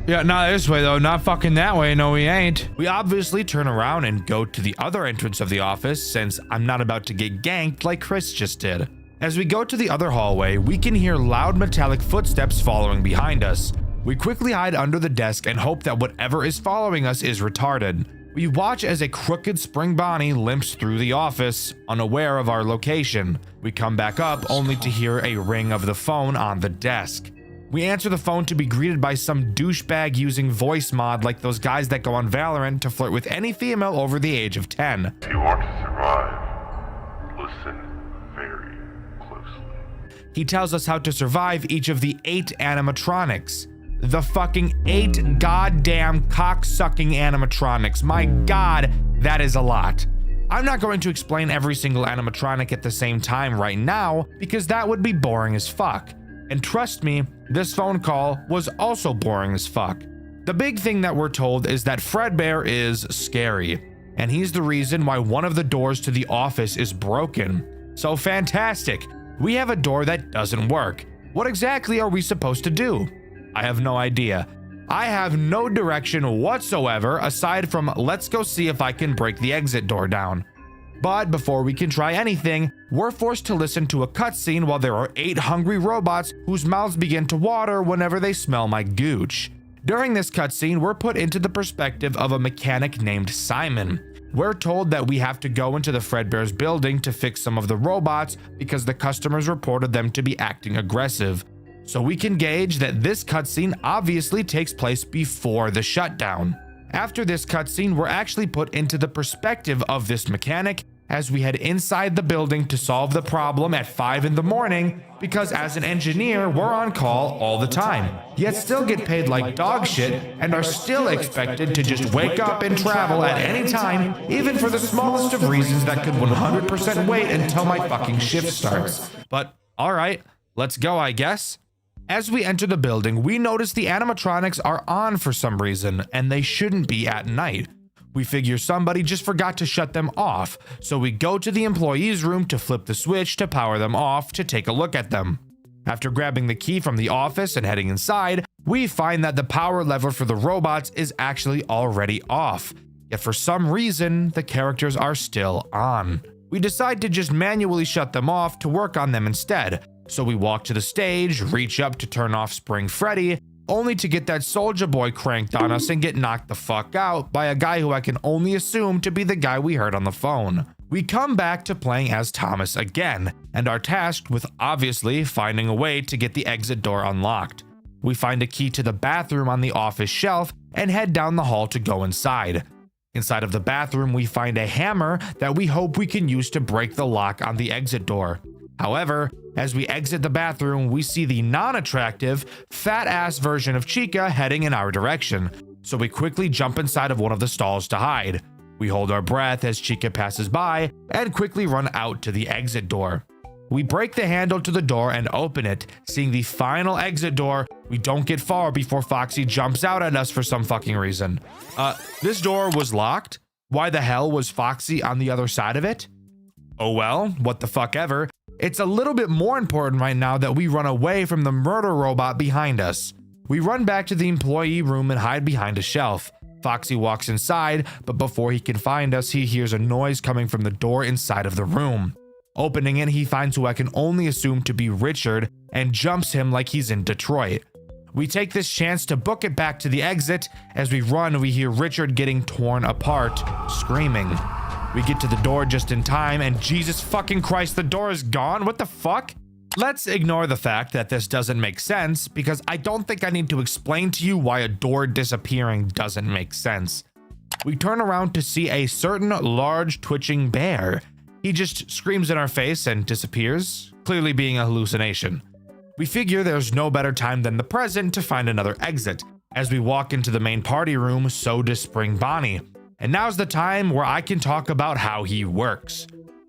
Yeah, not this way though, not fucking that way, no we ain't. We obviously turn around and go to the other entrance of the office since I'm not about to get ganked like Chris just did. As we go to the other hallway, we can hear loud metallic footsteps following behind us. We quickly hide under the desk and hope that whatever is following us is retarded. We watch as a crooked spring Bonnie limps through the office, unaware of our location. We come back up only to hear a ring of the phone on the desk. We answer the phone to be greeted by some douchebag using voice mod like those guys that go on Valorant to flirt with any female over the age of 10. If you want to survive, listen very closely. He tells us how to survive each of the 8 animatronics. The fucking 8 goddamn cock-sucking animatronics. My god, that is a lot. I'm not going to explain every single animatronic at the same time right now because that would be boring as fuck. And trust me, this phone call was also boring as fuck. The big thing that we're told is that Fredbear is scary, and he's the reason why one of the doors to the office is broken. So fantastic, we have a door that doesn't work. What exactly are we supposed to do? I have no idea. I have no direction whatsoever aside from let's go see if I can break the exit door down. But before we can try anything, we're forced to listen to a cutscene while there are 8 hungry robots whose mouths begin to water whenever they smell my gooch. During this cutscene, we're put into the perspective of a mechanic named Simon. We're told that we have to go into the Fredbear's building to fix some of the robots because the customers reported them to be acting aggressive. So we can gauge that this cutscene obviously takes place before the shutdown. After this cutscene, we're actually put into the perspective of this mechanic as we head inside the building to solve the problem at 5 in the morning because as an engineer, we're on call all the time, yet still get paid like dog shit and are still expected to just wake up and travel at any time, even for the smallest of reasons that could 100% wait until my fucking shift starts. But alright, let's go I guess. As we enter the building, we notice the animatronics are on for some reason, and they shouldn't be at night. We figure somebody just forgot to shut them off, so we go to the employees' room to flip the switch to power them off to take a look at them. After grabbing the key from the office and heading inside, we find that the power lever for the robots is actually already off, yet for some reason, the characters are still on. We decide to just manually shut them off to work on them instead. So we walk to the stage, reach up to turn off Spring Freddy, only to get that soldier boy cranked on us and get knocked the fuck out by a guy who I can only assume to be the guy we heard on the phone. We come back to playing as Thomas again, and are tasked with obviously finding a way to get the exit door unlocked. We find a key to the bathroom on the office shelf and head down the hall to go inside. Inside of the bathroom, we find a hammer that we hope we can use to break the lock on the exit door. However, as we exit the bathroom, we see the non-attractive, fat-ass version of Chica heading in our direction, so we quickly jump inside of one of the stalls to hide. We hold our breath as Chica passes by and quickly run out to the exit door. We break the handle to the door and open it, seeing the final exit door. We don't get far before Foxy jumps out at us for some fucking reason. This door was locked? Why the hell was Foxy on the other side of it? Oh well, what the fuck ever. It's a little bit more important right now that we run away from the murder robot behind us. We run back to the employee room and hide behind a shelf. Foxy walks inside, but before he can find us, he hears a noise coming from the door inside of the room. Opening it, he finds who I can only assume to be Richard, and jumps him like he's in Detroit. We take this chance to book it back to the exit. As we run, we hear Richard getting torn apart, screaming. We get to the door just in time, and Jesus fucking Christ, the door is gone? What the fuck? Let's ignore the fact that this doesn't make sense, because I don't think I need to explain to you why a door disappearing doesn't make sense. We turn around to see a certain large twitching bear. He just screams in our face and disappears, clearly being a hallucination. We figure there's no better time than the present to find another exit. As we walk into the main party room, so does Spring Bonnie. And now's the time where I can talk about how he works.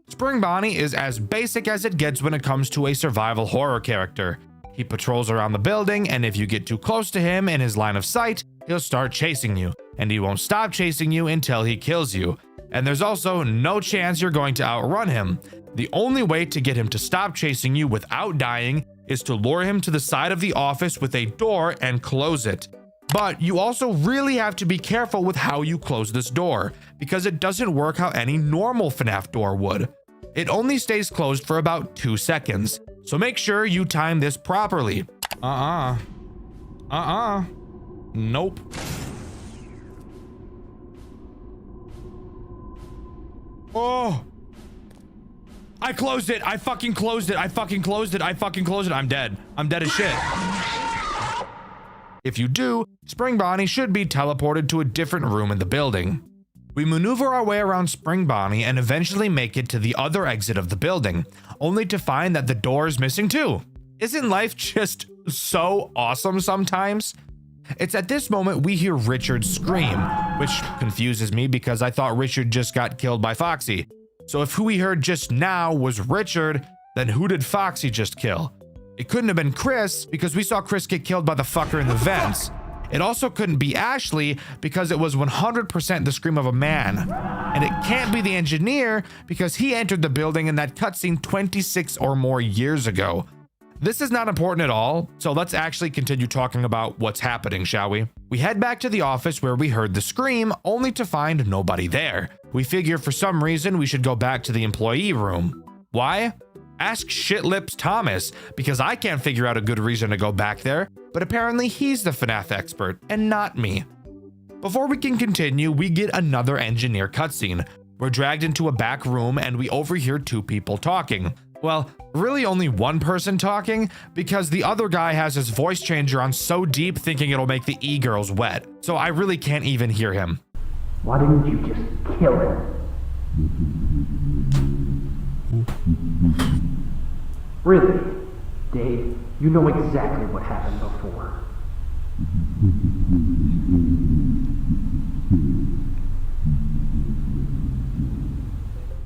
Spring Bonnie is as basic as it gets when it comes to a survival horror character. He patrols around the building, and if you get too close to him in his line of sight, he'll start chasing you, and he won't stop chasing you until he kills you. And there's also no chance you're going to outrun him. The only way to get him to stop chasing you without dying is to lure him to the side of the office with a door and close it. But you also really have to be careful with how you close this door, because it doesn't work how any normal FNAF door would. It only stays closed for about 2 seconds, so make sure you time this properly. Nope. Oh! I closed it! I fucking closed it! I fucking closed it! I fucking closed it! I'm dead. I'm dead as shit. If you do, Spring Bonnie should be teleported to a different room in the building. We maneuver our way around Spring Bonnie and eventually make it to the other exit of the building, only to find that the door is missing too. Isn't life just so awesome sometimes? It's at this moment we hear Richard scream, which confuses me because I thought Richard just got killed by Foxy. So if who we heard just now was Richard, then who did Foxy just kill? It couldn't have been Chris, because we saw Chris get killed by the fucker in the vents. It also couldn't be Ashley, because it was 100% the scream of a man. And it can't be the engineer, because he entered the building in that cutscene 26 or more years ago. This is not important at all, so let's actually continue talking about what's happening, shall we? We head back to the office where we heard the scream, only to find nobody there. We figure for some reason we should go back to the employee room. Why? Ask Shitlips Thomas, because I can't figure out a good reason to go back there, but apparently he's the FNAF expert, and not me. Before we can continue, we get another engineer cutscene. We're dragged into a back room and we overhear 2 people talking. Well, really only one person talking, because the other guy has his voice changer on so deep thinking it'll make the e-girls wet, so I really can't even hear him. Why didn't you just kill him? Really? Dave, you know exactly what happened before.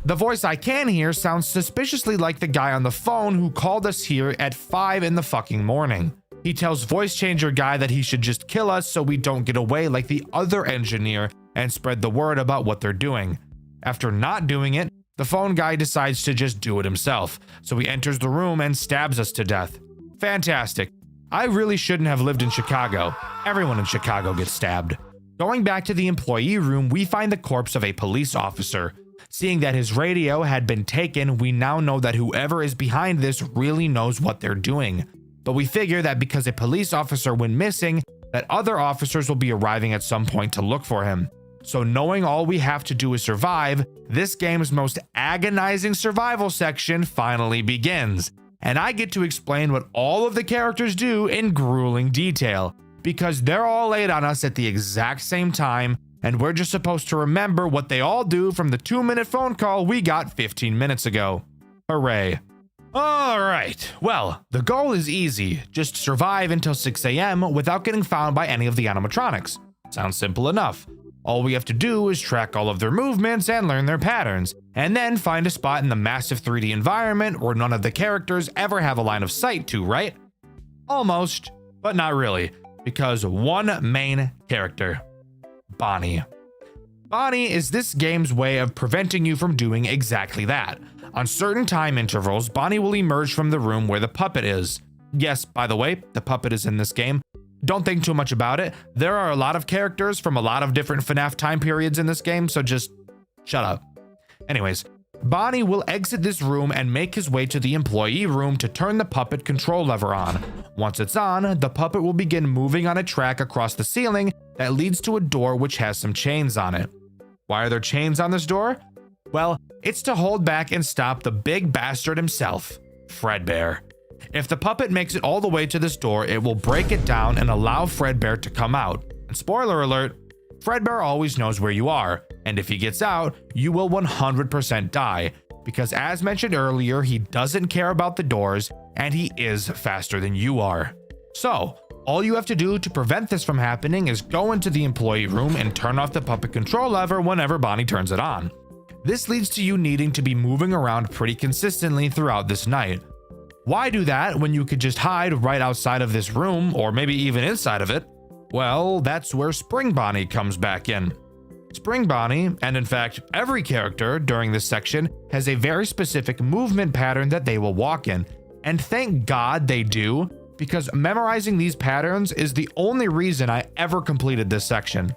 The voice I can hear sounds suspiciously like the guy on the phone who called us here at 5 in the fucking morning. He tells voice changer guy that he should just kill us so we don't get away like the other engineer and spread the word about what they're doing. After not doing it, the phone guy decides to just do it himself, so he enters the room and stabs us to death. Fantastic. I really shouldn't have lived in Chicago. Everyone in Chicago gets stabbed. Going back to the employee room, we find the corpse of a police officer. Seeing that his radio had been taken, we now know that whoever is behind this really knows what they're doing. But we figure that because a police officer went missing, that other officers will be arriving at some point to look for him. So knowing all we have to do is survive, this game's most agonizing survival section finally begins. And I get to explain what all of the characters do in grueling detail, because they're all laid on us at the exact same time, and we're just supposed to remember what they all do from the 2-minute phone call we got 15 minutes ago. Hooray. Alright, well, the goal is easy. Just survive until 6 AM without getting found by any of the animatronics. Sounds simple enough. All we have to do is track all of their movements and learn their patterns, and then find a spot in the massive 3D environment where none of the characters ever have a line of sight to, right? Almost, but not really, because one main character, Bonnie. Bonnie is this game's way of preventing you from doing exactly that. On certain time intervals, Bonnie will emerge from the room where the puppet is. Yes, by the way, the puppet is in this game. Don't think too much about it. There are a lot of characters from a lot of different FNAF time periods in this game, so just shut up. Anyways, Bonnie will exit this room and make his way to the employee room to turn the puppet control lever on. Once it's on, the puppet will begin moving on a track across the ceiling that leads to a door which has some chains on it. Why are there chains on this door? Well, it's to hold back and stop the big bastard himself, Fredbear. If the puppet makes it all the way to this door, it will break it down and allow Fredbear to come out. And spoiler alert, Fredbear always knows where you are, and if he gets out, you will 100% die, because as mentioned earlier, he doesn't care about the doors, and he is faster than you are. So, all you have to do to prevent this from happening is go into the employee room and turn off the puppet control lever whenever Bonnie turns it on. This leads to you needing to be moving around pretty consistently throughout this night. Why do that when you could just hide right outside of this room, or maybe even inside of it? Well, that's where Spring Bonnie comes back in. Spring Bonnie, and in fact every character during this section, has a very specific movement pattern that they will walk in. And thank God they do, because memorizing these patterns is the only reason I ever completed this section.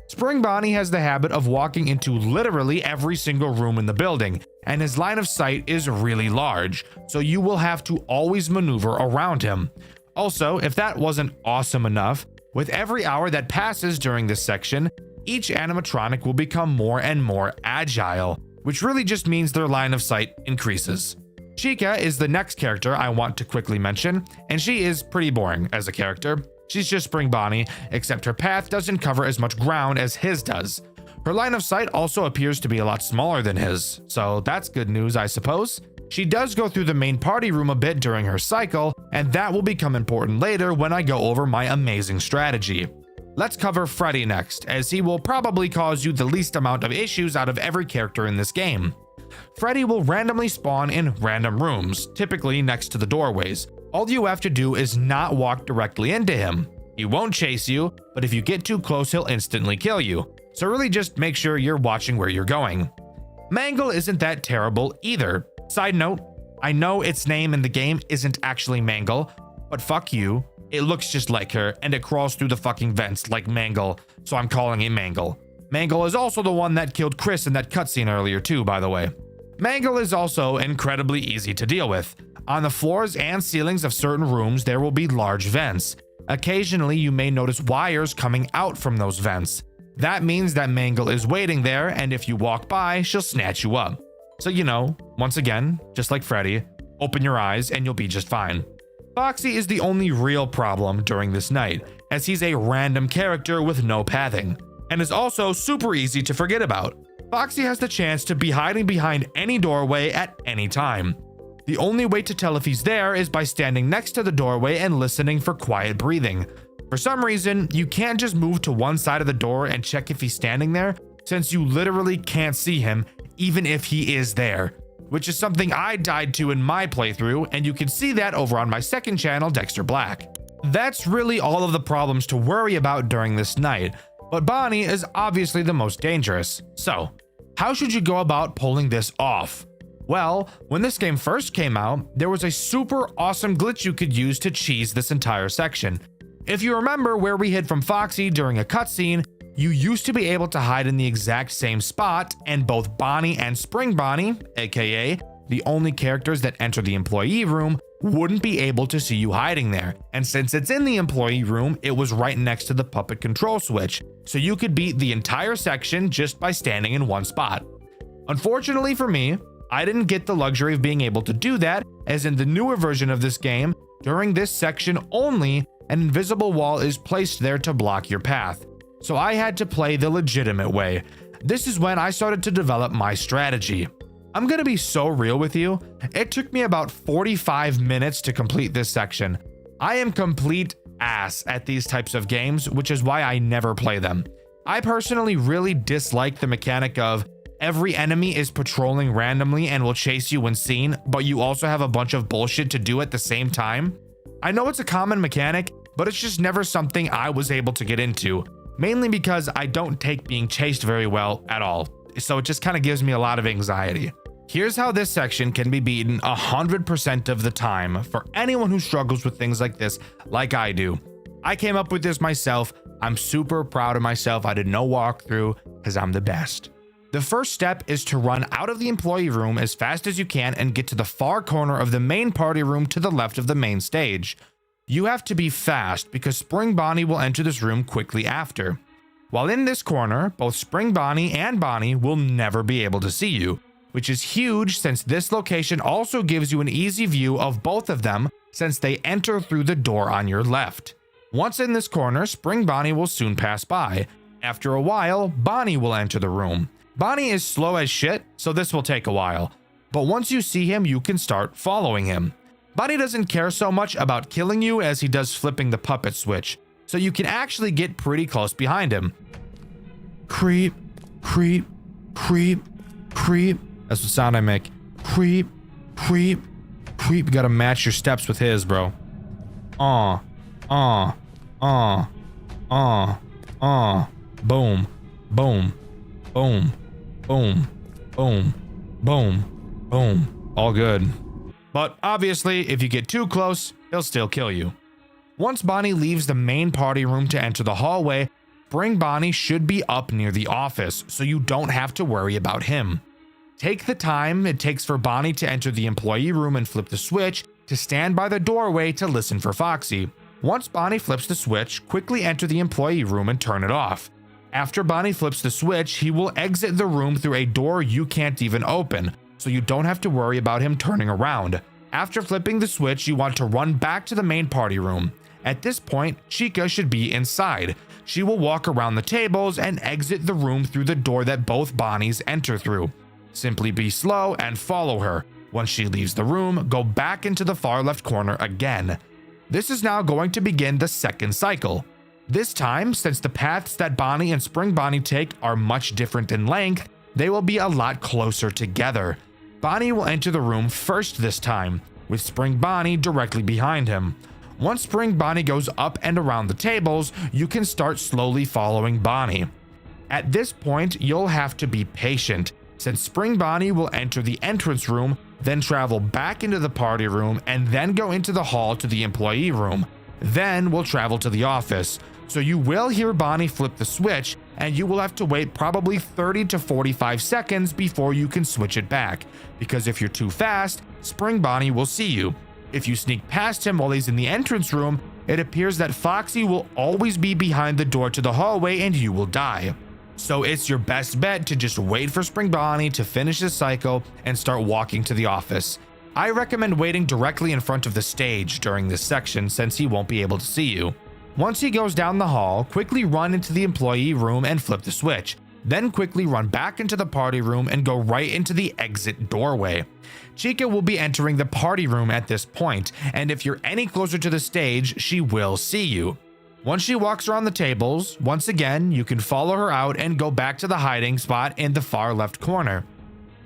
Spring Bonnie has the habit of walking into literally every single room in the building, and his line of sight is really large, so you will have to always maneuver around him. Also, if that wasn't awesome enough, with every hour that passes during this section, each animatronic will become more and more agile, which really just means their line of sight increases. Chica is the next character I want to quickly mention, and she is pretty boring as a character. She's just Spring Bonnie, except her path doesn't cover as much ground as his does. Her line of sight also appears to be a lot smaller than his, so that's good news, I suppose. She does go through the main party room a bit during her cycle, and that will become important later when I go over my amazing strategy. Let's cover Freddy next, as he will probably cause you the least amount of issues out of every character in this game. Freddy will randomly spawn in random rooms, typically next to the doorways. All you have to do is not walk directly into him. He won't chase you, but if you get too close, he'll instantly kill you. So really just make sure you're watching where you're going. Mangle isn't that terrible either. Side note, I know its name in the game isn't actually Mangle, but fuck you. It looks just like her, and it crawls through the fucking vents like Mangle, so I'm calling it Mangle. Mangle is also the one that killed Chris in that cutscene earlier too, by the way. Mangle is also incredibly easy to deal with. On the floors and ceilings of certain rooms, there will be large vents. Occasionally, you may notice wires coming out from those vents. That means that Mangle is waiting there, and if you walk by, she'll snatch you up. So once again, just like Freddy, open your eyes and you'll be just fine. Foxy is the only real problem during this night, as he's a random character with no pathing, and is also super easy to forget about. Foxy has the chance to be hiding behind any doorway at any time. The only way to tell if he's there is by standing next to the doorway and listening for quiet breathing. For some reason, you can't just move to one side of the door and check if he's standing there, since you literally can't see him even if he is there, which is something I died to in my playthrough, and you can see that over on my second channel, Dexter Black. That's really all of the problems to worry about during this night, but Bonnie is obviously the most dangerous. So, how should you go about pulling this off? Well, when this game first came out, there was a super awesome glitch you could use to cheese this entire section. If you remember where we hid from Foxy during a cutscene, you used to be able to hide in the exact same spot, and both Bonnie and Spring Bonnie, aka the only characters that enter the employee room, wouldn't be able to see you hiding there. And since it's in the employee room, it was right next to the puppet control switch, so you could beat the entire section just by standing in one spot. Unfortunately for me, I didn't get the luxury of being able to do that, as in the newer version of this game, during this section only, an invisible wall is placed there to block your path. So I had to play the legitimate way. This is when I started to develop my strategy. I'm gonna be so real with you, it took me about 45 minutes to complete this section. I am complete ass at these types of games, which is why I never play them. I personally really dislike the mechanic of every enemy is patrolling randomly and will chase you when seen, but you also have a bunch of bullshit to do at the same time. I know it's a common mechanic, but it's just never something I was able to get into. Mainly because I don't take being chased very well at all, so it just kind of gives me a lot of anxiety. Here's how this section can be beaten 100% of the time for anyone who struggles with things like this, like I do. I came up with this myself. I'm super proud of myself. I did no walkthrough because I'm the best. The first step is to run out of the employee room as fast as you can and get to the far corner of the main party room to the left of the main stage. You have to be fast because Spring Bonnie will enter this room quickly after. While in this corner, both Spring Bonnie and Bonnie will never be able to see you, which is huge since this location also gives you an easy view of both of them since they enter through the door on your left. Once in this corner, Spring Bonnie will soon pass by. After a while, Bonnie will enter the room. Bonnie is slow as shit, so this will take a while. But once you see him, you can start following him. Bonnie doesn't care so much about killing you as he does flipping the puppet switch, so you can actually get pretty close behind him. Creep, creep, creep, creep. That's the sound I make. Creep, creep, creep. You gotta match your steps with his, bro. Boom, boom, boom, boom, boom, boom, boom. All good. But obviously, if you get too close, he'll still kill you. Once Bonnie leaves the main party room to enter the hallway, Spring Bonnie should be up near the office, so you don't have to worry about him. Take the time it takes for Bonnie to enter the employee room and flip the switch to stand by the doorway to listen for Foxy. Once Bonnie flips the switch, quickly enter the employee room and turn it off. After Bonnie flips the switch, he will exit the room through a door you can't even open, so you don't have to worry about him turning around. After flipping the switch, you want to run back to the main party room. At this point, Chica should be inside. She will walk around the tables and exit the room through the door that both Bonnies enter through. Simply be slow and follow her. Once she leaves the room, go back into the far left corner again. This is now going to begin the second cycle. This time, since the paths that Bonnie and Spring Bonnie take are much different in length, they will be a lot closer together. Bonnie will enter the room first this time, with Spring Bonnie directly behind him. Once Spring Bonnie goes up and around the tables, you can start slowly following Bonnie. At this point, you'll have to be patient, since Spring Bonnie will enter the entrance room, then travel back into the party room, and then go into the hall to the employee room. Then we'll travel to the office. So you will hear Bonnie flip the switch, and you will have to wait probably 30 to 45 seconds before you can switch it back, because if you're too fast, Spring Bonnie will see you. If you sneak past him while he's in the entrance room, it appears that Foxy will always be behind the door to the hallway and you will die. So it's your best bet to just wait for Spring Bonnie to finish this cycle and start walking to the office. I recommend waiting directly in front of the stage during this section since he won't be able to see you. Once he goes down the hall, quickly run into the employee room and flip the switch. Then quickly run back into the party room and go right into the exit doorway. Chica will be entering the party room at this point, and if you're any closer to the stage, she will see you. Once she walks around the tables, once again, you can follow her out and go back to the hiding spot in the far left corner.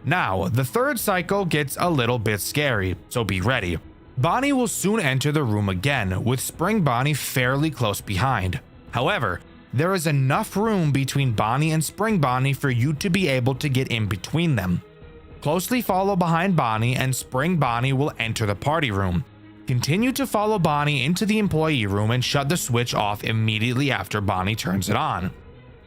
Now, the third cycle gets a little bit scary, so be ready. Bonnie will soon enter the room again, with Spring Bonnie fairly close behind. However, there is enough room between Bonnie and Spring Bonnie for you to be able to get in between them. Closely follow behind Bonnie and Spring Bonnie will enter the party room. Continue to follow Bonnie into the employee room and shut the switch off immediately after Bonnie turns it on.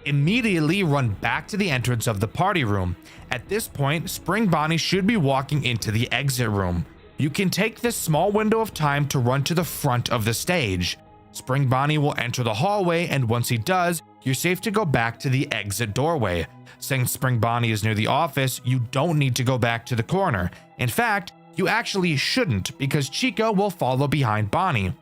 Immediately run back to the entrance of the party room. At this point, Spring Bonnie should be walking into the exit room. You can take this small window of time to run to the front of the stage. Spring Bonnie will enter the hallway, and once he does, you're safe to go back to the exit doorway. Since Spring Bonnie is near the office, you don't need to go back to the corner. In fact, you actually shouldn't, because Chica will follow behind Bonnie.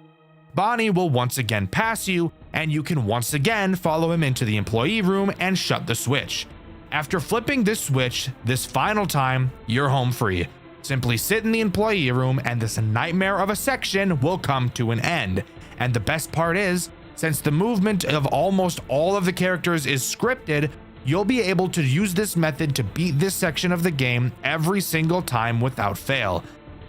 Bonnie will once again pass you, and you can once again follow him into the employee room and shut the switch. After flipping this switch, this final time, you're home free. Simply sit in the employee room and this nightmare of a section will come to an end. And the best part is, since the movement of almost all of the characters is scripted, you'll be able to use this method to beat this section of the game every single time without fail.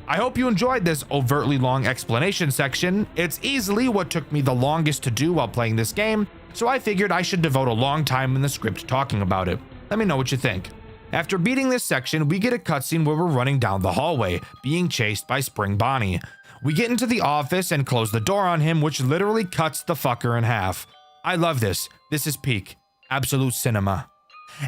I hope you enjoyed this overtly long explanation section. It's easily what took me the longest to do while playing this game, so I figured I should devote a long time in the script talking about it. Let me know what you think. After beating this section, we get a cutscene where we're running down the hallway, being chased by Spring Bonnie. We get into the office and close the door on him, which literally cuts the fucker in half. I love this. This is peak. Absolute cinema.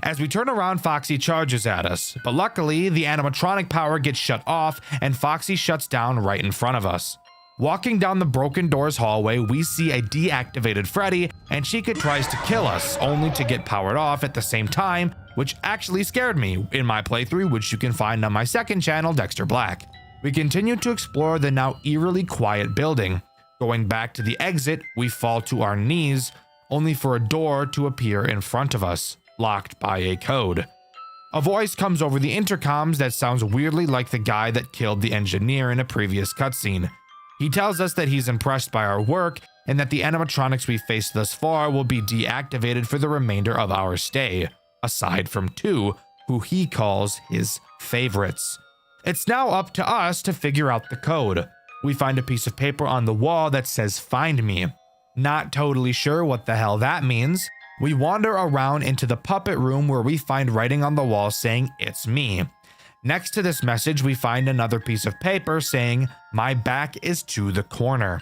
As we turn around, Foxy charges at us, but luckily the animatronic power gets shut off and Foxy shuts down right in front of us. Walking down the broken doors hallway, we see a deactivated Freddy, and Chica tries to kill us, only to get powered off at the same time, which actually scared me in my playthrough, which you can find on my second channel, Dexter Black. We continue to explore the now eerily quiet building. Going back to the exit, we fall to our knees, only for a door to appear in front of us, locked by a code. A voice comes over the intercoms that sounds weirdly like the guy that killed the engineer in a previous cutscene. He tells us that he's impressed by our work and that the animatronics we faced thus far will be deactivated for the remainder of our stay, aside from 2, who he calls his favorites. It's now up to us to figure out the code. We find a piece of paper on the wall that says "Find me." Not totally sure what the hell that means. We wander around into the puppet room where we find writing on the wall saying "It's me." Next to this message, we find another piece of paper saying, "My back is to the corner."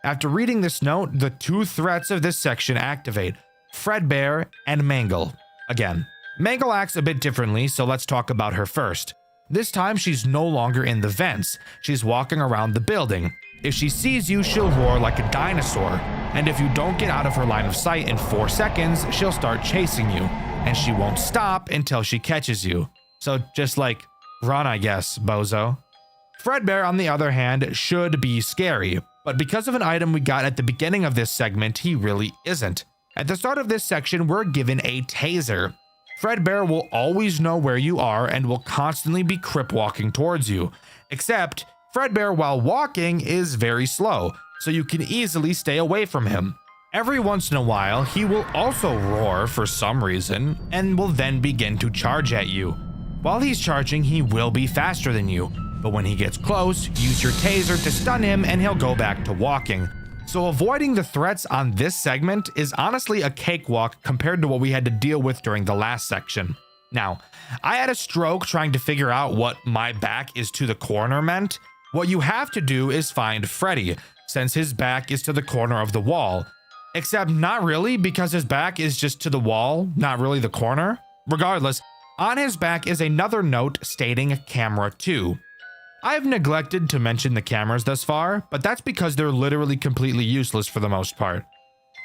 After reading this note, the 2 threats of this section activate: Fredbear and Mangle. Again, Mangle acts a bit differently, so let's talk about her first. This time, she's no longer in the vents. She's walking around the building. If she sees you, she'll roar like a dinosaur. And if you don't get out of her line of sight in 4 seconds, she'll start chasing you. And she won't stop until she catches you. So just like, run, I guess, bozo. Fredbear, on the other hand, should be scary, but because of an item we got at the beginning of this segment, he really isn't. At the start of this section, we're given a taser. Fredbear will always know where you are and will constantly be crip walking towards you, except Fredbear, while walking, is very slow, so you can easily stay away from him. Every once in a while, he will also roar for some reason, and will then begin to charge at you. While he's charging, he will be faster than you, but when he gets close, use your taser to stun him and he'll go back to walking. So avoiding the threats on this segment is honestly a cakewalk compared to what we had to deal with during the last section. Now, I had a stroke trying to figure out what "my back is to the corner" meant. What you have to do is find Freddy, since his back is to the corner of the wall. Except not really, because his back is just to the wall, not really the corner. Regardless, on his back is another note stating camera 2. I've neglected to mention the cameras thus far, but that's because they're literally completely useless for the most part.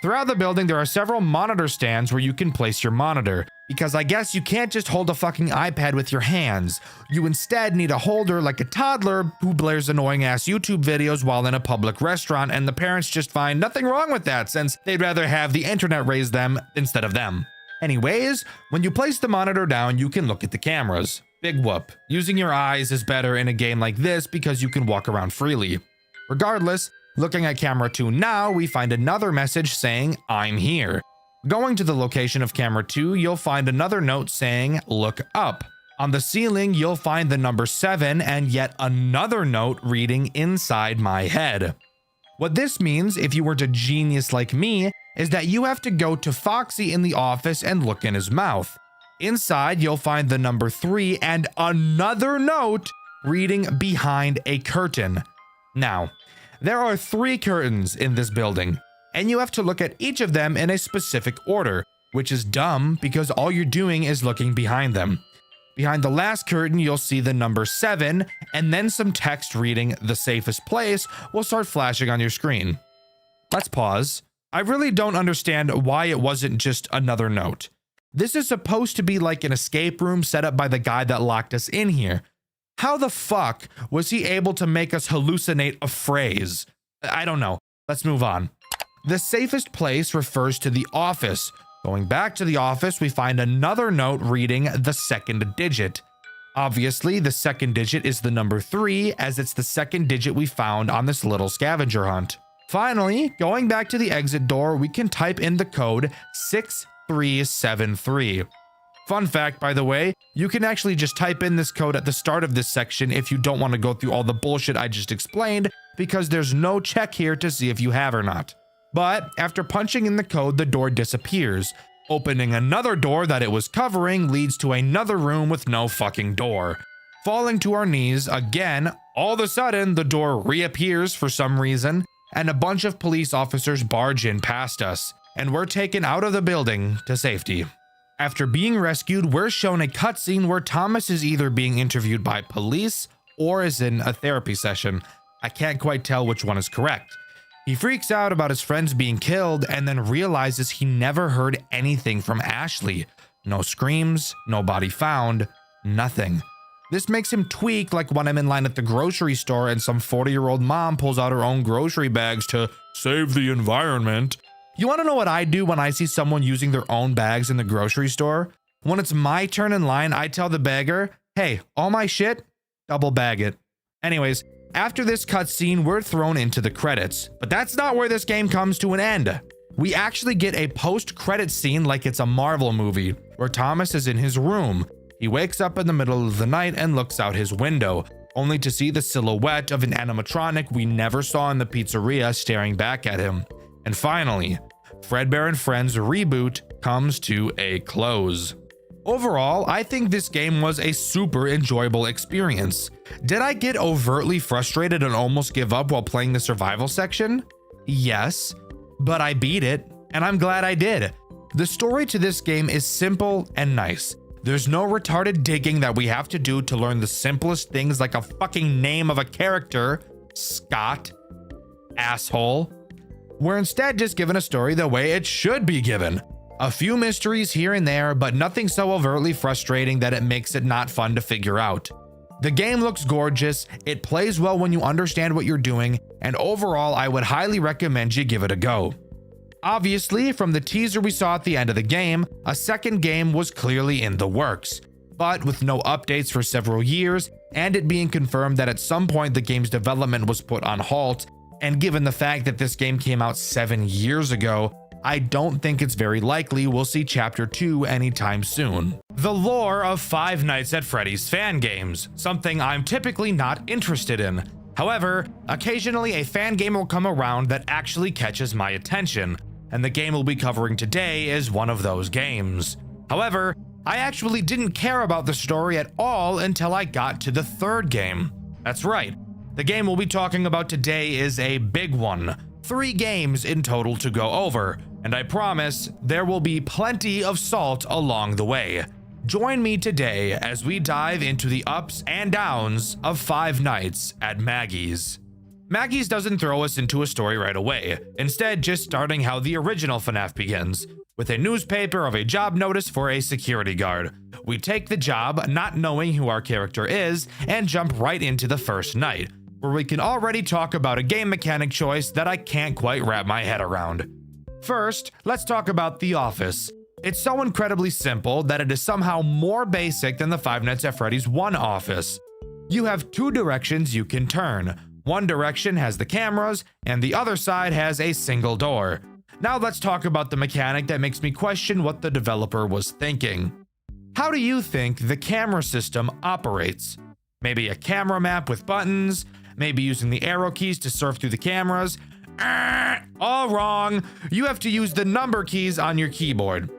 Throughout the building, there are several monitor stands where you can place your monitor, because I guess you can't just hold a fucking iPad with your hands. You instead need a holder like a toddler who blares annoying ass YouTube videos while in a public restaurant, and the parents just find nothing wrong with that since they'd rather have the internet raise them instead of them. Anyways, when you place the monitor down, you can look at the cameras. Big whoop. Using your eyes is better in a game like this because you can walk around freely. Regardless, looking at camera 2 now, we find another message saying, "I'm here." Going to the location of camera 2, you'll find another note saying, "Look up." On the ceiling, you'll find the number 7 and yet another note reading "Inside my head." What this means, if you weren't a genius like me, is that you have to go to Foxy in the office and look in his mouth. Inside, you'll find the number 3 and another note reading "Behind a curtain." Now, there are 3 curtains in this building, and you have to look at each of them in a specific order, which is dumb because all you're doing is looking behind them. Behind the last curtain, you'll see the number 7, and then some text reading "The safest place" will start flashing on your screen. Let's pause. I really don't understand why it wasn't just another note. This is supposed to be like an escape room set up by the guy that locked us in here. How the fuck was he able to make us hallucinate a phrase? I don't know. Let's move on. The safest place refers to the office. Going back to the office, we find another note reading the second digit. Obviously, the second digit is the number 3, as it's the second digit we found on this little scavenger hunt. Finally, going back to the exit door, we can type in the code 6373. Fun fact, by the way, you can actually just type in this code at the start of this section if you don't want to go through all the bullshit I just explained, because there's no check here to see if you have or not. But after punching in the code, the door disappears. Opening another door that it was covering leads to another room with no fucking door. Falling to our knees again, all of a sudden the door reappears for some reason, and a bunch of police officers barge in past us, and we're taken out of the building to safety. After being rescued, we're shown a cutscene where Thomas is either being interviewed by police or is in a therapy session. I can't quite tell which one is correct. He freaks out about his friends being killed and then realizes he never heard anything from Ashley. No screams, no body found, nothing. This makes him tweak like when I'm in line at the grocery store and some 40-year-old mom pulls out her own grocery bags to save the environment. You want to know what I do when I see someone using their own bags in the grocery store? When it's my turn in line, I tell the bagger, hey, all my shit, double bag it. Anyways, after this cutscene, we're thrown into the credits. But that's not where this game comes to an end. We actually get a post-credit scene like it's a Marvel movie, where Thomas is in his room. He wakes up in the middle of the night and looks out his window, only to see the silhouette of an animatronic we never saw in the pizzeria staring back at him. And finally, Fredbear and Friends reboot comes to a close. Overall, I think this game was a super enjoyable experience. Did I get overtly frustrated and almost give up while playing the survival section? Yes, but I beat it, and I'm glad I did. The story to this game is simple and nice. There's no retarded digging that we have to do to learn the simplest things like a fucking name of a character, Scott, asshole. We're instead just given a story the way it should be given. A few mysteries here and there, but nothing so overtly frustrating that it makes it not fun to figure out. The game looks gorgeous, it plays well when you understand what you're doing, and overall I would highly recommend you give it a go. Obviously, from the teaser we saw at the end of the game, a second game was clearly in the works. But with no updates for several years, and it being confirmed that at some point the game's development was put on halt, and given the fact that this game came out 7 years ago, I don't think it's very likely we'll see Chapter 2 anytime soon. The lore of Five Nights at Freddy's fan games, something I'm typically not interested in. However, occasionally a fan game will come around that actually catches my attention, and the game we'll be covering today is one of those games. However, I actually didn't care about the story at all until I got to the third game. That's right, the game we'll be talking about today is a big one. 3 games in total to go over, and I promise there will be plenty of salt along the way. Join me today as we dive into the ups and downs of Five Nights at Maggie's. Maggie's doesn't throw us into a story right away, instead just starting how the original FNAF begins, with a newspaper of a job notice for a security guard. We take the job, not knowing who our character is, and jump right into the first night, where we can already talk about a game mechanic choice that I can't quite wrap my head around. First, let's talk about the office. It's so incredibly simple that it is somehow more basic than the Five Nights at Freddy's 1 office. You have 2 directions you can turn. One direction has the cameras, and the other side has a single door. Now let's talk about the mechanic that makes me question what the developer was thinking. How do you think the camera system operates? Maybe a camera map with buttons? Maybe using the arrow keys to surf through the cameras? All wrong. You have to use the number keys on your keyboard.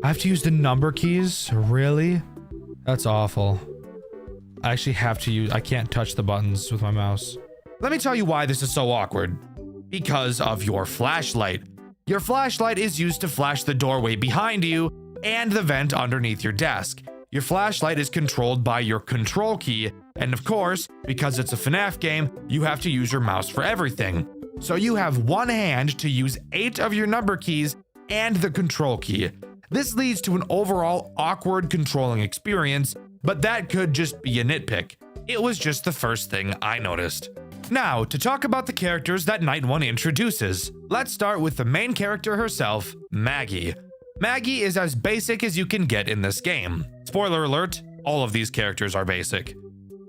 I have to use the number keys? Really? That's awful. I actually have to use, I can't touch the buttons with my mouse. Let me tell you why this is so awkward. Because of your flashlight. Your flashlight is used to flash the doorway behind you and the vent underneath your desk. Your flashlight is controlled by your control key, and of course, because it's a FNAF game, you have to use your mouse for everything. So you have one hand to use 8 of your number keys and the control key. This leads to an overall awkward controlling experience, but that could just be a nitpick. It was just the first thing I noticed. Now, to talk about the characters that Night 1 introduces, let's start with the main character herself, Maggie. Maggie is as basic as you can get in this game. Spoiler alert, all of these characters are basic.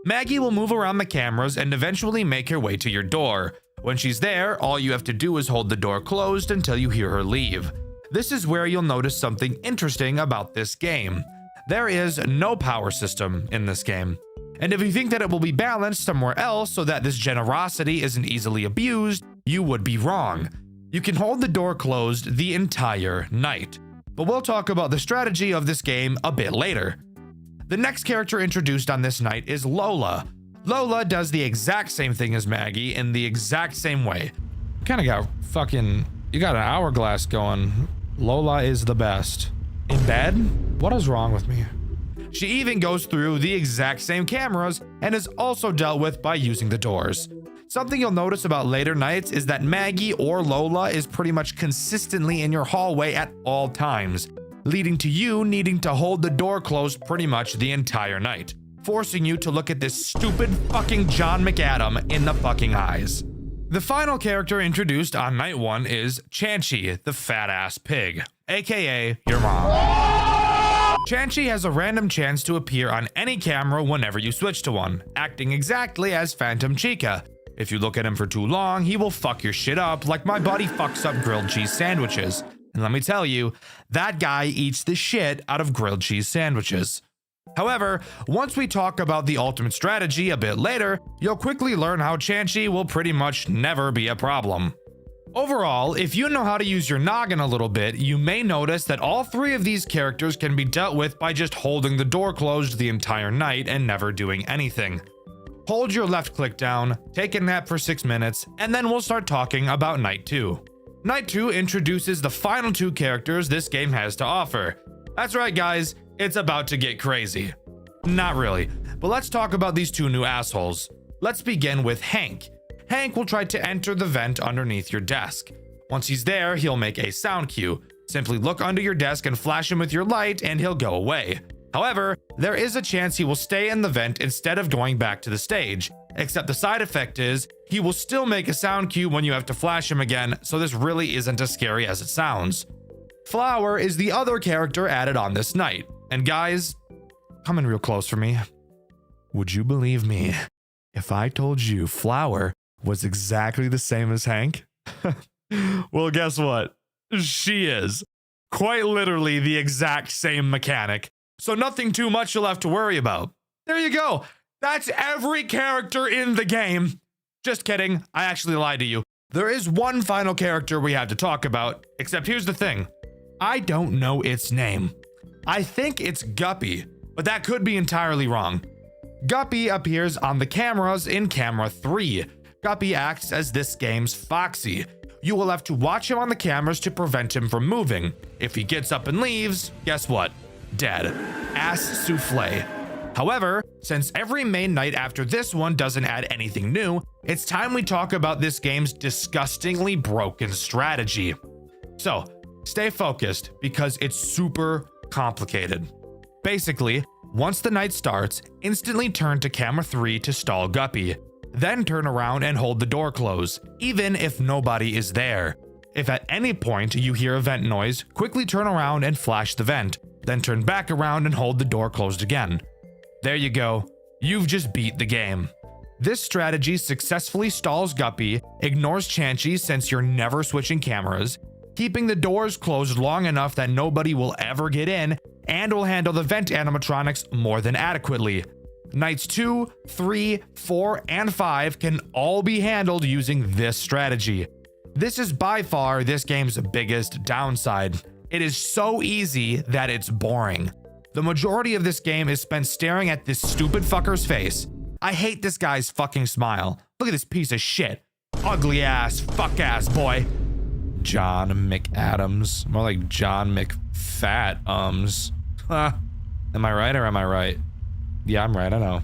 Maggie will move around the cameras and eventually make her way to your door. When she's there, all you have to do is hold the door closed until you hear her leave. This is where you'll notice something interesting about this game. There is no power system in this game. And if you think that it will be balanced somewhere else so that this generosity isn't easily abused, you would be wrong. You can hold the door closed the entire night. But we'll talk about the strategy of this game a bit later. The next character introduced on this night is Lola. Lola does the exact same thing as Maggie in the exact same way. You kind of got fucking, you got an hourglass going. Lola is the best. In bed? What is wrong with me? She even goes through the exact same cameras and is also dealt with by using the doors. Something you'll notice about later nights is that Maggie or Lola is pretty much consistently in your hallway at all times, leading to you needing to hold the door closed pretty much the entire night, forcing you to look at this stupid fucking John McAdam in the fucking eyes. The final character introduced on night 1 is Chanchy, the fat ass pig, aka your mom. Chanchy has a random chance to appear on any camera whenever you switch to one, acting exactly as Phantom Chica. If you look at him for too long, he will fuck your shit up like my buddy fucks up grilled cheese sandwiches. And let me tell you, that guy eats the shit out of grilled cheese sandwiches. However, once we talk about the ultimate strategy a bit later, you'll quickly learn how Chanchy will pretty much never be a problem. Overall, if you know how to use your noggin a little bit, you may notice that all 3 of these characters can be dealt with by just holding the door closed the entire night and never doing anything. Hold your left click down, take a nap for 6 minutes, and then we'll start talking about night 2. Night 2 introduces the final 2 characters this game has to offer. That's right, guys, it's about to get crazy. Not really, but let's talk about these 2 new assholes. Let's begin with Hank. Hank will try to enter the vent underneath your desk. Once he's there, he'll make a sound cue. Simply look under your desk and flash him with your light and he'll go away. However, there is a chance he will stay in the vent instead of going back to the stage, except the side effect is he will still make a sound cue when you have to flash him again, so this really isn't as scary as it sounds. Flower is the other character added on this night, and guys, come in real close for me. Would you believe me if I told you Flower was exactly the same as Hank? Well, guess what? She is. Quite literally the exact same mechanic. So nothing too much you'll have to worry about. There you go. That's every character in the game. Just kidding. I actually lied to you. There is one final character we have to talk about, except here's the thing. I don't know its name. I think it's Guppy, but that could be entirely wrong. Guppy appears on the cameras in camera 3. Guppy acts as this game's Foxy. You will have to watch him on the cameras to prevent him from moving. If he gets up and leaves, guess what? Dead. Ass souffle. However, since every main night after this one doesn't add anything new, it's time we talk about this game's disgustingly broken strategy. So, stay focused because it's super complicated. Basically, once the night starts, instantly turn to camera 3 to stall Guppy. Then turn around and hold the door closed, even if nobody is there. If at any point you hear a vent noise, quickly turn around and flash the vent. Then turn back around and hold the door closed again. There you go. You've just beat the game. This strategy successfully stalls Guppy, ignores Chanchy since you're never switching cameras, keeping the doors closed long enough that nobody will ever get in, and will handle the vent animatronics more than adequately. Nights 2, 3, 4, and 5 can all be handled using this strategy. This is by far this game's biggest downside. It is so easy that it's boring. The majority of this game is spent staring at this stupid fucker's face. I hate this guy's fucking smile. Look at this piece of shit. Ugly ass, fuck ass boy. John McAdams. More like John McFat-ums. Am I right or am I right? Yeah, I'm right, I know.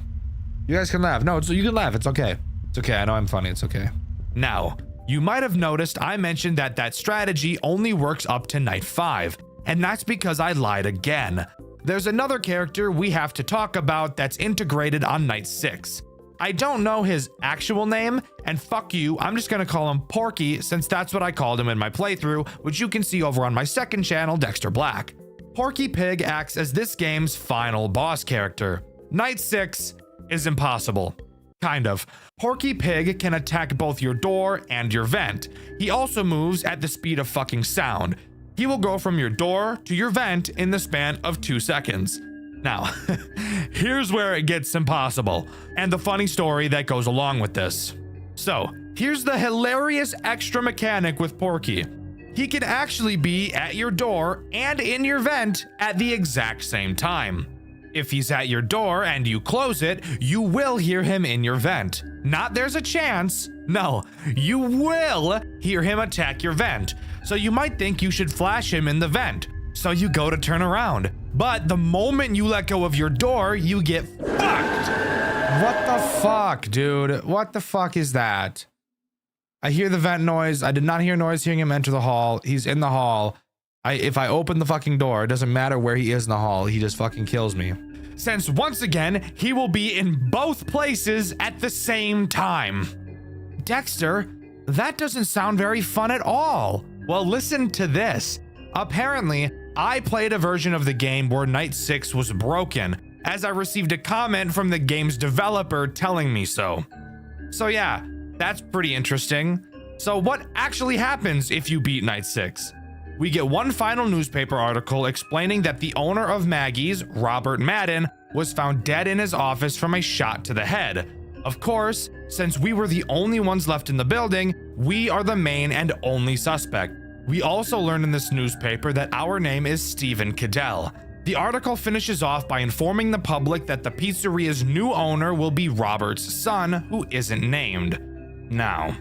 You guys can laugh. No, you can laugh, it's okay. It's okay, I know I'm funny, it's okay. Now, you might have noticed I mentioned that strategy only works up to night 5, and that's because I lied again. There's another character we have to talk about that's integrated on night 6. I don't know his actual name, and fuck you, I'm just gonna call him Porky since that's what I called him in my playthrough, which you can see over on my second channel, Dexter Black. Porky Pig acts as this game's final boss character. Night 6 is impossible. Kind of. Porky Pig can attack both your door and your vent. He also moves at the speed of fucking sound. He will go from your door to your vent in the span of 2 seconds. Now, here's where it gets impossible, and the funny story that goes along with this. So, here's the hilarious extra mechanic with Porky. He can actually be at your door and in your vent at the exact same time. If he's at your door and you close it, you will hear him in your vent. Not there's a chance. No, you will hear him attack your vent. So you might think you should flash him in the vent. So you go to turn around. But the moment you let go of your door, you get fucked. What the fuck, dude? What the fuck is that? I hear the vent noise. I did not hear noise hearing him enter the hall. He's in the hall. If I open the fucking door, it doesn't matter where he is in the hall. He just fucking kills me. Since once again, he will be in both places at the same time. Dexter, that doesn't sound very fun at all. Well, listen to this. Apparently, I played a version of the game where Night 6 was broken, as I received a comment from the game's developer telling me so. So yeah, that's pretty interesting. So what actually happens if you beat Night 6? We get one final newspaper article explaining that the owner of Maggie's, Robert Madden, was found dead in his office from a shot to the head. Of course, since we were the only ones left in the building, we are the main and only suspect. We also learned in this newspaper that our name is Stephen Cadell. The article finishes off by informing the public that the pizzeria's new owner will be Robert's son, who isn't named. Now,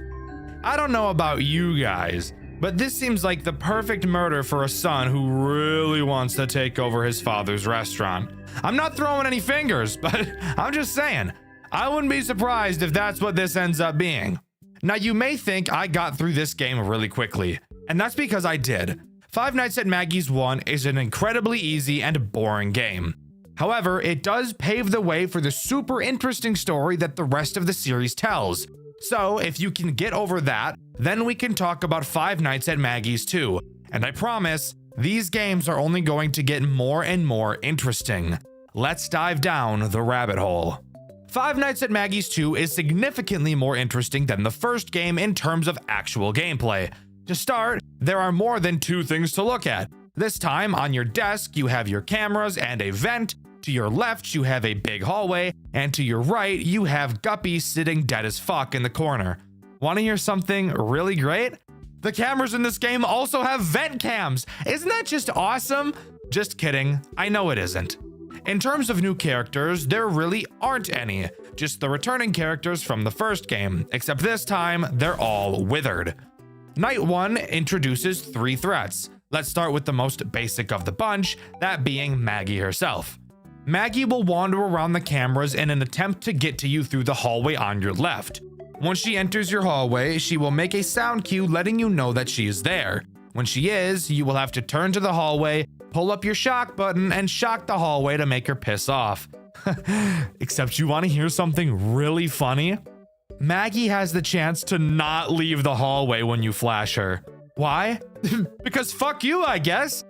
I don't know about you guys, but this seems like the perfect murder for a son who really wants to take over his father's restaurant. I'm not throwing any fingers, but I'm just saying, I wouldn't be surprised if that's what this ends up being. Now, you may think I got through this game really quickly, and that's because I did. Five Nights at Maggie's 1 is an incredibly easy and boring game. However, it does pave the way for the super interesting story that the rest of the series tells. So if you can get over that, then we can talk about Five Nights at Maggie's 2. And I promise, these games are only going to get more and more interesting. Let's dive down the rabbit hole. Five Nights at Maggie's 2 is significantly more interesting than the first game in terms of actual gameplay. To start, there are more than two things to look at. This time, on your desk, you have your cameras and a vent. To your left, you have a big hallway, and to your right, you have Guppy sitting dead as fuck in the corner. Want to hear something really great? The cameras in this game also have vent cams. Isn't that just awesome? Just kidding. I know it isn't. In terms of new characters, there really aren't any. Just the returning characters from the first game, except this time, they're all withered. Night 1 introduces 3 threats. Let's start with the most basic of the bunch, that being Maggie herself. Maggie will wander around the cameras in an attempt to get to you through the hallway on your left. Once she enters your hallway, she will make a sound cue letting you know that she is there. When she is, you will have to turn to the hallway, pull up your shock button, and shock the hallway to make her piss off. Except you want to hear something really funny? Maggie has the chance to not leave the hallway when you flash her. Why? Because fuck you, I guess.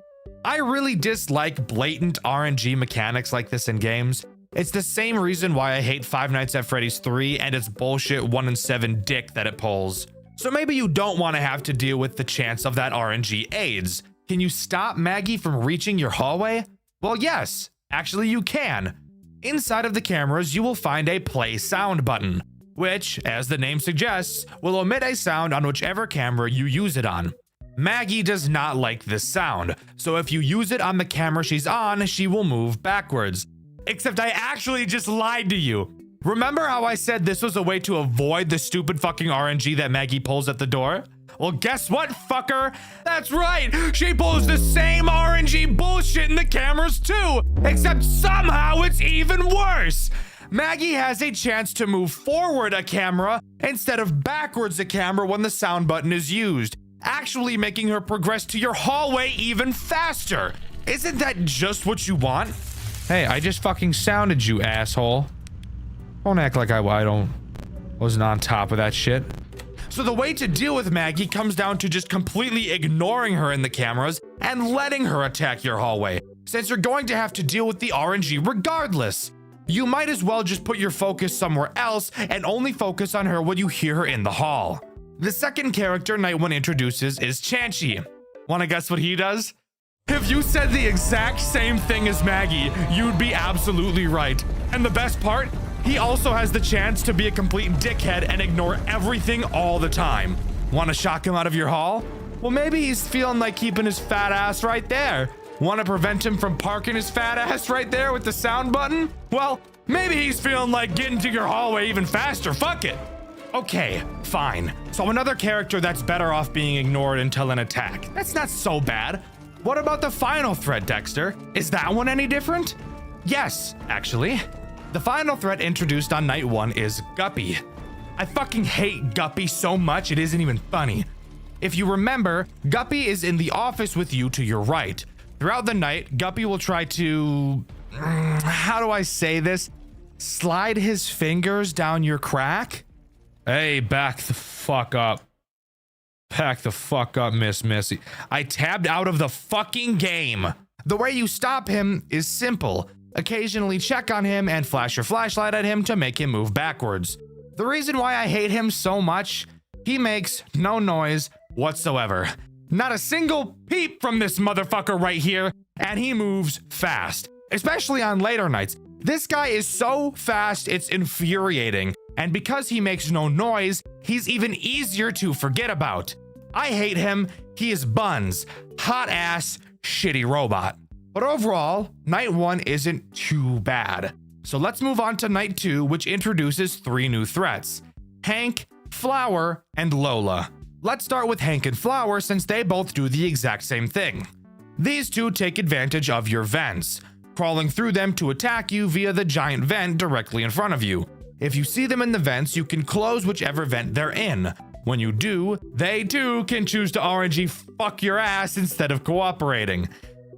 I really dislike blatant RNG mechanics like this in games. It's the same reason why I hate Five Nights at Freddy's 3 and its bullshit 1 in 7 dick that it pulls. So maybe you don't want to have to deal with the chance of that RNG AIDS. Can you stop Maggie from reaching your hallway? Well, yes, actually you can. Inside of the cameras, you will find a play sound button, which, as the name suggests, will emit a sound on whichever camera you use it on. Maggie does not like this sound, so if you use it on the camera she's on, she will move backwards. Except I actually just lied to you. Remember how I said this was a way to avoid the stupid fucking RNG that Maggie pulls at the door? Well, guess what, fucker? That's right, she pulls the same RNG bullshit in the cameras too, except somehow it's even worse. Maggie has a chance to move forward a camera instead of backwards a camera when the sound button is used, actually making her progress to your hallway even faster. Isn't that just what you want? Hey, I just fucking sounded you, asshole. Don't act like I wasn't on top of that shit. So the way to deal with Maggie comes down to just completely ignoring her in the cameras and letting her attack your hallway, since you're going to have to deal with the RNG regardless. You might as well just put your focus somewhere else and only focus on her when you hear her in the hall. The second character Night 1 introduces is Chanchy. Wanna guess what he does? If you said the exact same thing as Maggie, you'd be absolutely right. And the best part? He also has the chance to be a complete dickhead and ignore everything all the time. Wanna shock him out of your hall? Well, maybe he's feeling like keeping his fat ass right there. Wanna prevent him from parking his fat ass right there with the sound button? Well, maybe he's feeling like getting to your hallway even faster. Fuck it. Okay, fine. So another character that's better off being ignored until an attack. That's not so bad. What about the final threat, Dexter? Is that one any different? Yes, actually. The final threat introduced on night 1 is Guppy. I fucking hate Guppy so much it isn't even funny. If you remember, Guppy is in the office with you to your right. Throughout the night, Guppy will try to... how do I say this? Slide his fingers down your crack? Hey, back the fuck up. Back the fuck up, Miss Missy. I tabbed out of the fucking game. The way you stop him is simple. Occasionally check on him and flash your flashlight at him to make him move backwards. The reason why I hate him so much, he makes no noise whatsoever. Not a single peep from this motherfucker right here, and he moves fast, especially on later nights. This guy is so fast, it's infuriating, and because he makes no noise, he's even easier to forget about. I hate him. He is buns. Hot ass, shitty robot. But overall, night 1 isn't too bad. So let's move on to night 2, which introduces 3 new threats: Hank, Flower, and Lola. Let's start with Hank and Flower since they both do the exact same thing. These two take advantage of your vents, crawling through them to attack you via the giant vent directly in front of you. If you see them in the vents, you can close whichever vent they're in. When you do, they too can choose to RNG fuck your ass instead of cooperating.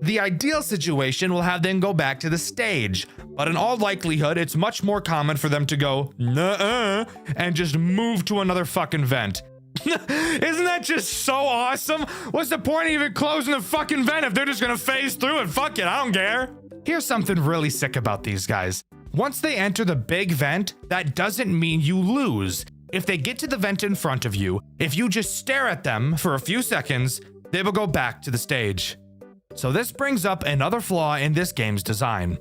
The ideal situation will have them go back to the stage, but in all likelihood, it's much more common for them to go, nuh-uh, and just move to another fucking vent. Isn't that just so awesome? What's the point of even closing the fucking vent if they're just gonna phase through it? Fuck it, I don't care. Here's something really sick about these guys. Once they enter the big vent, that doesn't mean you lose. If they get to the vent in front of you, if you just stare at them for a few seconds, they will go back to the stage. So this brings up another flaw in this game's design.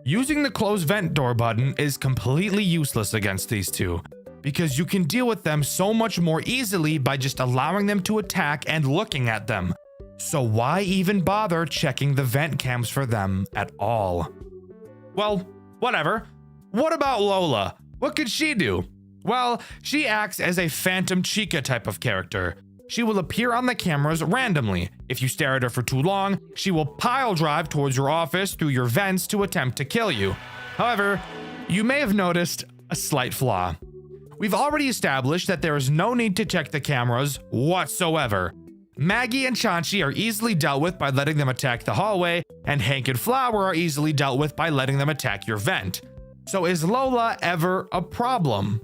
Using the close vent door button is completely useless against these two, because you can deal with them so much more easily by just allowing them to attack and looking at them. So why even bother checking the vent cams for them at all? Well, whatever. What about Lola? What could she do? Well, she acts as a Phantom Chica type of character. She will appear on the cameras randomly. If you stare at her for too long, she will pile drive towards your office through your vents to attempt to kill you. However, you may have noticed a slight flaw. We've already established that there is no need to check the cameras whatsoever. Maggie and Chansey are easily dealt with by letting them attack the hallway, and Hank and Flower are easily dealt with by letting them attack your vent. So is Lola ever a problem?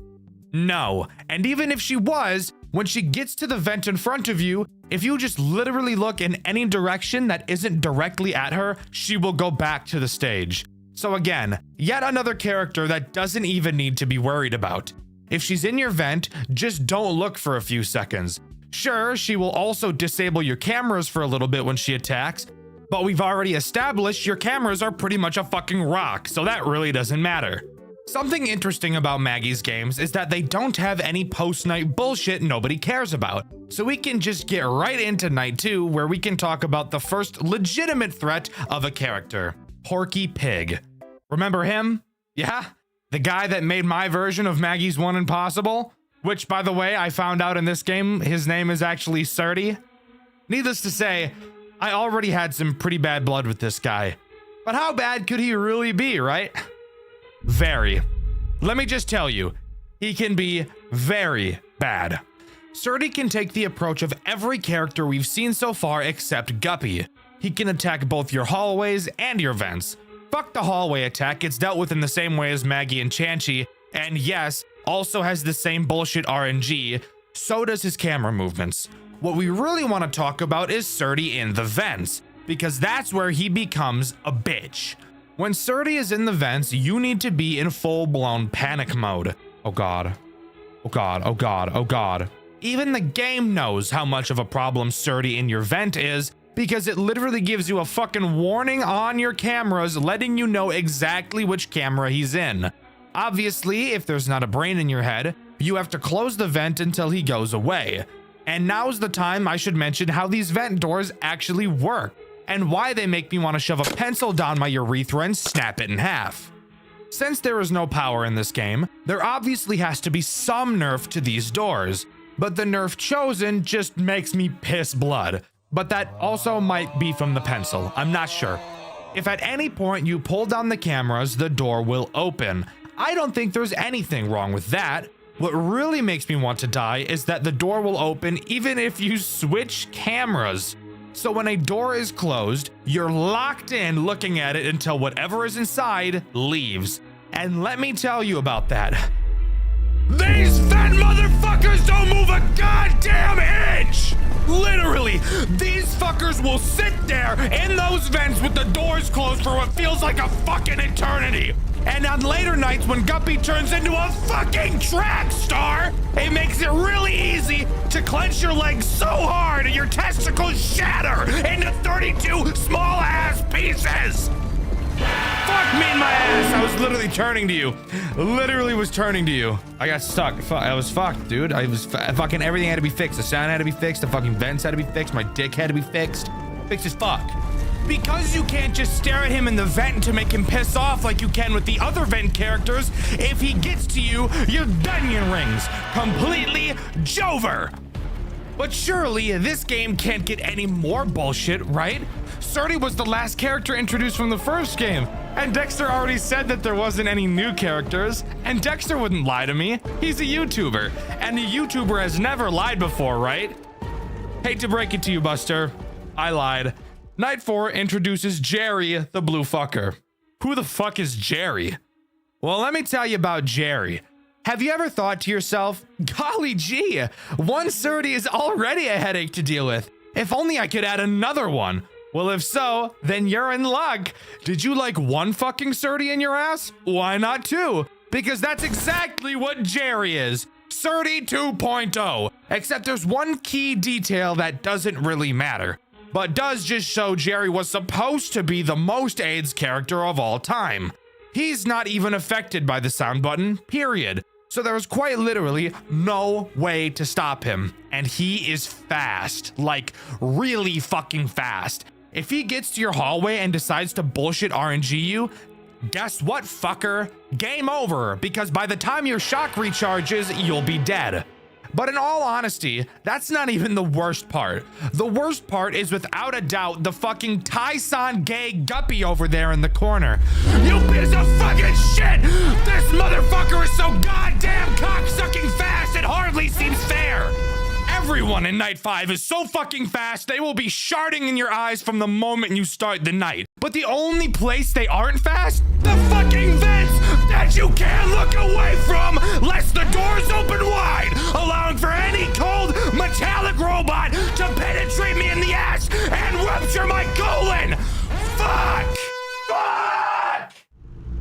No, and even if she was, when she gets to the vent in front of you, if you just literally look in any direction that isn't directly at her, she will go back to the stage. So again, yet another character that doesn't even need to be worried about. If she's in your vent, just don't look for a few seconds. Sure, she will also disable your cameras for a little bit when she attacks, but we've already established your cameras are pretty much a fucking rock, so that really doesn't matter. Something interesting about Maggie's games is that they don't have any post-night bullshit nobody cares about. So we can just get right into night 2 where we can talk about the first legitimate threat of a character, Porky Pig. Remember him? Yeah? The guy that made my version of Maggie's One Impossible? Which, by the way, I found out in this game, his name is actually Surdy. Needless to say, I already had some pretty bad blood with this guy. But how bad could he really be, right? Very. Let me just tell you, he can be very bad. Surdy can take the approach of every character we've seen so far except Guppy. He can attack both your hallways and your vents. Fuck the hallway attack, it's dealt with in the same way as Maggie and Chansey, and yes, also has the same bullshit RNG, so does his camera movements. What we really want to talk about is Surdy in the vents, because that's where he becomes a bitch. When Surdy is in the vents, you need to be in full-blown panic mode. Oh god. Oh god, oh god, oh god. Even the game knows how much of a problem Surdy in your vent is, because it literally gives you a fucking warning on your cameras letting you know exactly which camera he's in. Obviously, if there's not a brain in your head, you have to close the vent until he goes away. And now's the time I should mention how these vent doors actually work, and why they make me want to shove a pencil down my urethra and snap it in half. Since there is no power in this game, there obviously has to be some nerf to these doors, but the nerf chosen just makes me piss blood. but that also might be from the pencil. I'm not sure. If at any point you pull down the cameras, the door will open. I don't think there's anything wrong with that. What really makes me want to die is that the door will open even if you switch cameras. So when a door is closed, you're locked in looking at it until whatever is inside leaves. And let me tell you about that. These fat motherfuckers don't move a goddamn inch! Literally, these fuckers will sit there in those vents with the doors closed for what feels like a fucking eternity. And on later nights when Guppy turns into a fucking track star, it makes it really easy to clench your legs so hard and your testicles shatter into 32 small ass pieces. Fuck me in my ass. I was literally turning to you. Literally was turning to you. I got stuck. I was fucked, dude. I was fucking everything had to be fixed. The sound had to be fixed. The fucking vents had to be fixed. My dick had to be fixed. Fixed as fuck. Because you can't just stare at him in the vent to make him piss off like you can with the other vent characters, if he gets to you, your onion rings. Completely Jover. But surely this game can't get any more bullshit, right? Surdy was the last character introduced from the first game, and Dexter already said that there wasn't any new characters, and Dexter wouldn't lie to me. He's a YouTuber, and a YouTuber has never lied before, right? Hate to break it to you, Buster. I lied. Night 4 introduces Jerry, the blue fucker. Who the fuck is Jerry? Well, let me tell you about Jerry. Have you ever thought to yourself, golly gee, one Surdy is already a headache to deal with. If only I could add another one. Well, if so, then you're in luck. Did you like one fucking Surdy in your ass? Why not two? Because that's exactly what Jerry is. Surdy 2.0. Except there's one key detail that doesn't really matter, but does just show Jerry was supposed to be the most AIDS character of all time. He's not even affected by the sound button, period. So there was quite literally no way to stop him. And he is fast, like really fucking fast. If he gets to your hallway and decides to bullshit RNG you, guess what, fucker? Game over, because by the time your shock recharges, you'll be dead. But in all honesty, that's not even the worst part. The worst part is without a doubt the fucking Tyson gay guppy over there in the corner. You piece of fucking shit! This motherfucker is so goddamn cocksucking fast it hardly seems fair. Everyone in Night 5 is so fucking fast they will be sharding in your eyes from the moment you start the night. But the only place they aren't fast? The fucking vents that you can't look away from lest the doors open wide, allowing for any cold metallic robot to penetrate me in the ass and rupture my colon. Fuck! Fuck!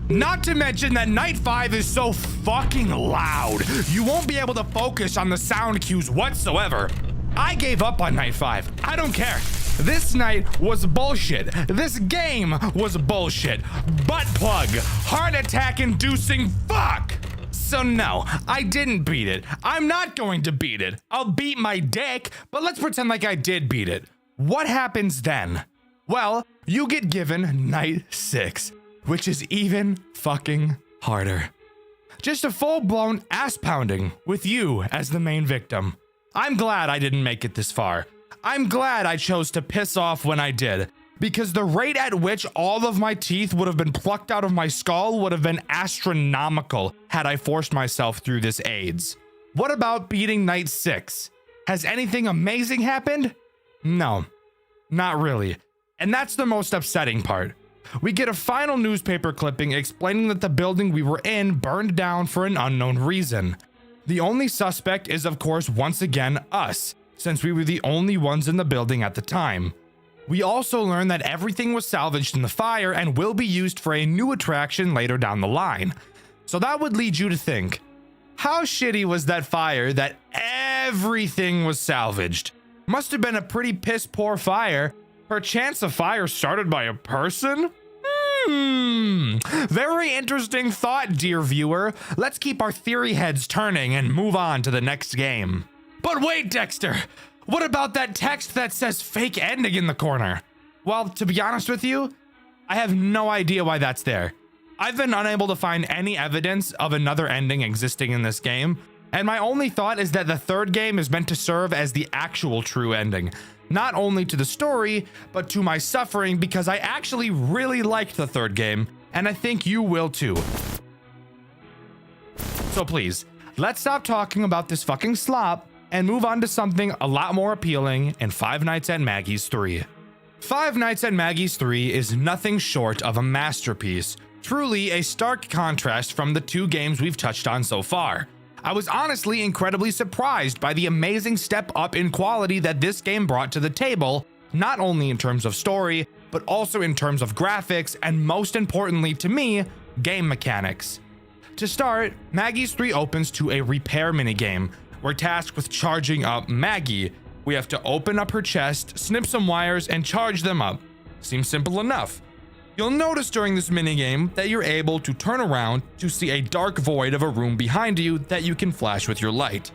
Not to mention that Night 5 is so fucking loud, you won't be able to focus on the sound cues whatsoever. I gave up on Night 5. I don't care. This night was bullshit. This game was bullshit. Butt plug. Heart attack inducing fuck. So no, I didn't beat it. I'm not going to beat it. I'll beat my dick, but let's pretend like I did beat it. What happens then? Well, you get given Night 6, which is even fucking harder. Just a full-blown ass pounding with you as the main victim. I'm glad I didn't make it this far. I'm glad I chose to piss off when I did, because the rate at which all of my teeth would have been plucked out of my skull would have been astronomical had I forced myself through this AIDS. What about beating Night 6? Has anything amazing happened? No, not really. And that's the most upsetting part. We get a final newspaper clipping explaining that the building we were in burned down for an unknown reason. The only suspect is, of course, once again us, since we were the only ones in the building at the time. We also learn that everything was salvaged in the fire and will be used for a new attraction later down the line. So that would lead you to think, how shitty was that fire that everything was salvaged? Must have been a pretty piss poor fire. Perchance a fire started by a person? Very interesting thought, dear viewer. Let's keep our theory heads turning and move on to the next game. But wait, Dexter, what about that text that says fake ending in the corner? Well, to be honest with you, I have no idea why that's there. I've been unable to find any evidence of another ending existing in this game, And my only thought is that the third game is meant to serve as the actual true ending, not only to the story, but to my suffering, because I actually really liked the third game, and I think you will too. So please, let's stop talking about this fucking slop and move on to something a lot more appealing in Five Nights at Maggie's 3. Five Nights at Maggie's 3 is nothing short of a masterpiece, truly a stark contrast from the two games we've touched on so far. I was honestly incredibly surprised by the amazing step up in quality that this game brought to the table, not only in terms of story, but also in terms of graphics and most importantly to me, game mechanics. To start, Maggie's 3 opens to a repair minigame. We're tasked with charging up Maggie. We have to open up her chest, snip some wires, and charge them up. Seems simple enough. You'll notice during this minigame that you're able to turn around to see a dark void of a room behind you that you can flash with your light.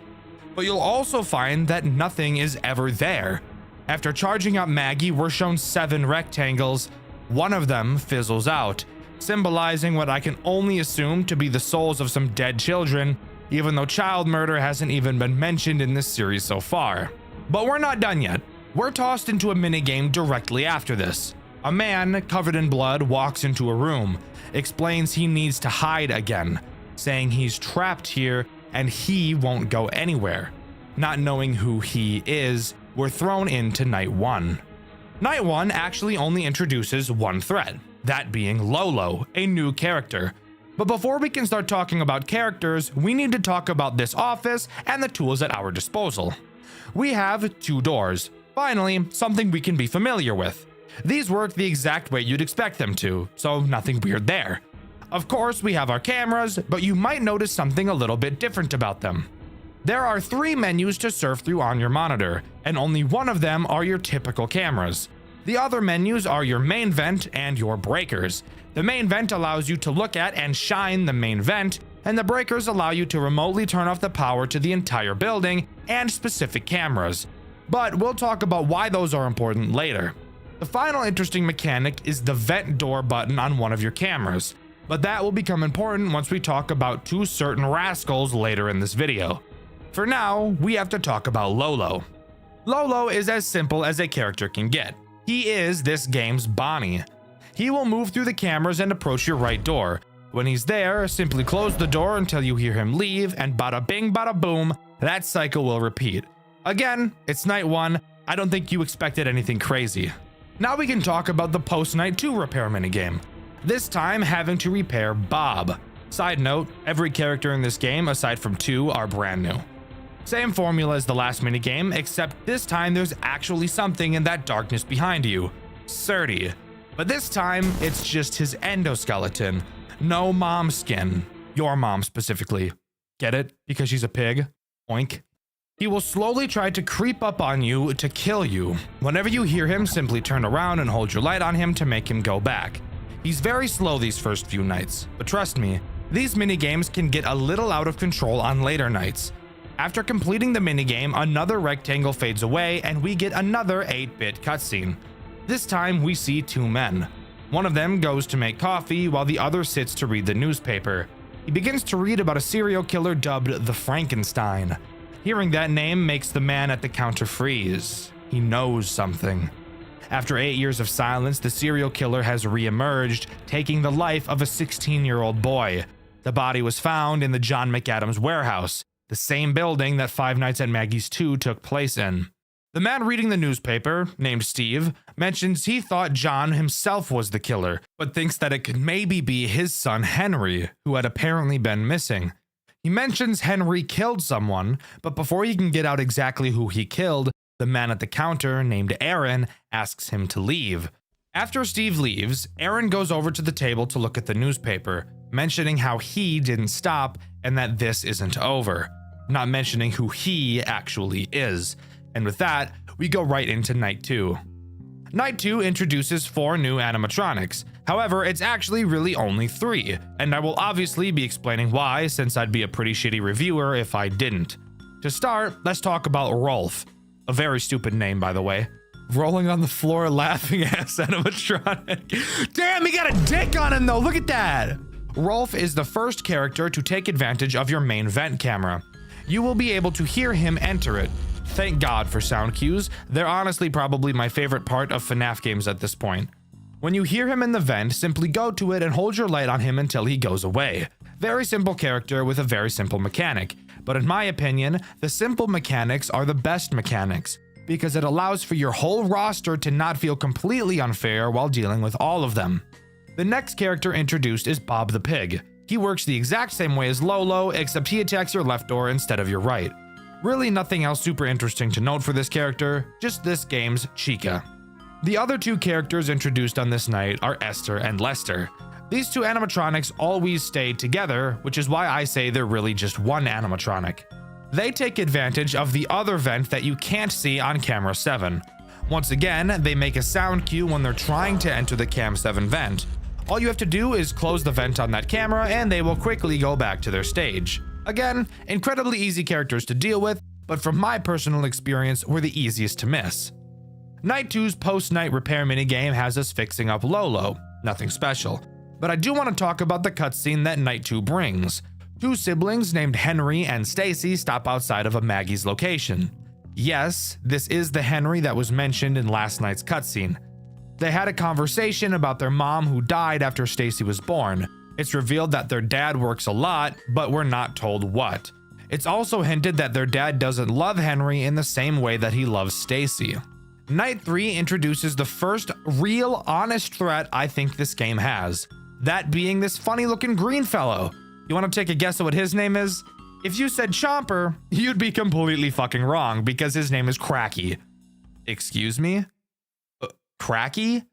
But you'll also find that nothing is ever there. After charging up Maggie, we're shown 7 rectangles. One of them fizzles out, symbolizing what I can only assume to be the souls of some dead children, even though child murder hasn't even been mentioned in this series so far. But we're not done yet. We're tossed into a minigame directly after this. A man covered in blood walks into a room, explains he needs to hide again, saying he's trapped here and he won't go anywhere. Not knowing who he is, we're thrown into Night 1. Night 1 actually only introduces one threat, that being Lolo, a new character. But before we can start talking about characters, we need to talk about this office and the tools at our disposal. We have 2 doors. Finally, something we can be familiar with. These work the exact way you'd expect them to, so nothing weird there. Of course, we have our cameras, but you might notice something a little bit different about them. There are 3 menus to surf through on your monitor, and only one of them are your typical cameras. The other menus are your main vent and your breakers. The main vent allows you to look at and shine the main vent, and the breakers allow you to remotely turn off the power to the entire building and specific cameras. But we'll talk about why those are important later. The final interesting mechanic is the vent door button on one of your cameras, but that will become important once we talk about 2 certain rascals later in this video. For now, we have to talk about Lolo. Lolo is as simple as a character can get. He is this game's Bonnie. He will move through the cameras and approach your right door. When he's there, simply close the door until you hear him leave, and bada bing bada boom, that cycle will repeat. Again, it's Night 1. I don't think you expected anything crazy. Now we can talk about the post-Night 2 repair minigame. This time having to repair Bob. Side note, every character in this game aside from 2 are brand new. Same formula as the last minigame, except this time there's actually something in that darkness behind you. Surdy. But this time, it's just his endoskeleton. No mom skin. Your mom specifically. Get it? Because she's a pig? Oink. He will slowly try to creep up on you to kill you. Whenever you hear him, simply turn around and hold your light on him to make him go back. He's very slow these first few nights, but trust me, these minigames can get a little out of control on later nights. After completing the minigame, another rectangle fades away and we get another 8-bit cutscene. This time we see 2 men. One of them goes to make coffee while the other sits to read the newspaper. He begins to read about a serial killer dubbed the Frankenstein. Hearing that name makes the man at the counter freeze. He knows something. After 8 years of silence, the serial killer has re-emerged, taking the life of a 16-year-old boy. The body was found in the John McAdams warehouse, the same building that Five Nights at Maggie's 2 took place in. The man reading the newspaper, named Steve, mentions he thought John himself was the killer, but thinks that it could maybe be his son Henry, who had apparently been missing. He mentions Henry killed someone, but before he can get out exactly who he killed, the man at the counter, named Aaron, asks him to leave. After Steve leaves, Aaron goes over to the table to look at the newspaper, mentioning how he didn't stop and that this isn't over, not mentioning who he actually is. And with that, we go right into Night 2. Night 2 introduces 4 new animatronics. However, it's actually really only 3, and I will obviously be explaining why, since I'd be a pretty shitty reviewer if I didn't. To start, let's talk about Rolf. A very stupid name, by the way. Rolling on the floor laughing ass animatronic. Damn, he got a dick on him though, look at that! Rolf is the first character to take advantage of your main vent camera. you will be able to hear him enter it. Thank God for sound cues. They're honestly probably my favorite part of FNAF games at this point. When you hear him in the vent, simply go to it and hold your light on him until he goes away. Very simple character with a very simple mechanic. But in my opinion, the simple mechanics are the best mechanics, because it allows for your whole roster to not feel completely unfair while dealing with all of them. The next character introduced is Bob the Pig. He works the exact same way as Lolo, except he attacks your left door instead of your right. Really nothing else super interesting to note for this character, just this game's Chica. The other two characters introduced on this night are Esther and Lester. These two animatronics always stay together, which is why I say they're really just one animatronic. They take advantage of the other vent that you can't see on camera 7. Once again, they make a sound cue when they're trying to enter the cam 7 vent. All you have to do is close the vent on that camera and they will quickly go back to their stage. Again, incredibly easy characters to deal with, but from my personal experience, were the easiest to miss. Night 2's post-night repair minigame has us fixing up Lolo. Nothing special. But I do want to talk about the cutscene that Night 2 brings. Two siblings named Henry and Stacy stop outside of a Maggie's location. Yes, this is the Henry that was mentioned in last night's cutscene. They had a conversation about their mom who died after Stacy was born. It's revealed that their dad works a lot, but we're not told what. It's also hinted that their dad doesn't love Henry in the same way that he loves Stacy. Night 3 introduces the first real, honest threat I think this game has. That being this funny-looking green fellow. You want to take a guess at what his name is? If you said Chomper, you'd be completely fucking wrong because his name is Cracky. Excuse me? Cracky?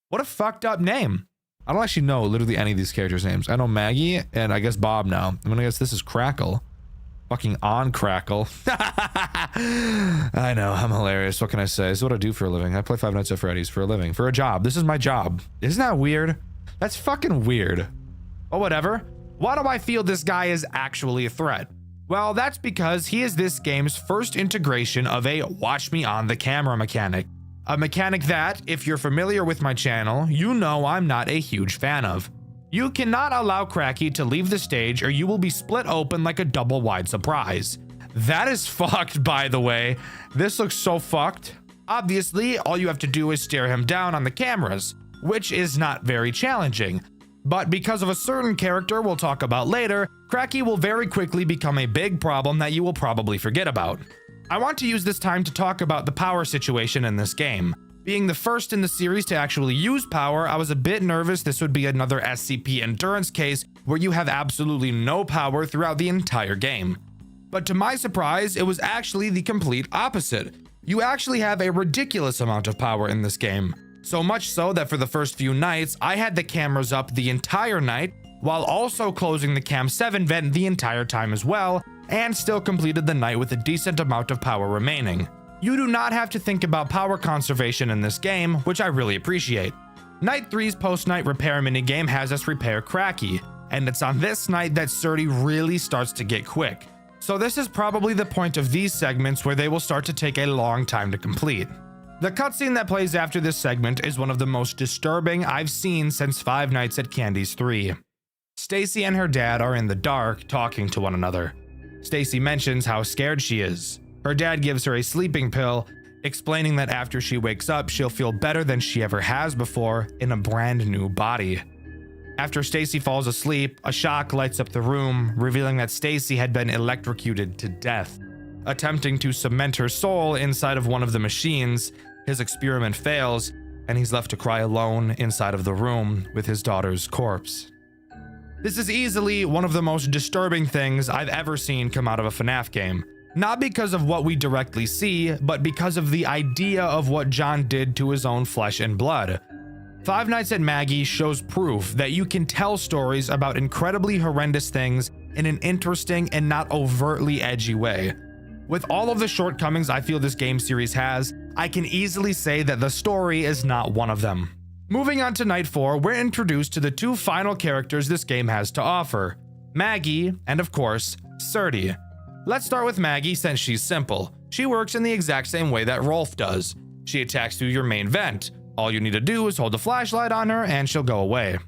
What a fucked up name. I don't actually know literally any of these characters' names. I know Maggie and I guess Bob now. I'm gonna guess this is Crackle. Fucking on Crackle. I know, I'm hilarious. What can I say? This is what I do for a living. I play Five Nights at Freddy's for a living. For a job. This is my job. Isn't that weird? That's fucking weird. But whatever. Why do I feel this guy is actually a threat? Well, that's because he is this game's first integration of a watch me on the camera mechanic. A mechanic that, if you're familiar with my channel, you know I'm not a huge fan of. You cannot allow Cracky to leave the stage or you will be split open like a double wide surprise. That is fucked, by the way. This looks so fucked. Obviously, all you have to do is stare him down on the cameras, which is not very challenging. But because of a certain character we'll talk about later, Cracky will very quickly become a big problem that you will probably forget about. I want to use this time to talk about the power situation in this game. Being the first in the series to actually use power, I was a bit nervous this would be another SCP endurance case where you have absolutely no power throughout the entire game. But to my surprise, it was actually the complete opposite. You actually have a ridiculous amount of power in this game. So much so that for the first few nights, I had the cameras up the entire night, while also closing the Cam 7 vent the entire time as well, and still completed the night with a decent amount of power remaining. You do not have to think about power conservation in this game, which I really appreciate. Night 3's post-night repair minigame has us repair Cracky, and it's on this night that Surdy really starts to get quick. So this is probably the point of these segments where they will start to take a long time to complete. The cutscene that plays after this segment is one of the most disturbing I've seen since Five Nights at Candy's 3. Stacy and her dad are in the dark talking to one another. Stacy mentions how scared she is. Her dad gives her a sleeping pill, explaining that after she wakes up, she'll feel better than she ever has before in a brand new body. After Stacy falls asleep, a shock lights up the room, revealing that Stacy had been electrocuted to death. Attempting to cement her soul inside of one of the machines, his experiment fails, and he's left to cry alone inside of the room with his daughter's corpse. This is easily one of the most disturbing things I've ever seen come out of a FNAF game. Not because of what we directly see, but because of the idea of what John did to his own flesh and blood. Five Nights at Maggie shows proof that you can tell stories about incredibly horrendous things in an interesting and not overtly edgy way. With all of the shortcomings I feel this game series has, I can easily say that the story is not one of them. Moving on to Night 4, we're introduced to the two final characters this game has to offer, Maggie and of course, Surdy. Let's start with Maggie since she's simple. She works in the exact same way that Rolf does. She attacks through your main vent. All you need to do is hold a flashlight on her and she'll go away.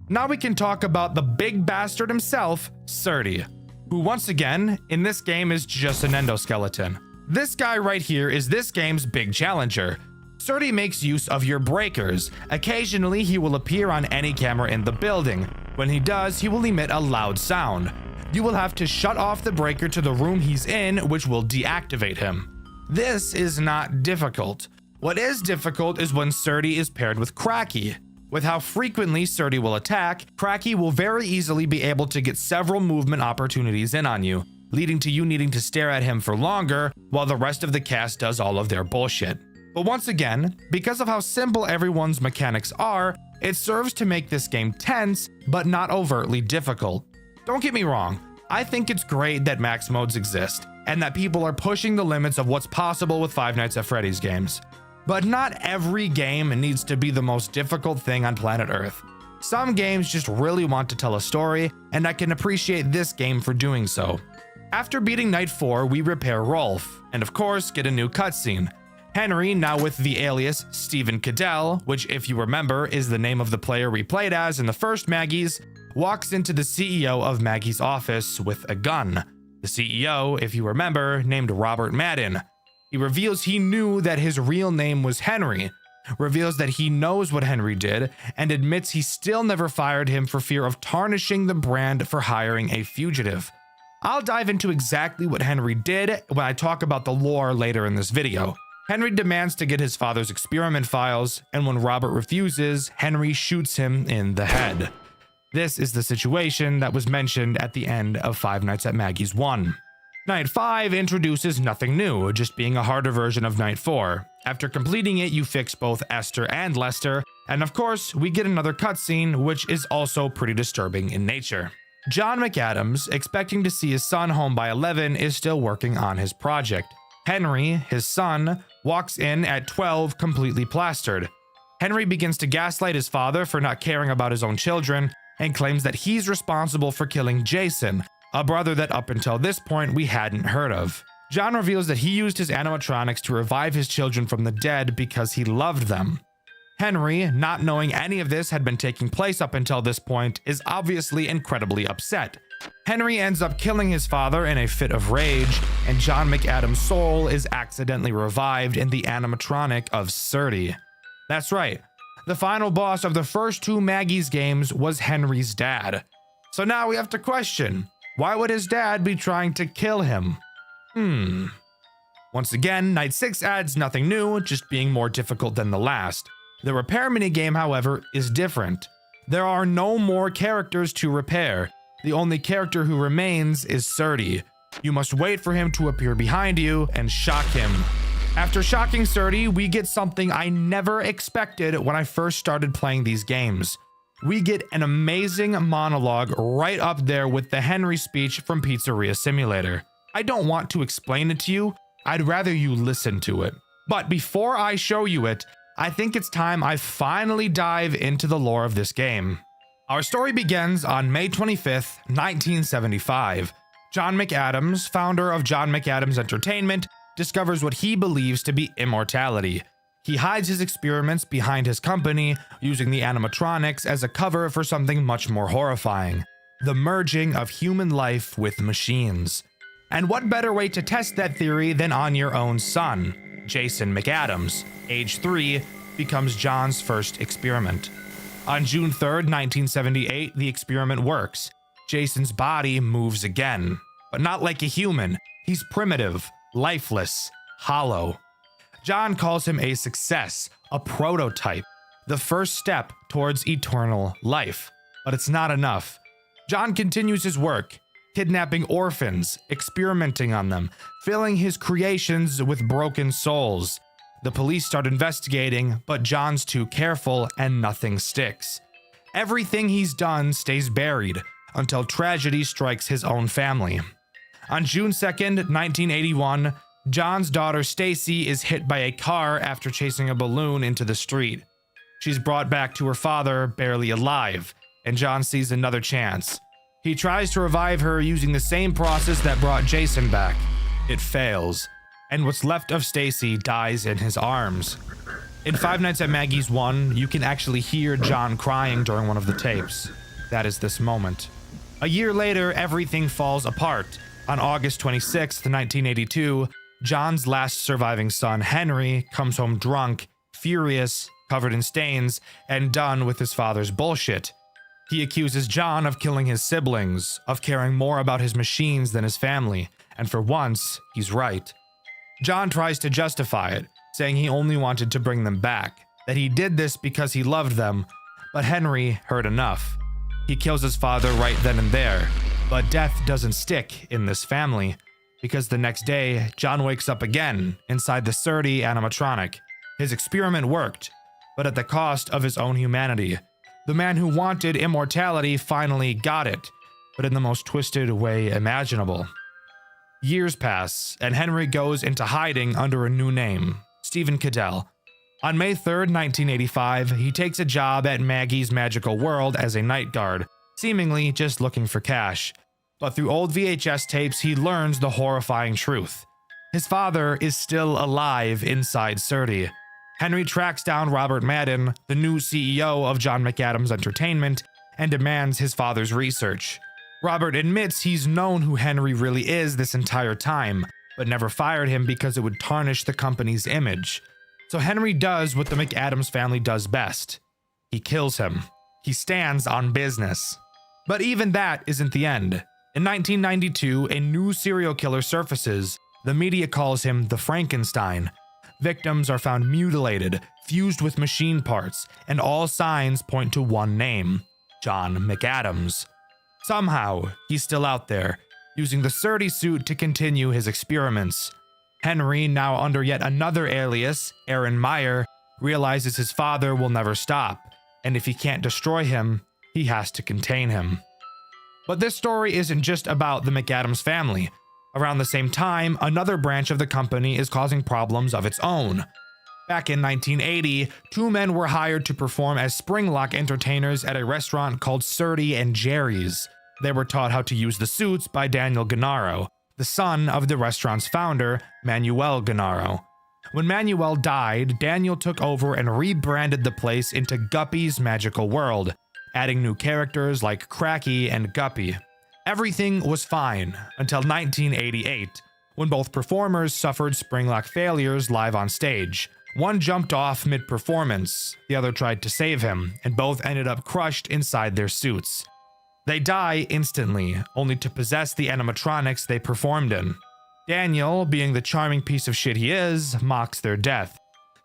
Now we can talk about the big bastard himself, Surdy. who once again, in this game is just an endoskeleton. This guy right here is this game's big challenger. Surdy makes use of your breakers. Occasionally, he will appear on any camera in the building. When he does, he will emit a loud sound. You will have to shut off the breaker to the room he's in, which will deactivate him. This is not difficult. What is difficult is when Surdy is paired with Cracky. With how frequently Surdy will attack, Cracky will very easily be able to get several movement opportunities in on you, leading to you needing to stare at him for longer while the rest of the cast does all of their bullshit. But once again, because of how simple everyone's mechanics are, it serves to make this game tense, but not overtly difficult. Don't get me wrong, I think it's great that max modes exist, and that people are pushing the limits of what's possible with Five Nights at Freddy's games. But not every game needs to be the most difficult thing on planet Earth. Some games just really want to tell a story, and I can appreciate this game for doing so. After beating Night 4, we repair Rolf, and of course get a new cutscene. Henry, now with the alias Stephen Cadell, which if you remember is the name of the player we played as in the first Maggie's, walks into the CEO of Maggie's office with a gun. The CEO, if you remember, named Robert Madden. He reveals he knew that his real name was Henry, reveals that he knows what Henry did, and admits he still never fired him for fear of tarnishing the brand for hiring a fugitive. I'll dive into exactly what Henry did when I talk about the lore later in this video. Henry demands to get his father's experiment files, and when Robert refuses, Henry shoots him in the head. This is the situation that was mentioned at the end of Five Nights at Maggie's 1. Night 5 introduces nothing new, just being a harder version of Night 4. After completing it, you fix both Esther and Lester, and of course, we get another cutscene, which is also pretty disturbing in nature. John McAdams, expecting to see his son home by 11, is still working on his project. Henry, his son, walks in at 12 completely plastered. Henry begins to gaslight his father for not caring about his own children, and claims that he's responsible for killing Jason, a brother that up until this point we hadn't heard of. John reveals that he used his animatronics to revive his children from the dead because he loved them. Henry, not knowing any of this had been taking place up until this point, is obviously incredibly upset. Henry ends up killing his father in a fit of rage, and John McAdams' soul is accidentally revived in the animatronic of Surdy. That's right, the final boss of the first two Maggie's games was Henry's dad. So now we have to question, why would his dad be trying to kill him? Once again, Night 6 adds nothing new, just being more difficult than the last. The repair minigame, however, is different. There are no more characters to repair. The only character who remains is Surdy. You must wait for him to appear behind you and shock him. After shocking Surdy, we get something I never expected when I first started playing these games. We get an amazing monologue right up there with the Henry speech from Pizzeria Simulator. I don't want to explain it to you, I'd rather you listen to it. But before I show you it, I think it's time I finally dive into the lore of this game. Our story begins on May 25th, 1975. John McAdams, founder of John McAdams Entertainment, discovers what he believes to be immortality. He hides his experiments behind his company, using the animatronics as a cover for something much more horrifying: the merging of human life with machines. And what better way to test that theory than on your own son? Jason McAdams, age 3, becomes John's first experiment. On June 3rd, 1978, the experiment works. Jason's body moves again, but not like a human. He's primitive, lifeless, hollow. John calls him a success, a prototype, the first step towards eternal life. But it's not enough. John continues his work, kidnapping orphans, experimenting on them, filling his creations with broken souls. The police start investigating, but John's too careful and nothing sticks. Everything he's done stays buried until tragedy strikes his own family. On June 2nd, 1981, John's daughter Stacy is hit by a car after chasing a balloon into the street. She's brought back to her father, barely alive, and John sees another chance. He tries to revive her using the same process that brought Jason back. It fails, and what's left of Stacy dies in his arms. In Five Nights at Maggie's 1, you can actually hear John crying during one of the tapes. That is this moment. A year later, everything falls apart. On August 26, 1982, John's last surviving son, Henry, comes home drunk, furious, covered in stains, and done with his father's bullshit. He accuses John of killing his siblings, of caring more about his machines than his family, and for once, he's right. John tries to justify it, saying he only wanted to bring them back, that he did this because he loved them, but Henry heard enough. He kills his father right then and there, but death doesn't stick in this family, because the next day, John wakes up again inside the Surdy animatronic. His experiment worked, but at the cost of his own humanity. The man who wanted immortality finally got it, but in the most twisted way imaginable. Years pass, and Henry goes into hiding under a new name, Stephen Cadell. On May 3rd, 1985, he takes a job at Maggie's Magical World as a night guard, seemingly just looking for cash. But through old VHS tapes, he learns the horrifying truth. His father is still alive inside Surdy. Henry tracks down Robert Madden, the new CEO of John McAdams Entertainment, and demands his father's research. Robert admits he's known who Henry really is this entire time, but never fired him because it would tarnish the company's image. So Henry does what the McAdams family does best. He kills him. He stands on business. But even that isn't the end. In 1992, a new serial killer surfaces. The media calls him the Frankenstein. Victims are found mutilated, fused with machine parts, and all signs point to one name, John McAdams. Somehow, he's still out there, using the Surdy suit to continue his experiments. Henry, now under yet another alias, Aaron Meyer, realizes his father will never stop, and if he can't destroy him, he has to contain him. But this story isn't just about the McAdams family. Around the same time, another branch of the company is causing problems of its own. Back in 1980, two men were hired to perform as Springlock entertainers at a restaurant called Surdy and Jerry's. They were taught how to use the suits by Daniel Gennaro, the son of the restaurant's founder, Manuel Gennaro. When Manuel died, Daniel took over and rebranded the place into Guppy's Magical World, adding new characters like Cracky and Guppy. Everything was fine until 1988, when both performers suffered Springlock failures live on stage. One jumped off mid-performance, the other tried to save him, and both ended up crushed inside their suits. They die instantly, only to possess the animatronics they performed in. Daniel, being the charming piece of shit he is, mocks their death,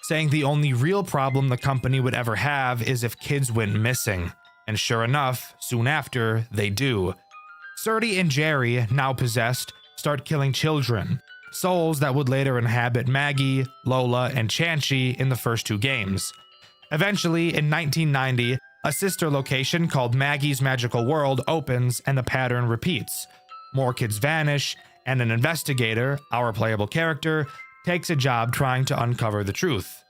saying the only real problem the company would ever have is if kids went missing. And sure enough, soon after, they do. Surdy and Jerry, now possessed, start killing children, souls that would later inhabit Maggie, Lola, and Chanchy in the first two games. Eventually, in 1990, a sister location called Maggie's Magical World opens and the pattern repeats. More kids vanish, and an investigator, our playable character, takes a job trying to uncover the truth.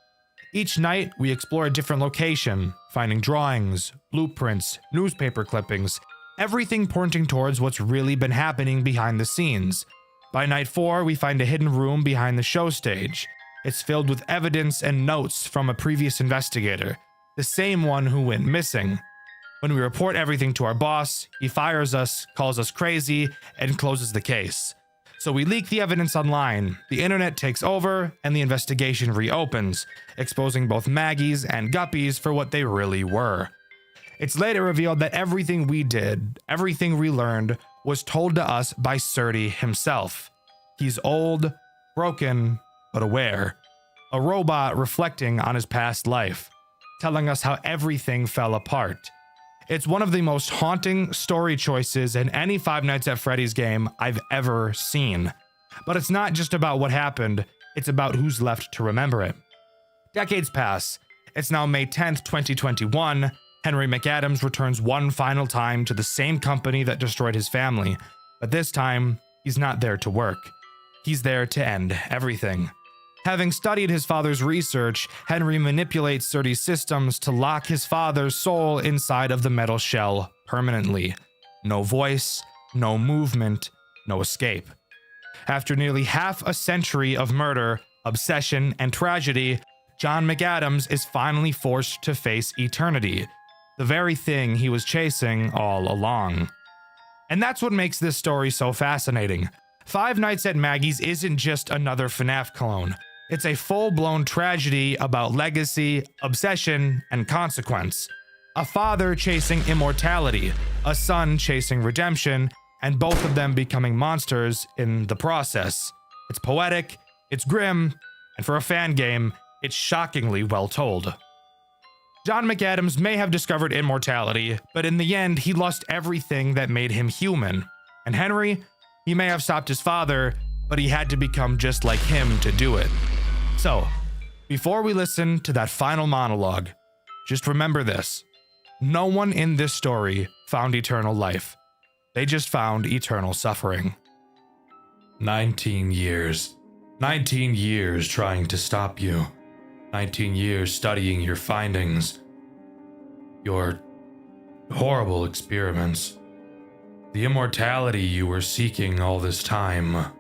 Each night, we explore a different location, finding drawings, blueprints, newspaper clippings, everything pointing towards what's really been happening behind the scenes. By night 4, we find a hidden room behind the show stage. It's filled with evidence and notes from a previous investigator, the same one who went missing. When we report everything to our boss, he fires us, calls us crazy, and closes the case. So we leak the evidence online, the internet takes over, and the investigation reopens, exposing both Maggie's and Guppy's for what they really were. It's later revealed that everything we did, everything we learned, was told to us by Surdy himself. He's old, broken, but aware. A robot reflecting on his past life, telling us how everything fell apart. It's one of the most haunting story choices in any Five Nights at Freddy's game I've ever seen. But it's not just about what happened, it's about who's left to remember it. Decades pass. It's now May 10th, 2021. Henry McAdams returns one final time to the same company that destroyed his family. But this time, he's not there to work. He's there to end everything. Having studied his father's research, Henry manipulates Surdy's systems to lock his father's soul inside of the metal shell permanently. No voice, no movement, no escape. After nearly half a century of murder, obsession, and tragedy, John McAdams is finally forced to face eternity, the very thing he was chasing all along. And that's what makes this story so fascinating. Five Nights at Maggie's isn't just another FNAF clone. It's a full-blown tragedy about legacy, obsession, and consequence. A father chasing immortality, a son chasing redemption, and both of them becoming monsters in the process. It's poetic, it's grim, and for a fan game, it's shockingly well told. John McAdams may have discovered immortality, but in the end, he lost everything that made him human. And Henry, he may have stopped his father, but he had to become just like him to do it. So, before we listen to that final monologue, just remember this. No one in this story found eternal life. They just found eternal suffering. 19 years. 19 years trying to stop you. 19 years studying your findings. Your horrible experiments. The immortality you were seeking all this time.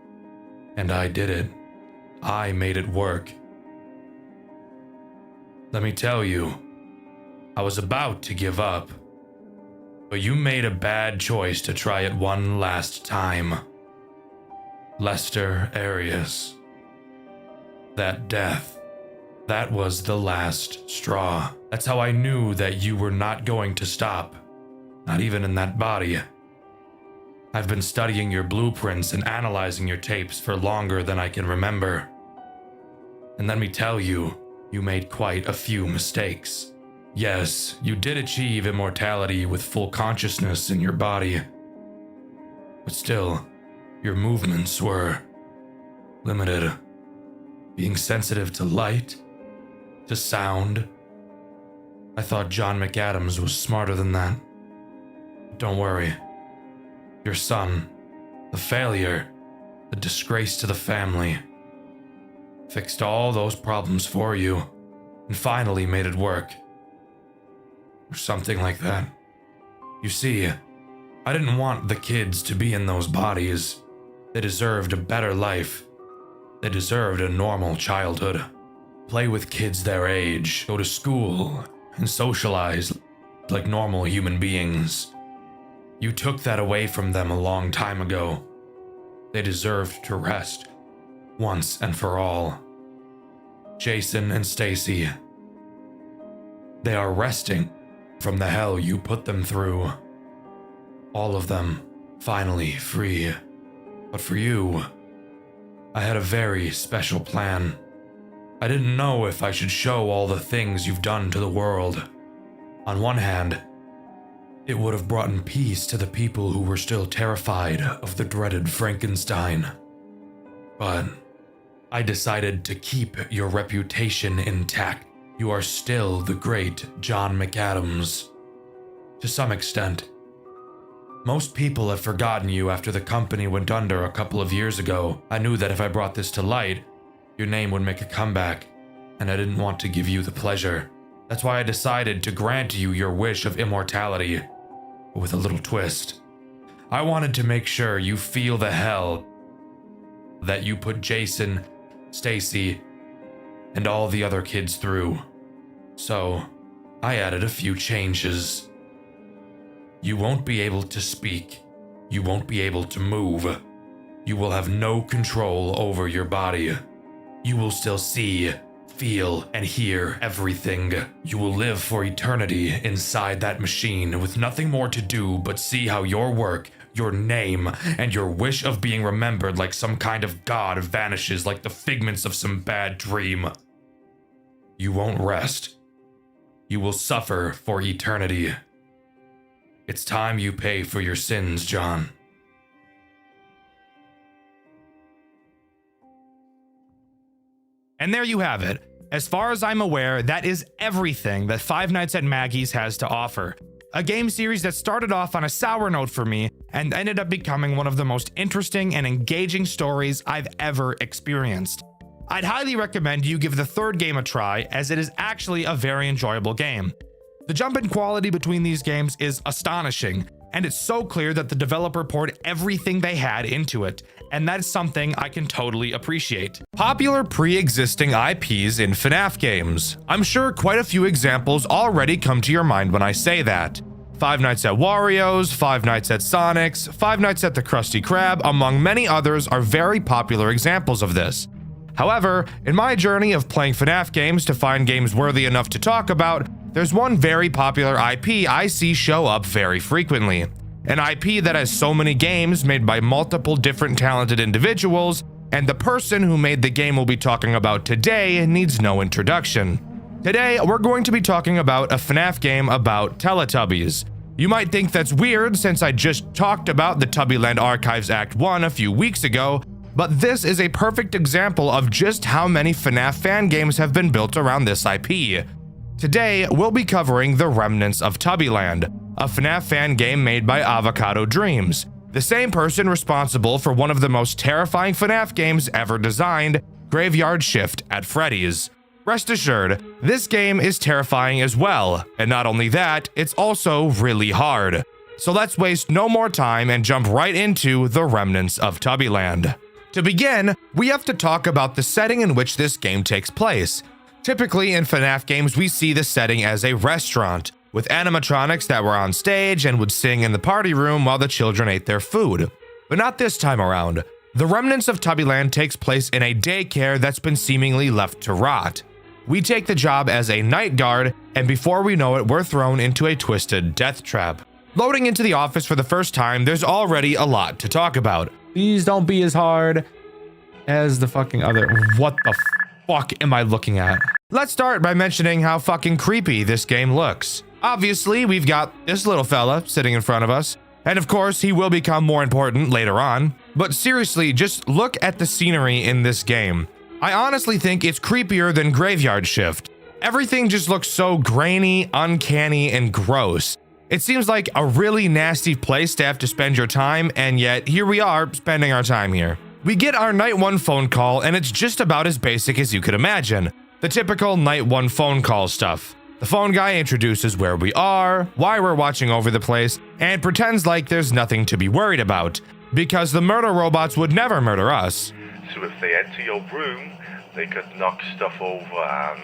And I did it. I made it work. Let me tell you, I was about to give up. But you made a bad choice to try it one last time. Lester Arias. That death. That was the last straw. That's how I knew that you were not going to stop. Not even in that body. I've been studying your blueprints and analyzing your tapes for longer than I can remember. And let me tell you, you made quite a few mistakes. Yes, you did achieve immortality with full consciousness in your body. But still, your movements were limited. Being sensitive to light, to sound. I thought John McAdams was smarter than that. Don't worry. Your son, the failure, the disgrace to the family, fixed all those problems for you and finally made it work. Or something like that. You see, I didn't want the kids to be in those bodies. They deserved a better life. They deserved a normal childhood. Play with kids their age, go to school, and socialize like normal human beings. You took that away from them a long time ago. They deserved to rest, once and for all. Jason and Stacy. They are resting from the hell you put them through. All of them, finally free. But for you, I had a very special plan. I didn't know if I should show all the things you've done to the world. On one hand, it would have brought peace to the people who were still terrified of the dreaded Frankenstein. But I decided to keep your reputation intact. You are still the great John McAdams. To some extent. Most people have forgotten you after the company went under a couple of years ago. I knew that if I brought this to light, your name would make a comeback, and I didn't want to give you the pleasure. That's why I decided to grant you your wish of immortality, but with a little twist. I wanted to make sure you feel the hell that you put Jason, Stacy, and all the other kids through. So, I added a few changes. You won't be able to speak. You won't be able to move. You will have no control over your body. You will still see, feel, and hear everything. You will live for eternity inside that machine with nothing more to do but see how your work, your name, and your wish of being remembered like some kind of god vanishes like the figments of some bad dream. You won't rest. You will suffer for eternity. It's time you pay for your sins, John. And there you have it. As far as I'm aware, that is everything that Five Nights at Maggie's has to offer. A game series that started off on a sour note for me and ended up becoming one of the most interesting and engaging stories I've ever experienced. I'd highly recommend you give the third game a try, as it is actually a very enjoyable game. The jump in quality between these games is astonishing, and it's so clear that the developer poured everything they had into it, and that's something I can totally appreciate. Popular pre-existing IPs in FNAF games. I'm sure quite a few examples already come to your mind when I say that. Five Nights at Wario's, Five Nights at Sonic's, Five Nights at the Krusty Krab, among many others, are very popular examples of this. However, in my journey of playing FNAF games to find games worthy enough to talk about, there's one very popular IP I see show up very frequently. An IP that has so many games made by multiple different talented individuals, and the person who made the game we'll be talking about today needs no introduction. Today, we're going to be talking about a FNAF game about Teletubbies. You might think that's weird since I just talked about the Tubbyland Archives Act 1 a few weeks ago, but this is a perfect example of just how many FNAF fan games have been built around this IP. Today, we'll be covering The Remnants of Tubbyland, a FNAF fan game made by Avocado Dreams, the same person responsible for one of the most terrifying FNAF games ever designed, Graveyard Shift at Freddy's. Rest assured, this game is terrifying as well, and not only that, it's also really hard. So let's waste no more time and jump right into The Remnants of Tubbyland. To begin, we have to talk about the setting in which this game takes place. Typically in FNAF games, we see the setting as a restaurant, with animatronics that were on stage and would sing in the party room while the children ate their food. But not this time around. The Remnants of Tubbyland takes place in a daycare that's been seemingly left to rot. We take the job as a night guard, and before we know it, we're thrown into a twisted death trap. Loading into the office for the first time, there's already a lot to talk about. Please don't be as hard as the fucking other. What the fuck am I looking at? Let's start by mentioning how fucking creepy this game looks. Obviously, we've got this little fella sitting in front of us, and of course, he will become more important later on. But seriously, just look at the scenery in this game. I honestly think it's creepier than Graveyard Shift. Everything just looks so grainy, uncanny, and gross. It seems like a really nasty place to have to spend your time, and yet here we are spending our time here. We get our night one phone call, and it's just about as basic as you could imagine. The typical night one phone call stuff. The phone guy introduces where we are, why we're watching over the place, and pretends like there's nothing to be worried about, because the murder robots would never murder us. So if they enter your room, they could knock stuff over and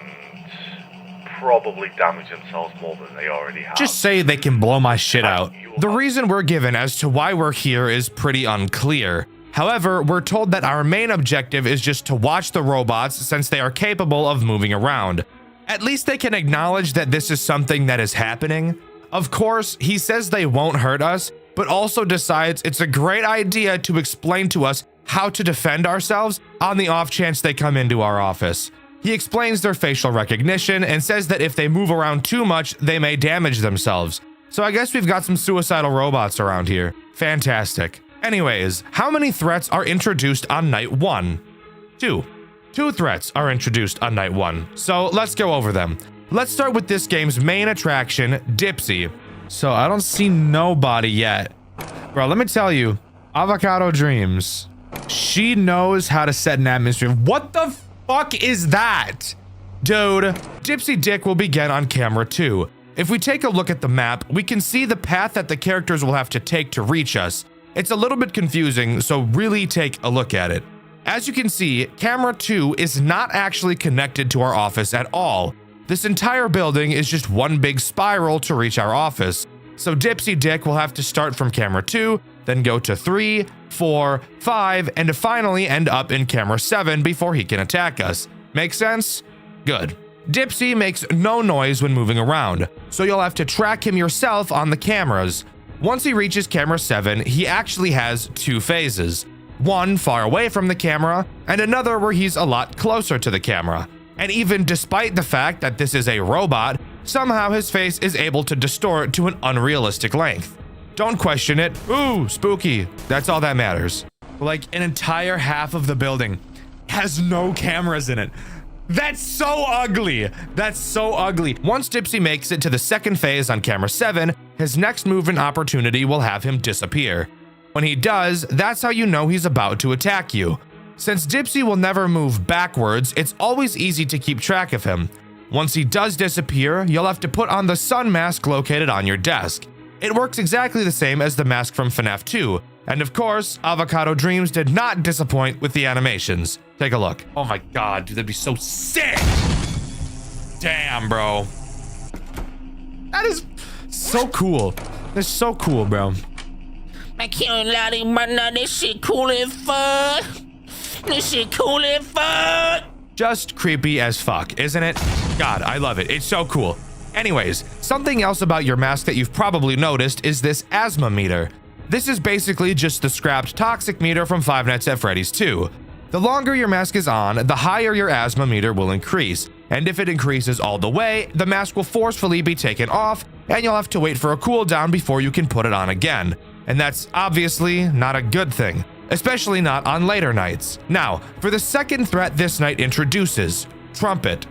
probably damage themselves more than they already have. Just say they can blow my shit out. The reason we're given as to why we're here is pretty unclear. However, we're told that our main objective is just to watch the robots since they are capable of moving around. At least they can acknowledge that this is something that is happening. Of course, he says they won't hurt us, but also decides it's a great idea to explain to us how to defend ourselves on the off chance they come into our office. He explains their facial recognition and says that if they move around too much, they may damage themselves. So I guess we've got some suicidal robots around here. Fantastic. Anyways, how many threats are introduced on night one? Two threats are introduced on night one. So let's go over them. Let's start with this game's main attraction, Dipsy. So I don't see nobody yet. Bro, let me tell you, Avocado Dreams, she knows how to set an atmosphere. What the fuck is that? Dude, Dipsy Dick will begin on camera 2. If we take a look at the map, we can see the path that the characters will have to take to reach us. It's a little bit confusing, so really take a look at it. As you can see, camera 2 is not actually connected to our office at all. This entire building is just one big spiral to reach our office. So Dipsy Dick will have to start from camera 2, then go to 3, 4, 5, and to finally end up in camera 7 before he can attack us. Make sense? Good. Dipsy makes no noise when moving around, so you'll have to track him yourself on the cameras. Once he reaches camera 7, he actually has 2 phases. One far away from the camera, and another where he's a lot closer to the camera. And even despite the fact that this is a robot, somehow his face is able to distort to an unrealistic length. Don't question it. Ooh, spooky. That's all that matters. Like, an entire half of the building has no cameras in it. That's so ugly. That's so ugly. Once Dipsy makes it to the second phase on camera 7, his next move and opportunity will have him disappear. When he does, that's how you know he's about to attack you. Since Dipsy will never move backwards, it's always easy to keep track of him. Once he does disappear, you'll have to put on the sun mask located on your desk. It works exactly the same as the mask from FNAF 2, and of course, Avocado Dreams did not disappoint with the animations. Take a look. Oh my god, dude, that'd be so sick! Damn, bro. That is so cool. This is so cool, bro. I can't lie to you, man. This shit cool as fuck. This shit cool as fuck. Just creepy as fuck, isn't it? God, I love it. It's so cool. Anyways, something else about your mask that you've probably noticed is this asthma meter. This is basically just the scrapped toxic meter from Five Nights at Freddy's 2. The longer your mask is on, the higher your asthma meter will increase. And if it increases all the way, the mask will forcefully be taken off, and you'll have to wait for a cooldown before you can put it on again. And that's obviously not a good thing, especially not on later nights. Now, for the second threat this night introduces, Trumpet.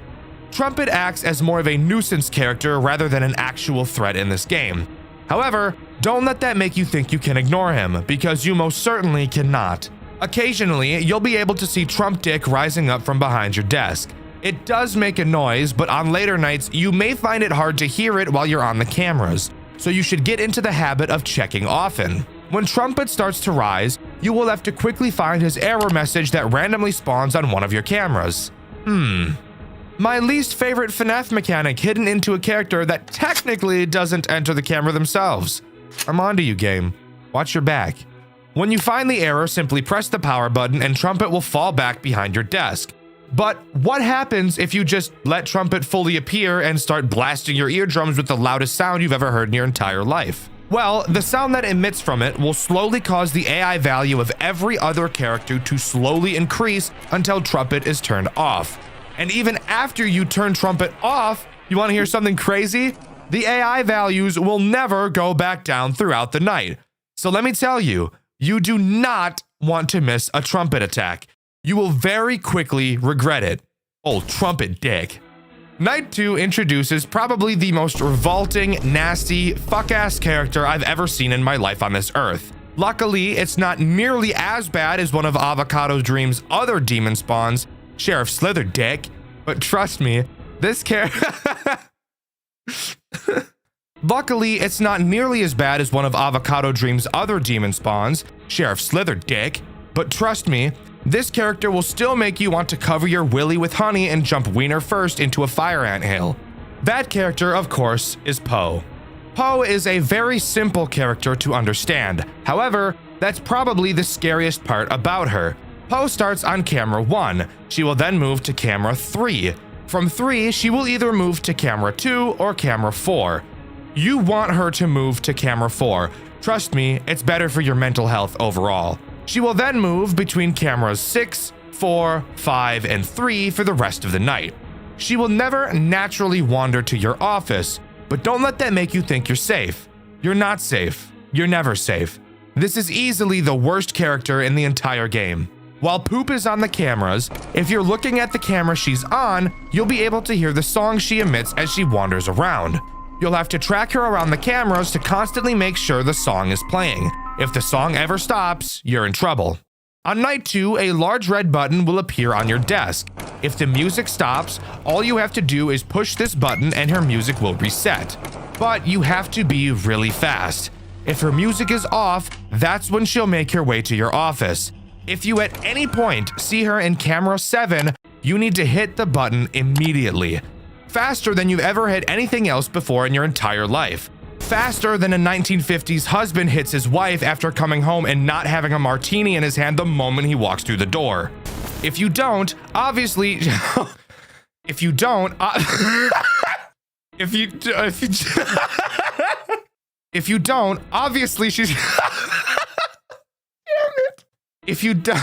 Trumpet acts as more of a nuisance character rather than an actual threat in this game. However, don't let that make you think you can ignore him, because you most certainly cannot. Occasionally, you'll be able to see Trump Dick rising up from behind your desk. It does make a noise, but on later nights, you may find it hard to hear it while you're on the cameras, so you should get into the habit of checking often. When Trumpet starts to rise, you will have to quickly find his error message that randomly spawns on one of your cameras. My least favorite FNAF mechanic hidden into a character that technically doesn't enter the camera themselves. I'm onto you, game. Watch your back. When you find the error, simply press the power button and Trumpet will fall back behind your desk. But what happens if you just let Trumpet fully appear and start blasting your eardrums with the loudest sound you've ever heard in your entire life? Well, the sound that emits from it will slowly cause the AI value of every other character to slowly increase until Trumpet is turned off. And even after you turn Trumpet off, you want to hear something crazy? The AI values will never go back down throughout the night. So let me tell you, you do not want to miss a Trumpet attack. You will very quickly regret it. Old Trumpet Dick. Night 2 introduces probably the most revolting, nasty, fuck-ass character I've ever seen in my life on this earth. Luckily, it's not nearly as bad as one of Avocado Dream's other demon spawns, Sheriff Slither Dick, but trust me, this character... Luckily, it's not nearly as bad as one of Avocado Dream's other demon spawns, Sheriff Slither Dick, but trust me, this character will still make you want to cover your willy with honey and jump wiener first into a fire anthill. That character, of course, is Poe. Poe is a very simple character to understand. However, that's probably the scariest part about her. Poe starts on camera 1. She will then move to camera 3. From 3, she will either move to camera 2 or camera 4. You want her to move to camera 4. Trust me, it's better for your mental health overall. She will then move between cameras 6, 4, 5, and 3 for the rest of the night. She will never naturally wander to your office, but don't let that make you think you're safe. You're not safe. You're never safe. This is easily the worst character in the entire game. While Poop is on the cameras, if you're looking at the camera she's on, you'll be able to hear the song she emits as she wanders around. You'll have to track her around the cameras to constantly make sure the song is playing. If the song ever stops, you're in trouble. On night 2, a large red button will appear on your desk. If the music stops, all you have to do is push this button and her music will reset. But you have to be really fast. If her music is off, that's when she'll make her way to your office. If you at any point see her in camera 7, you need to hit the button immediately. Faster than you've ever hit anything else before in your entire life. Faster than a 1950s husband hits his wife after coming home and not having a martini in his hand the moment he walks through the door. If you don't, obviously... if you don't... if you don't, obviously she's... If you don't...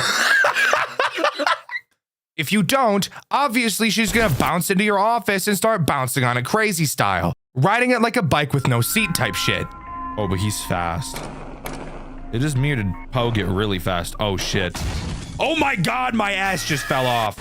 If you don't, obviously she's gonna bounce into your office and start bouncing on it crazy style. Riding it like a bike with no seat type shit. Oh, but he's fast. It is me or did Poe get really fast? Oh shit. Oh my god, my ass just fell off.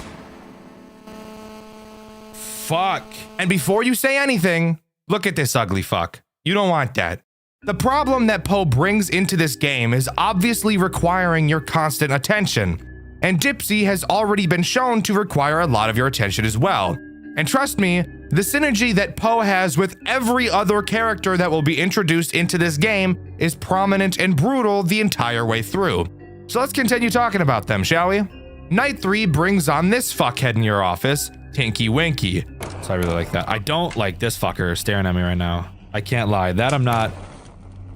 Fuck. And before you say anything, look at this ugly fuck. You don't want that. The problem that Poe brings into this game is obviously requiring your constant attention. And Dipsy has already been shown to require a lot of your attention as well. And trust me, the synergy that Poe has with every other character that will be introduced into this game is prominent and brutal the entire way through. So let's continue talking about them, shall we? Night 3 brings on this fuckhead in your office, Tinky Winky. So I really like that. I don't like this fucker staring at me right now. I can't lie, that I'm not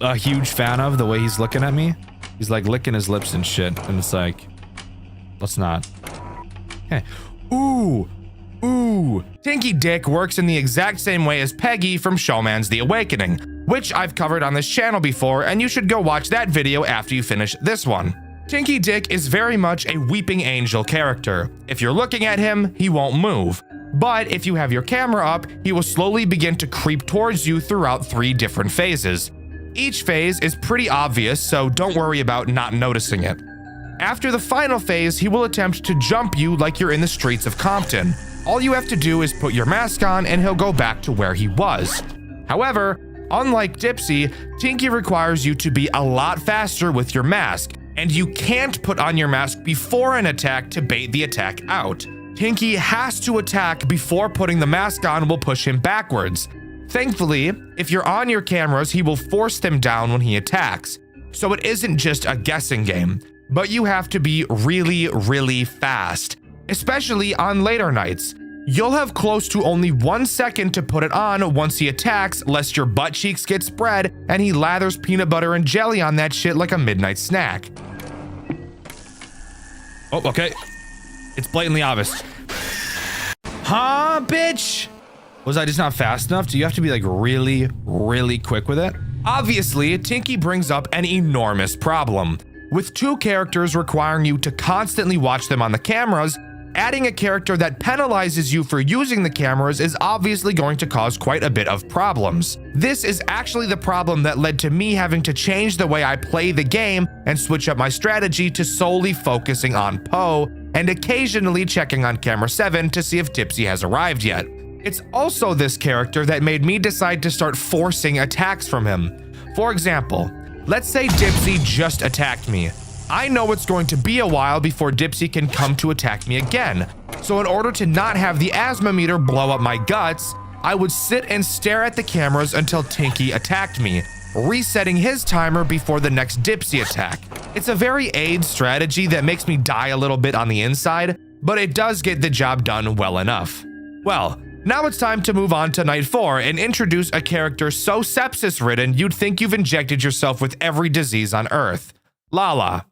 a huge fan of the way he's looking at me. He's like licking his lips and shit. And it's like, let's not. Okay. Ooh. Tinky Dick works in the exact same way as Peggy from Showman's The Awakening, which I've covered on this channel before, and you should go watch that video after you finish this one. Tinky Dick is very much a weeping angel character. If you're looking at him, he won't move. But if you have your camera up, he will slowly begin to creep towards you throughout 3 different phases. Each phase is pretty obvious, so don't worry about not noticing it. After the final phase, he will attempt to jump you like you're in the streets of Compton. All you have to do is put your mask on and he'll go back to where he was. However, unlike Dipsy, Tinky requires you to be a lot faster with your mask, and you can't put on your mask before an attack to bait the attack out. Tinky has to attack before putting the mask on will push him backwards. Thankfully, if you're on your cameras, he will force them down when he attacks. So it isn't just a guessing game, but you have to be really, really fast, especially on later nights. You'll have close to only 1 second to put it on once he attacks, lest your butt cheeks get spread and he lathers peanut butter and jelly on that shit like a midnight snack. Oh, okay. It's blatantly obvious. Huh, bitch? Was I just not fast enough? Do you have to be like really, really quick with it? Obviously, Tinky brings up an enormous problem. With 2 characters requiring you to constantly watch them on the cameras, adding a character that penalizes you for using the cameras is obviously going to cause quite a bit of problems. This is actually the problem that led to me having to change the way I play the game and switch up my strategy to solely focusing on Poe and occasionally checking on camera 7 to see if Dipsy has arrived yet. It's also this character that made me decide to start forcing attacks from him. For example, let's say Dipsy just attacked me. I know it's going to be a while before Dipsy can come to attack me again. So in order to not have the asthma meter blow up my guts, I would sit and stare at the cameras until Tinky attacked me, resetting his timer before the next Dipsy attack. It's a very AIDS strategy that makes me die a little bit on the inside, but it does get the job done well enough. Well, now it's time to move on to night 4 and introduce a character so sepsis-ridden you'd think you've injected yourself with every disease on Earth. Lala.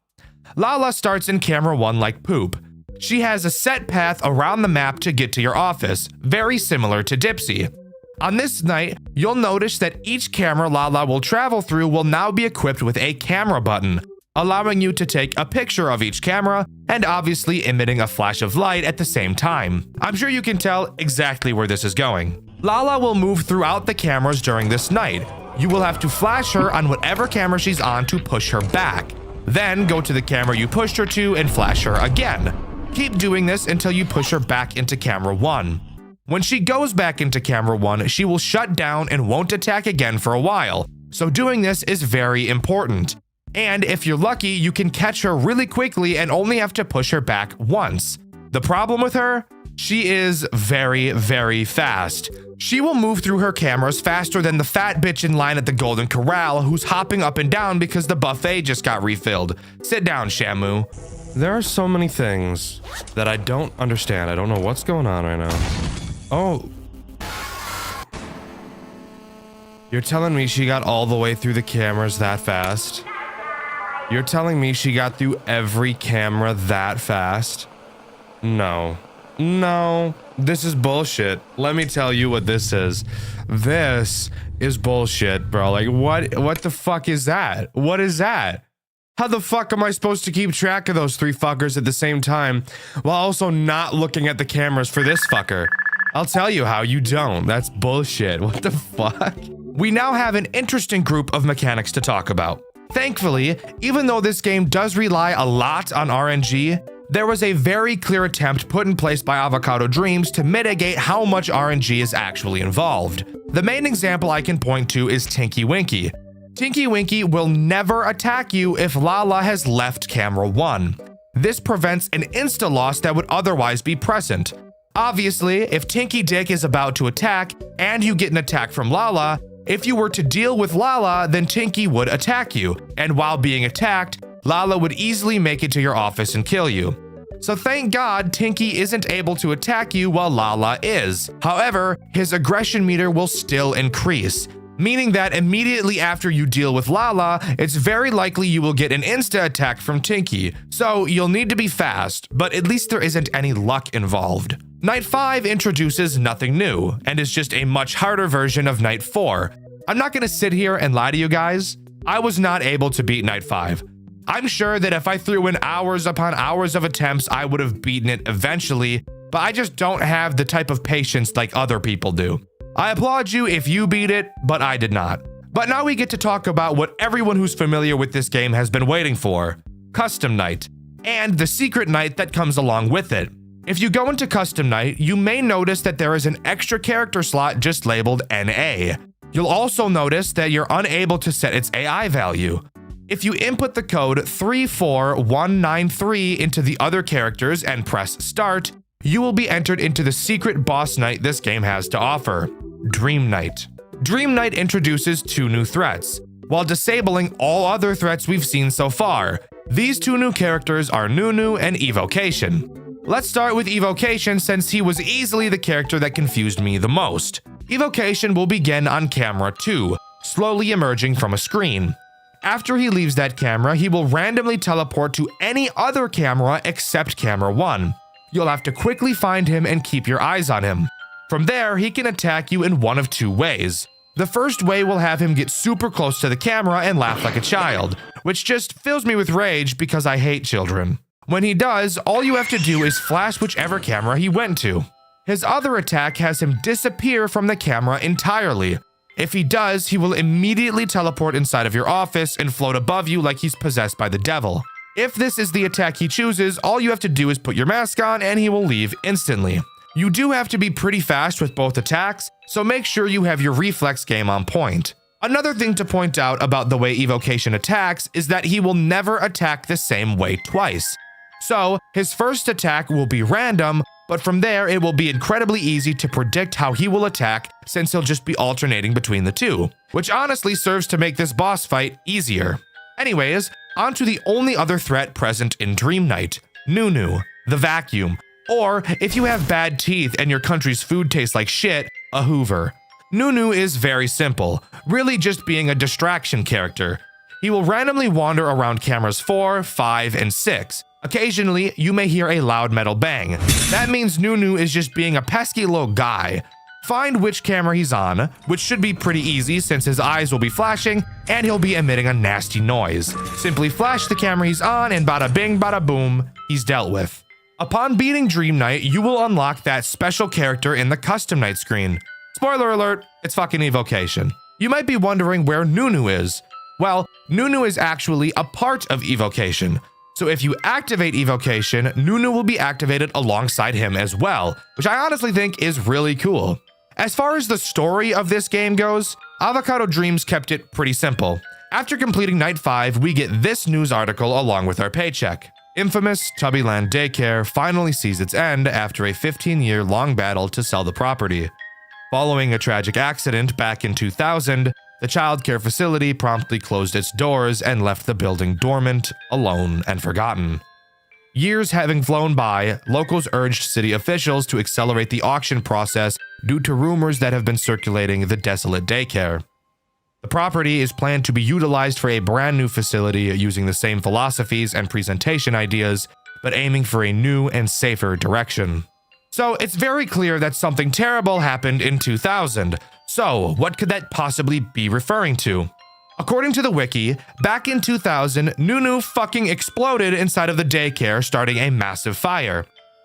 Lala starts in camera 1 like poop. She has a set path around the map to get to your office, very similar to Dipsy. On this night, you'll notice that each camera Lala will travel through will now be equipped with a camera button, allowing you to take a picture of each camera and obviously emitting a flash of light at the same time. I'm sure you can tell exactly where this is going. Lala will move throughout the cameras during this night. You will have to flash her on whatever camera she's on to push her back. Then go to the camera you pushed her to and flash her again. Keep doing this until you push her back into camera 1. When she goes back into camera 1, she will shut down and won't attack again for a while. So doing this is very important. And if you're lucky, you can catch her really quickly and only have to push her back once. The problem with her? She is very, very fast. She will move through her cameras faster than the fat bitch in line at the Golden Corral who's hopping up and down because the buffet just got refilled. Sit down, Shamu. There are so many things that I don't understand. I don't know what's going on right now. Oh. You're telling me she got all the way through the cameras that fast? You're telling me she got through every camera that fast? No. No. This is bullshit. Let me tell you what this is. This is bullshit, bro. Like, what the fuck is that? What is that? How the fuck am I supposed to keep track of those 3 fuckers at the same time while also not looking at the cameras for this fucker? I'll tell you how, you don't. That's bullshit. What the fuck? We now have an interesting group of mechanics to talk about. Thankfully, even though this game does rely a lot on RNG, there was a very clear attempt put in place by Avocado Dreams to mitigate how much RNG is actually involved. The main example I can point to is Tinky Winky. Tinky Winky will never attack you if Lala has left camera 1. This prevents an insta-loss that would otherwise be present. Obviously, if Tinky Dick is about to attack and you get an attack from Lala, if you were to deal with Lala, then Tinky would attack you, and while being attacked, Lala would easily make it to your office and kill you. So thank God Tinky isn't able to attack you while Lala is. However, his aggression meter will still increase. meaning that immediately after you deal with Lala, it's very likely you will get an insta attack from Tinky, so you'll need to be fast, but at least there isn't any luck involved. Night 5 introduces nothing new, and is just a much harder version of Night 4. I'm not gonna sit here and lie to you guys, I was not able to beat Night 5. I'm sure that if I threw in hours upon hours of attempts, I would have beaten it eventually, but I just don't have the type of patience like other people do. I applaud you if you beat it, but I did not. But now we get to talk about what everyone who's familiar with this game has been waiting for, Custom Night, and the secret night that comes along with it. If you go into Custom Night, you may notice that there is an extra character slot just labeled NA. You'll also notice that you're unable to set its AI value. If you input the code 34193 into the other characters and press start, you will be entered into the secret boss night this game has to offer, Dream Night. Dream Night introduces 2 new threats, while disabling all other threats we've seen so far. These 2 new characters are Nunu and Evocation. Let's start with Evocation since he was easily the character that confused me the most. Evocation will begin on camera 2, slowly emerging from a screen. After he leaves that camera, he will randomly teleport to any other camera except camera 1. You'll have to quickly find him and keep your eyes on him. From there, he can attack you in one of 2 ways. The first way will have him get super close to the camera and laugh like a child, which just fills me with rage because I hate children. When he does, all you have to do is flash whichever camera he went to. His other attack has him disappear from the camera entirely. If he does, he will immediately teleport inside of your office and float above you like he's possessed by the devil. If this is the attack he chooses, all you have to do is put your mask on and he will leave instantly. You do have to be pretty fast with both attacks, so make sure you have your reflex game on point. Another thing to point out about the way Evocation attacks is that he will never attack the same way twice. So, his first attack will be random, but from there it will be incredibly easy to predict how he will attack since he'll just be alternating between the 2, which honestly serves to make this boss fight easier. Anyways, on to the only other threat present in Dream Night, Nunu, the vacuum, or if you have bad teeth and your country's food tastes like shit, a Hoover. Nunu is very simple, really just being a distraction character. He will randomly wander around cameras 4, 5, and 6. Occasionally, you may hear a loud metal bang. That means Nunu is just being a pesky little guy. Find which camera he's on, which should be pretty easy since his eyes will be flashing and he'll be emitting a nasty noise. Simply flash the camera he's on and bada bing bada boom, he's dealt with. Upon beating Dream Night, you will unlock that special character in the Custom Night screen. Spoiler alert, it's fucking Evocation. You might be wondering where Nunu is. Well, Nunu is actually a part of Evocation. So if you activate Evocation, Nunu will be activated alongside him as well, which I honestly think is really cool. As far as the story of this game goes, Avocado Dreams kept it pretty simple. After completing Night 5, we get this news article along with our paycheck. Infamous Tubbyland Daycare finally sees its end after a 15-year long battle to sell the property. Following a tragic accident back in 2000, the childcare facility promptly closed its doors and left the building dormant, alone, and forgotten. Years having flown by, locals urged city officials to accelerate the auction process due to rumors that have been circulating the desolate daycare. The property is planned to be utilized for a brand new facility using the same philosophies and presentation ideas, but aiming for a new and safer direction. So it's very clear that something terrible happened in 2000. So what could that possibly be referring to? According to the wiki, back in 2000, Nunu fucking exploded inside of the daycare, starting a massive fire.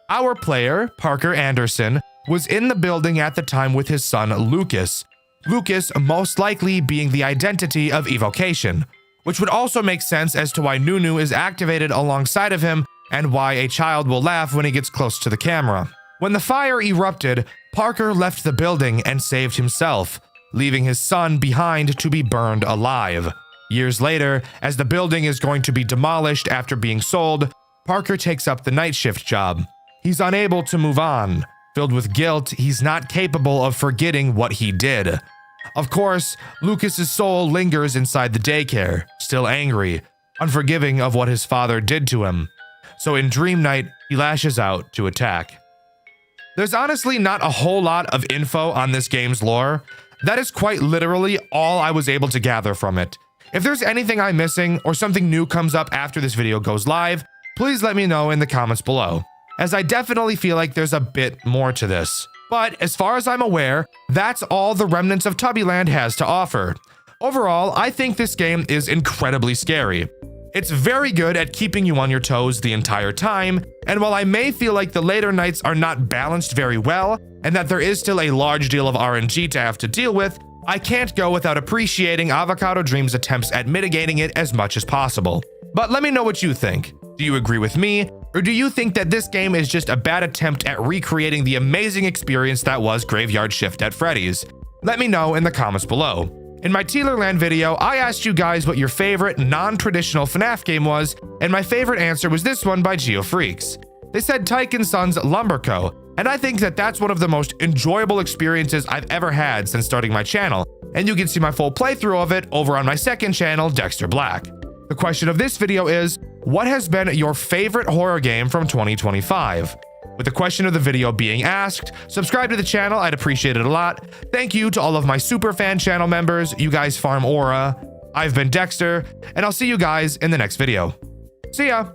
Our player, Parker Anderson, was in the building at the time with his son, Lucas. Lucas most likely being the identity of Evocation, which would also make sense as to why Nunu is activated alongside of him and why a child will laugh when he gets close to the camera. When the fire erupted, Parker left the building and saved himself, leaving his son behind to be burned alive. Years later, as the building is going to be demolished after being sold, Parker takes up the night shift job. He's unable to move on. Filled with guilt, he's not capable of forgetting what he did. Of course, Lucas's soul lingers inside the daycare, still angry, unforgiving of what his father did to him. So in Dream Night, he lashes out to attack. There's honestly not a whole lot of info on this game's lore. That is quite literally all I was able to gather from it. If there's anything I'm missing or something new comes up after this video goes live, please let me know in the comments below, as I definitely feel like there's a bit more to this. But as far as I'm aware, that's all the Remnants of Tubbyland has to offer. Overall, I think this game is incredibly scary. It's very good at keeping you on your toes the entire time, and while I may feel like the later nights are not balanced very well, and that there is still a large deal of RNG to have to deal with, I can't go without appreciating Avocado Dream's attempts at mitigating it as much as possible. But let me know what you think. Do you agree with me, or do you think that this game is just a bad attempt at recreating the amazing experience that was Graveyard Shift at Freddy's? Let me know in the comments below. In my Tealerland video, I asked you guys what your favorite non-traditional FNAF game was, and my favorite answer was this one by GeoFreaks. They said Tyke & Sons Lumber Co., and I think that that's one of the most enjoyable experiences I've ever had since starting my channel, and you can see my full playthrough of it over on my second channel, Dexter Black. The question of this video is, what has been your favorite horror game from 2025? With the question of the video being asked, subscribe to the channel, I'd appreciate it a lot. Thank you to all of my super fan channel members, you guys farm aura. I've been Dexter, and I'll see you guys in the next video. See ya!